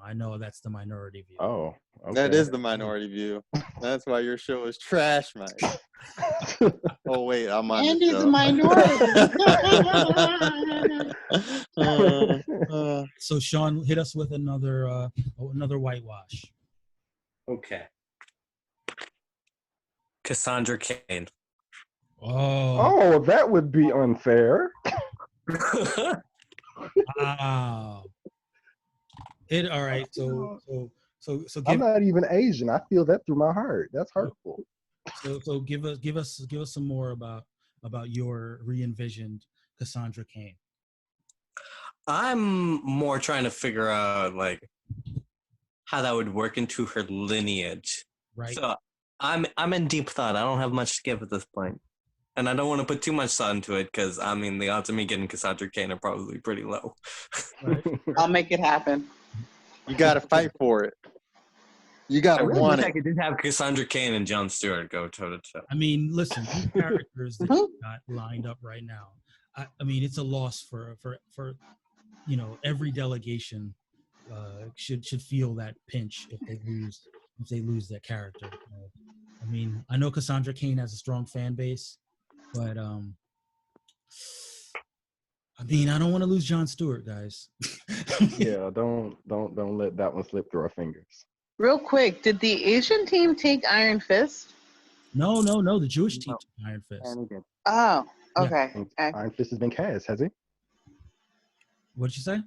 I know that's the minority view. Oh, okay. That is the minority view. That's why your show is trash, Mike. Oh wait, I'm on. Andy's the a minority. So Shaun, hit us with another whitewash. Okay. Cassandra Cain. Oh, that would be unfair. wow. All right. So I'm not even Asian. I feel that through my heart. That's hurtful. So give us some more about your re-envisioned Cassandra Cain. I'm more trying to figure out like how that would work into her lineage. Right. So I'm in deep thought. I don't have much to give at this point. And I don't want to put too much thought into it because, I mean, the odds of me getting Cassandra Cain are probably pretty low. Right. I'll make it happen. You got to fight for it. You got to I want wish it. I could just have Cassandra Cain and Jon Stewart go toe to toe. I mean, listen, these characters that you got lined up right now. I mean, it's a loss for every delegation should feel that pinch if they lose that character. I mean, I know Cassandra Cain has a strong fan base, but I mean, I don't want to lose Jon Stewart, guys. Yeah, don't let that one slip through our fingers. Real quick, did the Asian team take Iron Fist? No. The Jewish team took Iron Fist. Oh, okay. Yeah. Iron Fist has been cast, has he? What did you say?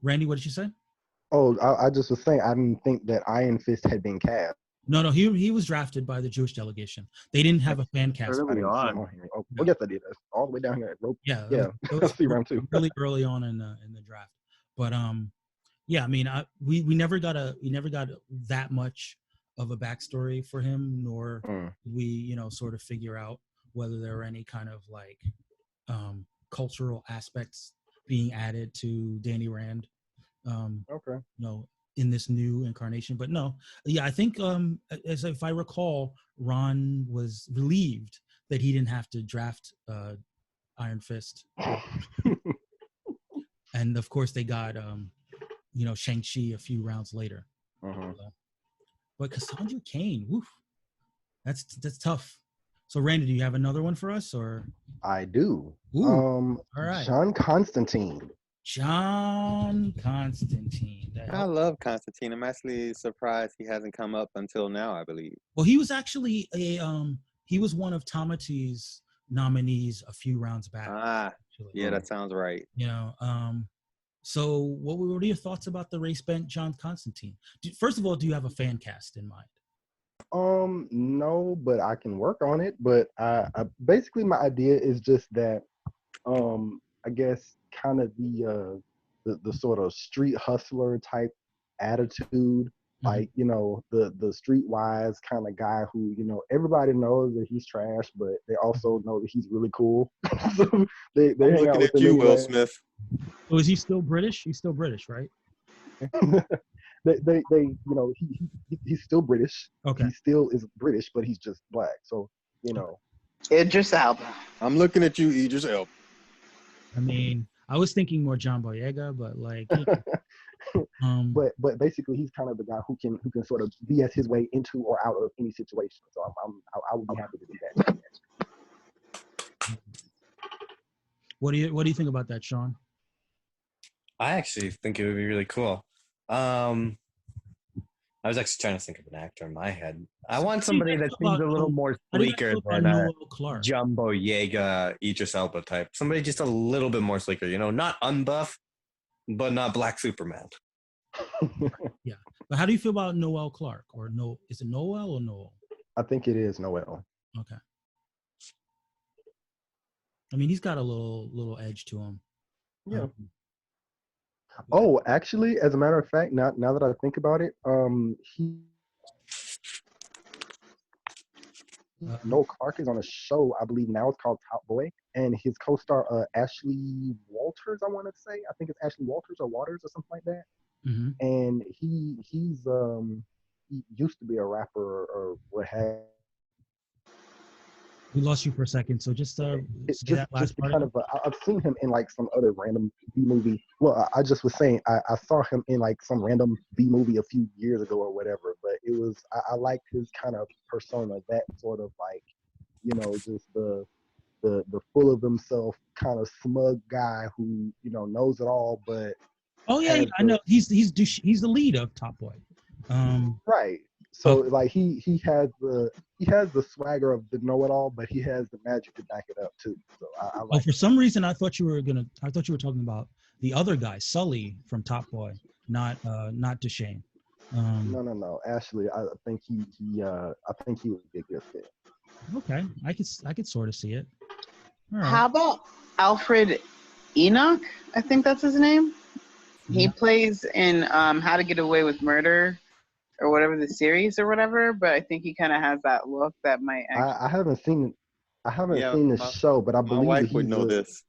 Randy, what did you say? Oh, I just was saying I didn't think that Iron Fist had been cast. No, he was drafted by the Jewish delegation. They didn't have a fan cast. I didn't see him on here. Oh, yes, I did. That's all the way down here at rope. Yeah. It was see round 2. Really early on in the draft. But yeah, I mean, we never got that much of a backstory for him, nor we sort of figure out whether there are any kind of like cultural aspects being added to Danny Rand. Okay. In this new incarnation, but no, yeah, I think as if I recall, Ron was relieved that he didn't have to draft Iron Fist, and of course they got Shang-Chi a few rounds later. But Cassandra Cain, woof, that's tough. So Randy, do you have another one for us, or? I do. Ooh, all right. John Constantine. John Constantine. I love Constantine. I'm actually surprised he hasn't come up until now, I believe. Well, he was actually he was one of Tamati's nominees a few rounds back. Yeah, that sounds right. So what are your thoughts about the race bent John Constantine? First of all, do you have a fan cast in mind? No, but I can work on it. But I basically my idea is just that I guess kind of the sort of street hustler type attitude, like the streetwise kind of guy who everybody knows that he's trash, but they also know that he's really cool. So they hang out with you, Will Smith. Oh, is he still British? He's still British, right? they he's still British. Okay. He still is British, but he's just black. So Idris Elba. I'm looking at you, Idris Elba. I mean, I was thinking more John Boyega, but like, but basically he's kind of the guy who can sort of BS his way into or out of any situation. So I would be happy to do that. What do you think about that, Shaun? I actually think it would be really cool. I was actually trying to think of an actor in my head. I want somebody that seems a little more sleeker than a Jumbo Yega, Idris Elba type. Somebody just a little bit more sleeker, not unbuff, but not Black Superman. Yeah. But how do you feel about Noel Clark? Or is it Noel or Noel? I think it is Noel. Okay. I mean, he's got a little edge to him. Yeah. Oh, actually, as a matter of fact, now that I think about it, Noel Clark is on a show, I believe now it's called Top Boy, and his co-star Ashley Walters, I want to say. I think it's Ashley Walters or Waters or something like that. Mm-hmm. And he used to be a rapper or what have. We lost you for a second, so just say that last part. Kind of, I've seen him in like some other random B movie. Well, I just was saying I saw him in like some random B movie a few years ago or whatever. But it was I liked his kind of persona, that sort of like, just the full of himself kind of smug guy who knows it all, but I know he's the lead of Top Boy. Right. So like he has the swagger of the know-it-all, but he has the magic to back it up too. So I like. For some reason, I thought you were talking about the other guy, Sully from Top Boy, not Deshane. No. Ashley, I think he would be a good fit. Okay, I could sort of see it. All right. How about Alfred Enoch? I think that's his name. He Yeah. plays in How to Get Away with Murder or whatever the series or whatever, but I think he kind of has that look that might actually. I haven't seen this show, but I My believe wife that would know this.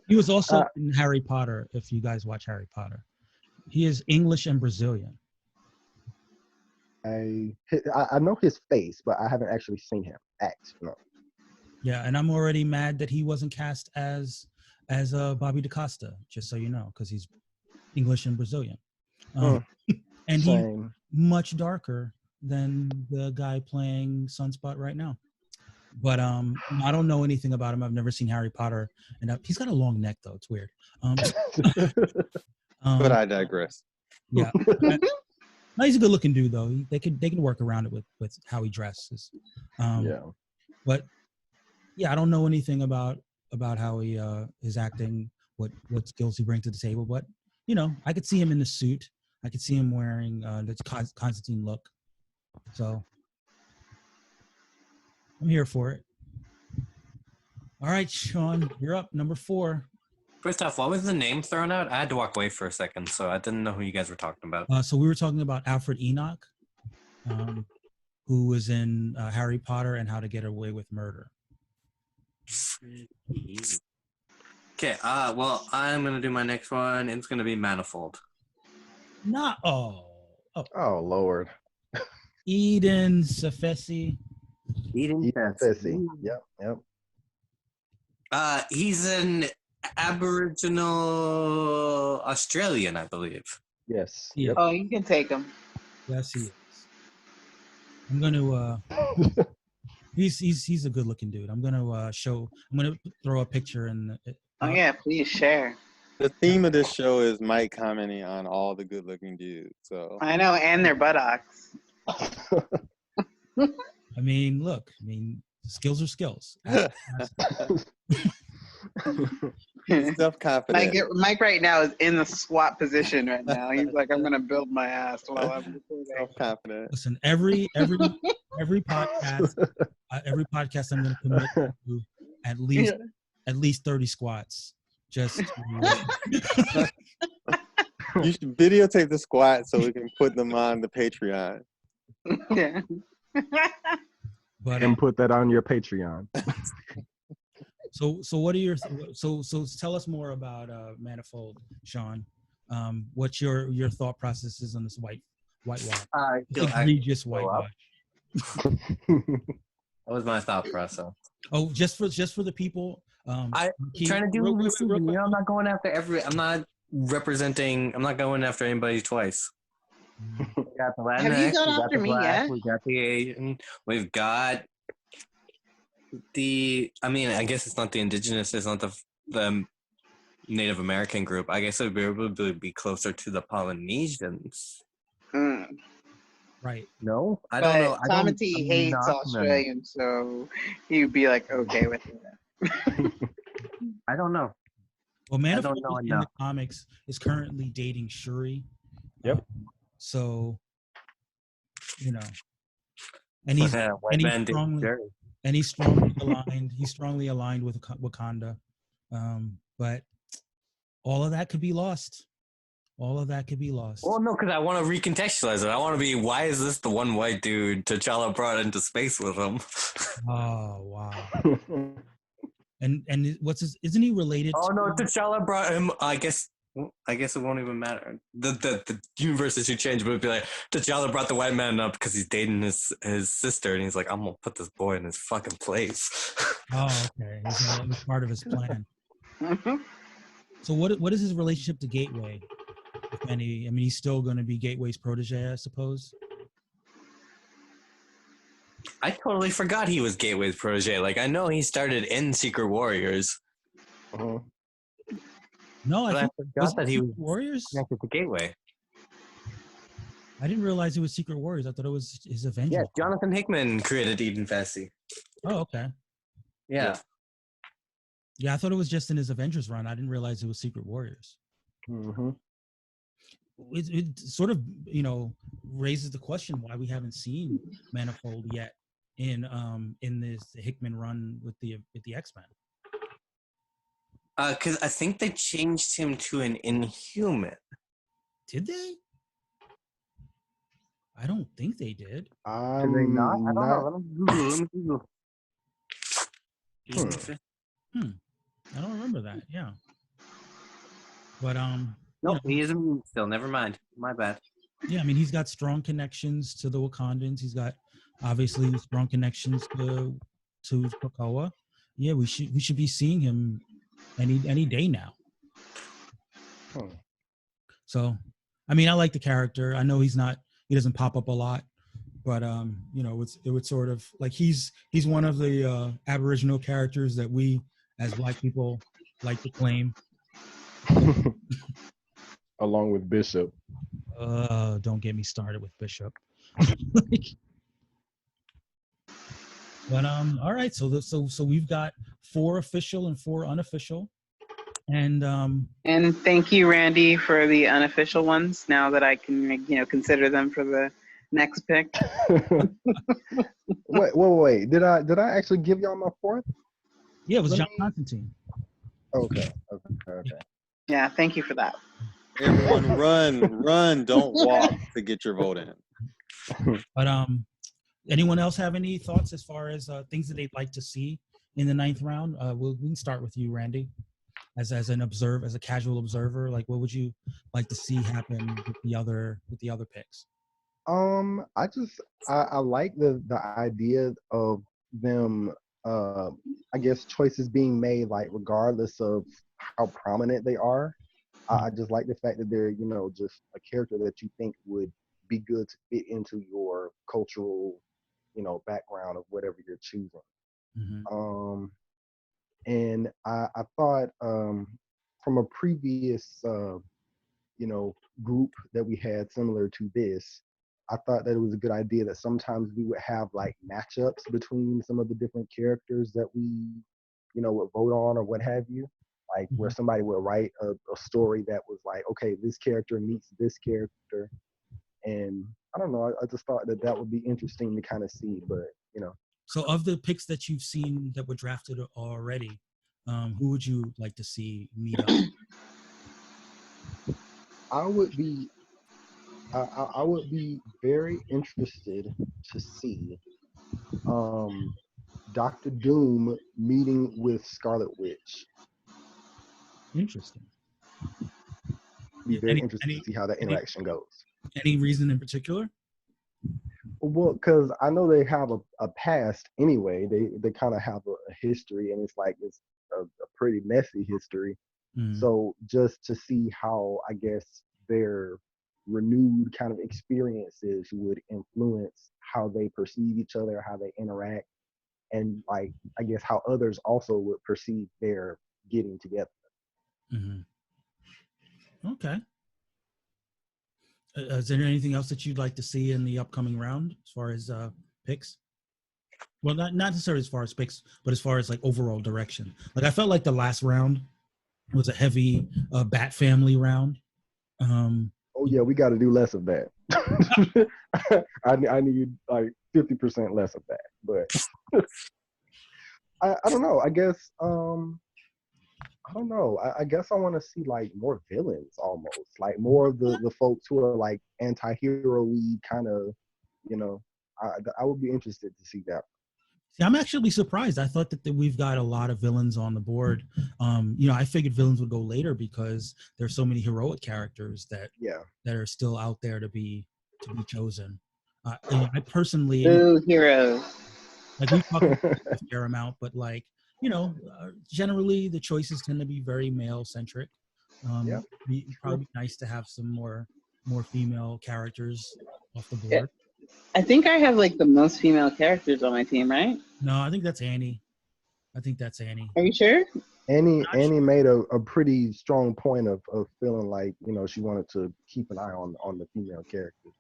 He was also in Harry Potter. If you guys watch Harry Potter, he is English and Brazilian. I know his face, but I haven't actually seen him act. No. Yeah, and I'm already mad that he wasn't cast as Bobby DaCosta, just so you know, because he's English and Brazilian. And he's Same. much darker than the guy playing Sunspot right now. But I don't know anything about him. I've never seen Harry Potter, and he's got a long neck though. It's weird. But I digress. Yeah, no, he's a good-looking dude though. They can work around it with how he dresses. Yeah. But yeah, I don't know anything about how he is acting, what skills he brings to the table. But you know, I could see him in the suit. I could see him wearing the Constantine look. So I'm here for it. All right, Shaun, you're up. Number 4. First off, what was the name thrown out? I had to walk away for a second, so I didn't know who you guys were talking about. So we were talking about Alfred Enoch, who was in Harry Potter and How to Get Away with Murder. Okay, well, I'm going to do my next one. It's going to be Manifold. Oh Lord. Eden Safesi. Eden Fessy. Yep. He's an Aboriginal Australian, I believe. Yes. Yeah. Oh, you can take him. Yes, he is. I'm gonna. He's a good-looking dude. I'm gonna throw a picture in. Oh yeah, please share. The theme of this show is Mike commenting on all the good-looking dudes. So I know, and their buttocks. I mean, look. I mean, skills are skills. Self-confident. Mike right now is in the squat position right now. He's like, I'm gonna build my ass while I'm recording. Self-confident. Listen, every podcast, I'm gonna commit to at least 30 squats. Just You should videotape the squat so we can put them on the Patreon. Yeah. But And put that on your Patreon. So what are your so tell us more about Manifold, Shaun. What's your thought processes on this whitewash? Egregious whitewash. That was my thought process. Oh, just for the people. I'm trying to do you know, I'm not going after I'm not going after anybody twice. We got the Latinx, Have you gone we got after the me Black, yet? we got the Asian, we've got I guess it's not the indigenous, it's not the Native American group. I guess it would probably be closer to the Polynesians. Right. No? I don't know. Tamati hates Australians, so he'd be like, okay with it. I don't know. Well, Manifold know in enough. the comics is currently dating Shuri. Yep. So, you know, and he's strongly aligned. He's strongly aligned with Wakanda, but all of that could be lost. Well, no, because I want to recontextualize it. I want to be, why is this the one white dude T'Challa brought into space with him? Oh wow! and isn't he related? Oh no, T'Challa brought him. I guess it won't even matter. The universes should change, but it'd be like T'Challa brought the white man up because he's dating his sister, and he's like, I'm gonna put this boy in his fucking place. Oh, okay. It was part of his plan. So what is his relationship to Gateway? If any, I mean, he's still going to be Gateway's protege, I suppose. I totally forgot he was Gateway's protege. Like, I know he started in Secret Warriors. No, I forgot that he was Warriors connected to Gateway. I didn't realize it was Secret Warriors. I thought it was his Avengers. Yeah, Jonathan Hickman created Eden Fantasy. Oh, okay. Yeah. Yeah, I thought it was just in his Avengers run. I didn't realize it was Secret Warriors. Mm-hmm. It sort of, raises the question why we haven't seen Manifold yet in this Hickman run with the X-Men. Because I think they changed him to an Inhuman. Did they? I don't think they did. Did they not? I don't know. Let me Google. I don't remember that. Yeah. But nope, he is immune still. Never mind. My bad. Yeah, I mean, he's got strong connections to the Wakandans. He's got obviously strong connections to Krakoa. Yeah, we should be seeing him any day now. So, I mean, I like the character. I know he doesn't pop up a lot, but it would sort of like he's one of the Aboriginal characters that we as Black people like to claim. Along with Bishop. Don't get me started with Bishop. But all right, so we've got 4 official and 4 unofficial, and thank you, Randy, for the unofficial ones. Now that I can consider them for the next pick. Wait. Did I actually give y'all my 4th? Yeah, it was John Constantine. Okay. Yeah, thank you for that. Everyone run, don't walk to get your vote in. But anyone else have any thoughts as far as things that they'd like to see in the 9th round? We can start with you, Randy, as a casual observer. Like, what would you like to see happen with the other picks? I like the idea of them. I guess choices being made like regardless of how prominent they are. I just like the fact that they're just a character that you think would be good to fit into your cultural background of whatever you're choosing. Mm-hmm. And I thought from a previous group that we had similar to this, I thought that it was a good idea that sometimes we would have like matchups between some of the different characters that we would vote on or what have you, like where somebody would write a story that was like, okay, this character meets this character. And I don't know, I just thought that would be interesting to kind of see, but So of the picks that you've seen that were drafted already, who would you like to see meet up? I would be very interested to see Dr. Doom meeting with Scarlet Witch. Interesting. Be very interested to see how that interaction goes. Any reason in particular? Well, because I know they have a past anyway. They kind of have a history, and it's a pretty messy history. So just to see how, I guess, their renewed kind of experiences would influence how they perceive each other, how they interact, and like, I guess, how others also would perceive their getting together. Okay. Is there anything else that you'd like to see in the upcoming round as far as picks? Well, not necessarily as far as picks, but as far as like overall direction. Like, I felt like the last round was a heavy Bat Family round. Oh yeah, we got to do less of that. I need like 50% less of that. But I don't know. I guess I don't know. I guess I want to see like more villains, almost like more of the folks who are like anti-hero-y kind of. I would be interested to see that. See, I'm actually surprised. I thought that we've got a lot of villains on the board. I figured villains would go later because there's so many heroic characters that are still out there to be chosen. I personally, heroes. Like, we talked about a fair amount, but like, generally the choices tend to be very male centric. It'd probably be nice to have some more female characters off the board. I think I have like the most female characters on my team, right? No, I think that's Annie. Are you sure? Annie made a pretty strong point of feeling like, she wanted to keep an eye on the female characters.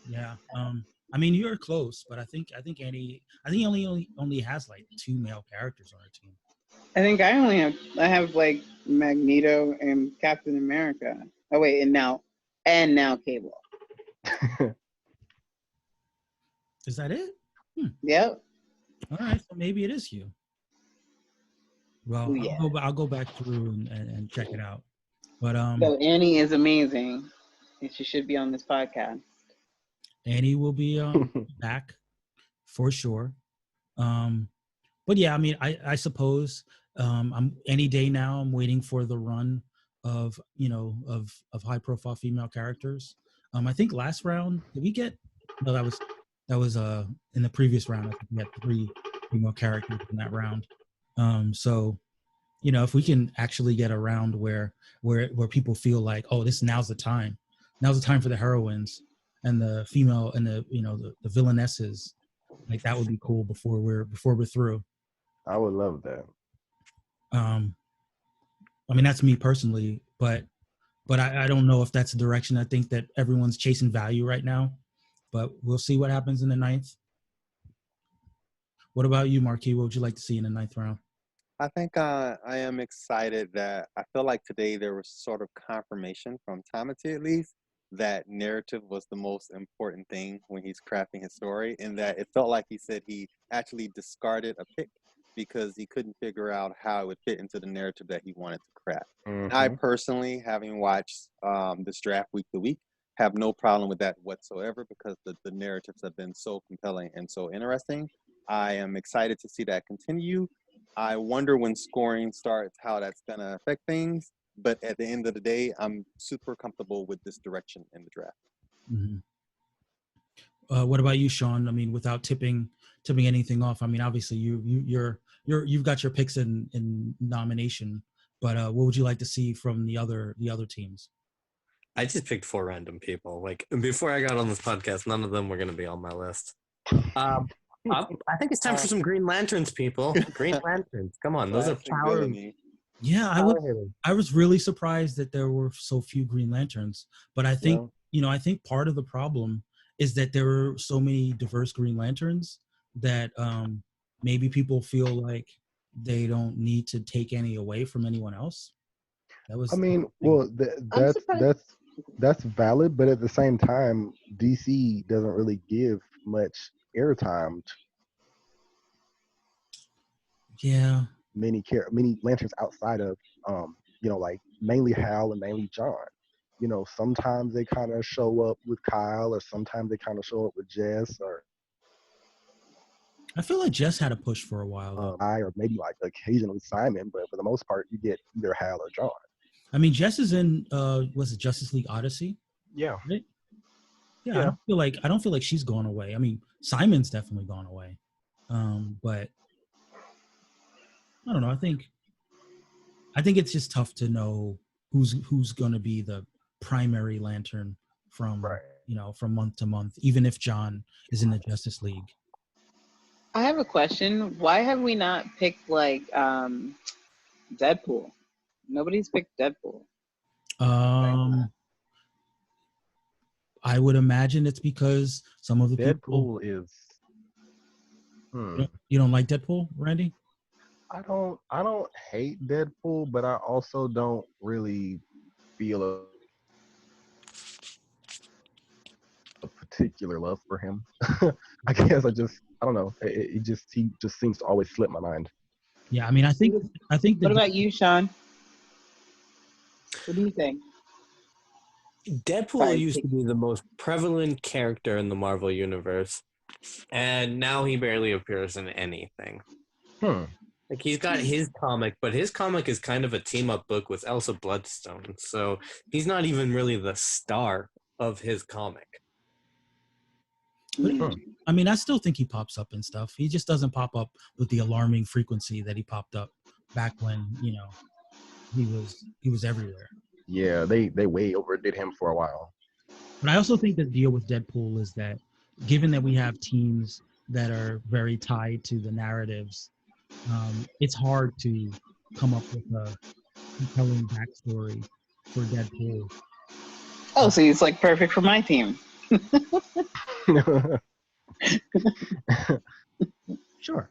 Yeah. I mean, you're close, but I think Annie. I think he only has like 2 male characters on her team. I think I have like Magneto and Captain America. Oh wait, and now Cable. Is that it? Yep. All right, so maybe it is you. Well, Ooh, yeah. I'll go back through and check it out. But So Annie is amazing, and she should be on this podcast. Annie will be back for sure. But yeah, I mean, I suppose I'm any day now. I'm waiting for the run of of high profile female characters. I think last round did we get? No, that was in the previous round. I think we had 3 female characters in that round. So if we can actually get a round where people feel like, oh, now's the time for the heroines and the female and the villainesses, like that would be cool before we're through. I would love that. I mean, that's me personally, but I don't know if that's the direction. I think that everyone's chasing value right now, but we'll see what happens in the 9th. What about you, Marky? What would you like to see in the 9th round? I think I am excited that I feel like today there was sort of confirmation from Tamati at least that narrative was the most important thing when he's crafting his story, and that it felt like he said he actually discarded a pick because he couldn't figure out how it would fit into the narrative that he wanted to craft. And I personally, having watched this draft week to week, have no problem with that whatsoever because the narratives have been so compelling and so interesting. I am excited to see that continue. I wonder when scoring starts how that's going to affect things. But at the end of the day, I'm super comfortable with this direction in the draft. Mm-hmm. What about you, Shaun? I mean, without tipping anything off, I mean, obviously you've got your picks in nomination, but what would you like to see from the other teams? I just picked 4 random people. Like before I got on this podcast, none of them were going to be on my list. I think it's time for some Green Lanterns, people. Green Lanterns, come on, those are power. Yeah, I was really surprised that there were so few Green Lanterns, but I think I think part of the problem is that there are so many diverse Green Lanterns that maybe people feel like they don't need to take any away from anyone else. I mean, well, that's valid, but at the same time, DC doesn't really give much airtime to many lanterns outside of like mainly Hal and mainly John. Sometimes they kind of show up with Kyle, or sometimes they kind of show up with Jess, or I feel like Jess had a push for a while, or maybe like occasionally Simon, but for the most part, you get either Hal or John. I mean, Jess is in was it Justice League Odyssey? Yeah. Right? Yeah. I don't feel like she's gone away. I mean, Simon's definitely gone away. But I don't know. I think it's just tough to know who's going to be the primary lantern from from month to month, even if John is in the Justice League. I have a question. Why have we not picked like Deadpool? Nobody's picked Deadpool. I would imagine it's because some of the Deadpool is. You don't like Deadpool, Randy? I don't hate Deadpool, but I also don't really feel a particular love for him. I guess I don't know. He just seems to always slip my mind. Yeah, I mean, I think. What about you, Shaun? What do you think? Deadpool used to be the most prevalent character in the Marvel universe, and now he barely appears in anything. Like he's got his comic, but his comic is kind of a team-up book with Elsa Bloodstone, so he's not even really the star of his comic. I mean, I still think he pops up and stuff. He just doesn't pop up with the alarming frequency that he popped up back when he was everywhere. Yeah, they way overdid him for a while. But I also think the deal with Deadpool is that, given that we have teams that are very tied to the narratives, it's hard to come up with a compelling backstory for Deadpool. Oh, so he's like perfect for my team. Sure.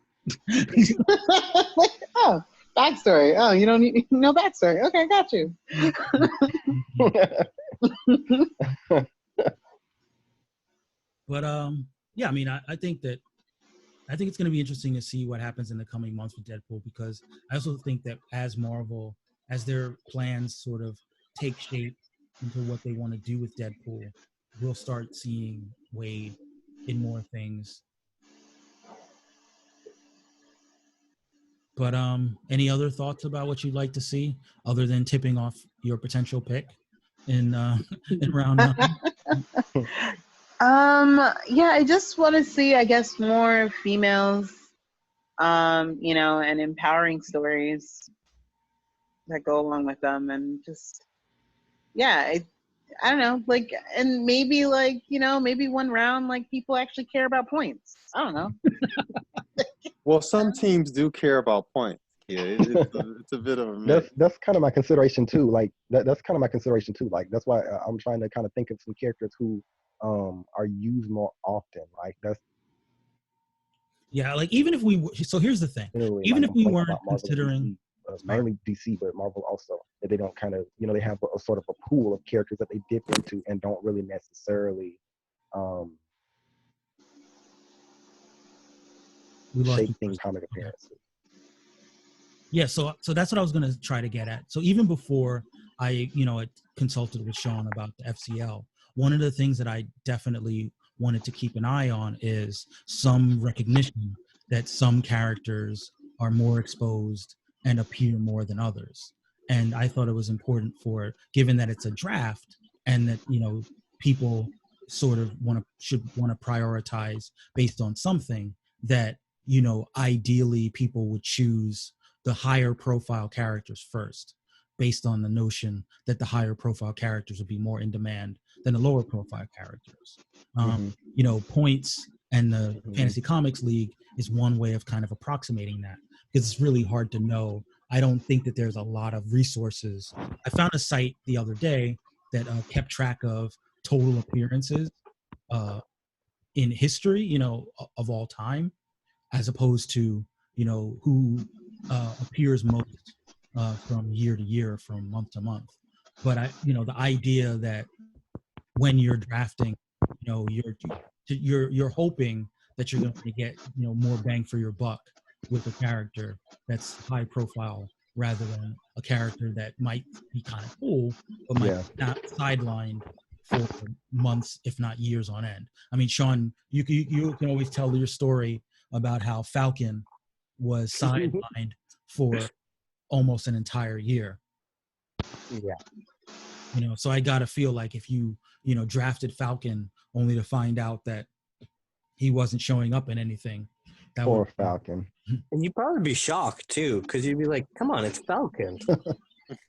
Oh, backstory. Oh, you don't need no backstory. Okay, got you. But yeah, I mean, I think it's going to be interesting to see what happens in the coming months with Deadpool, because I also think that as Marvel, as their plans sort of take shape into what they want to do with Deadpool, we'll start seeing Wade in more things. But any other thoughts about what you'd like to see other than tipping off your potential pick in round 9? Yeah, I just want to see, I guess, more females, you know, and empowering stories that go along with them, and just, yeah, I don't know, like, and maybe, like, you know, maybe one round, like, people actually care about points. I don't know. Well, some teams do care about points. Yeah, it's a bit of a mix. That's kind of my consideration too. Like that's kind of my consideration too. Like that's why I'm trying to kind of think of some characters who are used more often. Like that's Yeah, like even if we, so here's the thing, even like if we I'm weren't about Marvel considering and DC, mainly DC, but Marvel also, that they don't kind of, you know, they have a sort of a pool of characters that they dip into and don't really necessarily shape things comic appearances. Yeah, so that's what I was going to try to get at. So even before I, you know, consulted with Shaun about the FCL, one of the things that I definitely wanted to keep an eye on is some recognition that some characters are more exposed and appear more than others. And I thought it was important for, given that it's a draft and that, you know, people sort of should want to prioritize based on something, that, you know, ideally people would choose the higher profile characters first, based on the notion that the higher profile characters would be more in demand than the lower profile characters. You know, points and the Fantasy Comics League is one way of kind of approximating that, because it's really hard to know. I don't think that there's a lot of resources. I found a site the other day that kept track of total appearances in history, you know, of all time, as opposed to, you know, who appears most from year to year, from month to month. But you know, the idea that when you're drafting, you know, you're hoping that you're going to get, you know, more bang for your buck with a character that's high profile rather than a character that might be kind of cool but might not sidelined for months, if not years on end. I mean, Shaun, you can always tell your story about how Falcon was sidelined for almost an entire year. Yeah. You know, so I gotta feel like if you know, drafted Falcon only to find out that he wasn't showing up in anything, that Poor Falcon. And you'd probably be shocked too, because you'd be like, "Come on, it's Falcon."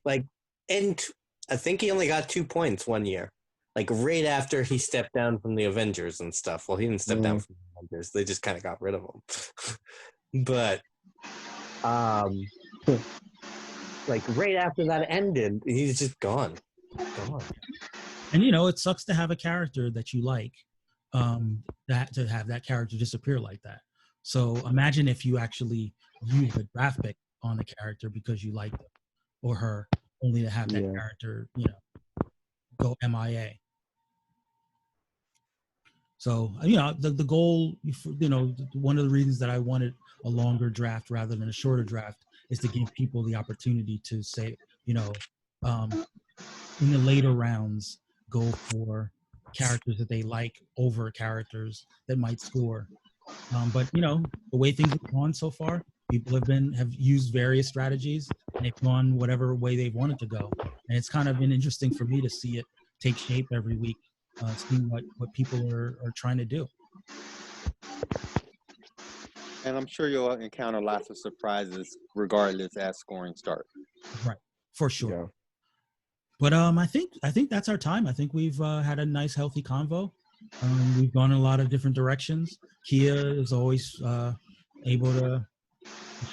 Like, and I think he only got 2 points one year, like right after he stepped down from the Avengers and stuff. Well, he didn't step down from the Avengers; they just kind of got rid of him. But, like right after that ended, he's just gone. And you know, it sucks to have a character that you like, that to have that character disappear like that. So imagine if you actually use a draft pick on the character because you liked him or her, only to have that character, you know, go MIA. So, you know, the goal, you know, one of the reasons that I wanted a longer draft rather than a shorter draft is to give people the opportunity to say, you know, in the later rounds, go for characters that they like over characters that might score. But you know, the way things have gone so far, people have used various strategies and they've gone whatever way they've wanted to go. And it's kind of been interesting for me to see it take shape every week, seeing what people are trying to do. And I'm sure you'll encounter lots of surprises regardless as scoring starts. Right, for sure. Yeah. But I think that's our time. I think we've had a nice, healthy convo. We've gone in a lot of different directions. Kia is always able to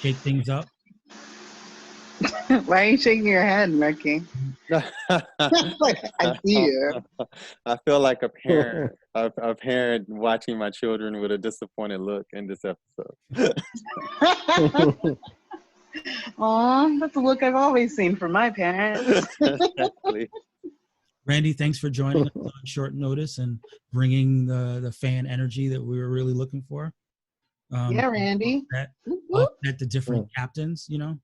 shake things up. Why are you shaking your head, Marky? Like, I see you. I feel like a parent watching my children with a disappointed look in this episode. Aw, that's a look I've always seen from my parents. Exactly. Randy, thanks for joining us on short notice and bringing the fan energy that we were really looking for. Yeah, Randy. At the different captains, you know.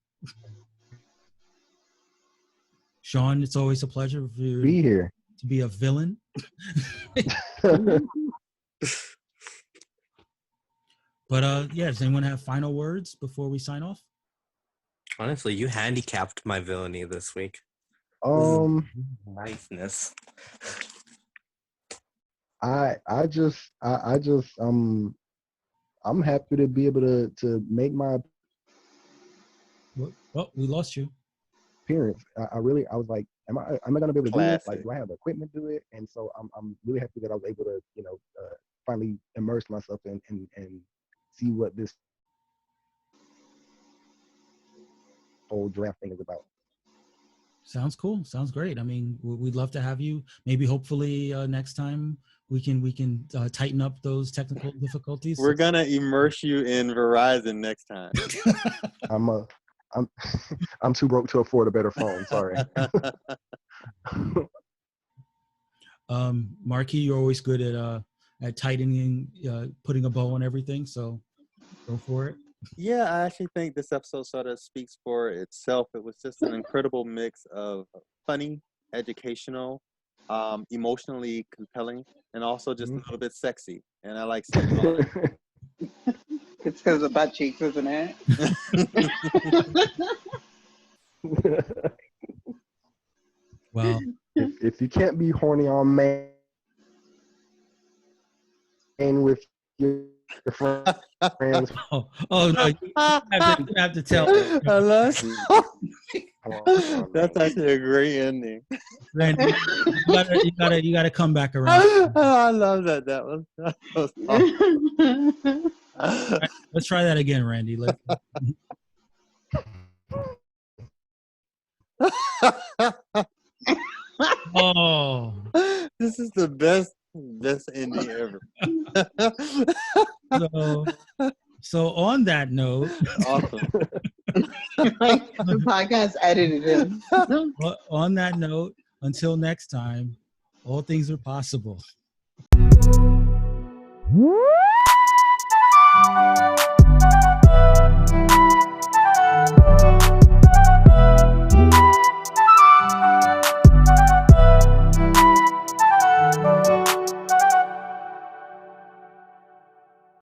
Shaun, it's always a pleasure for you Be here. to be a villain. But yeah, does anyone have final words before we sign off? Honestly, you handicapped my villainy this week. Niceness. I'm happy to be able to make my Well, we lost you. appearance. I was like, am I gonna be able to do this? Like, Classic. do I have the equipment to do it? And so I'm really happy that I was able to, finally immerse myself and see what this whole draft thing is about. Sounds cool. Sounds great. I mean, we'd love to have you. Maybe, hopefully, next time we can tighten up those technical difficulties. We're gonna immerse you in Verizon next time. I'm too broke to afford a better phone. Sorry. Marky, you're always good at tightening, putting a bow on everything. So go for it. Yeah, I actually think this episode sort of speaks for itself. It was just an incredible mix of funny, educational, emotionally compelling, and also just a little bit sexy. And I like sex. It's because of butt cheeks, isn't it? Well, if you can't be horny on man with your friends. Oh no! You have to tell. That's actually a great ending. Randy, you gotta come back around. I love that. That was awesome. Let's try that again, Randy. Oh, this is the best ending ever. So on that note, Awesome. Like the podcast edited him. On that note, until next time, all things are possible.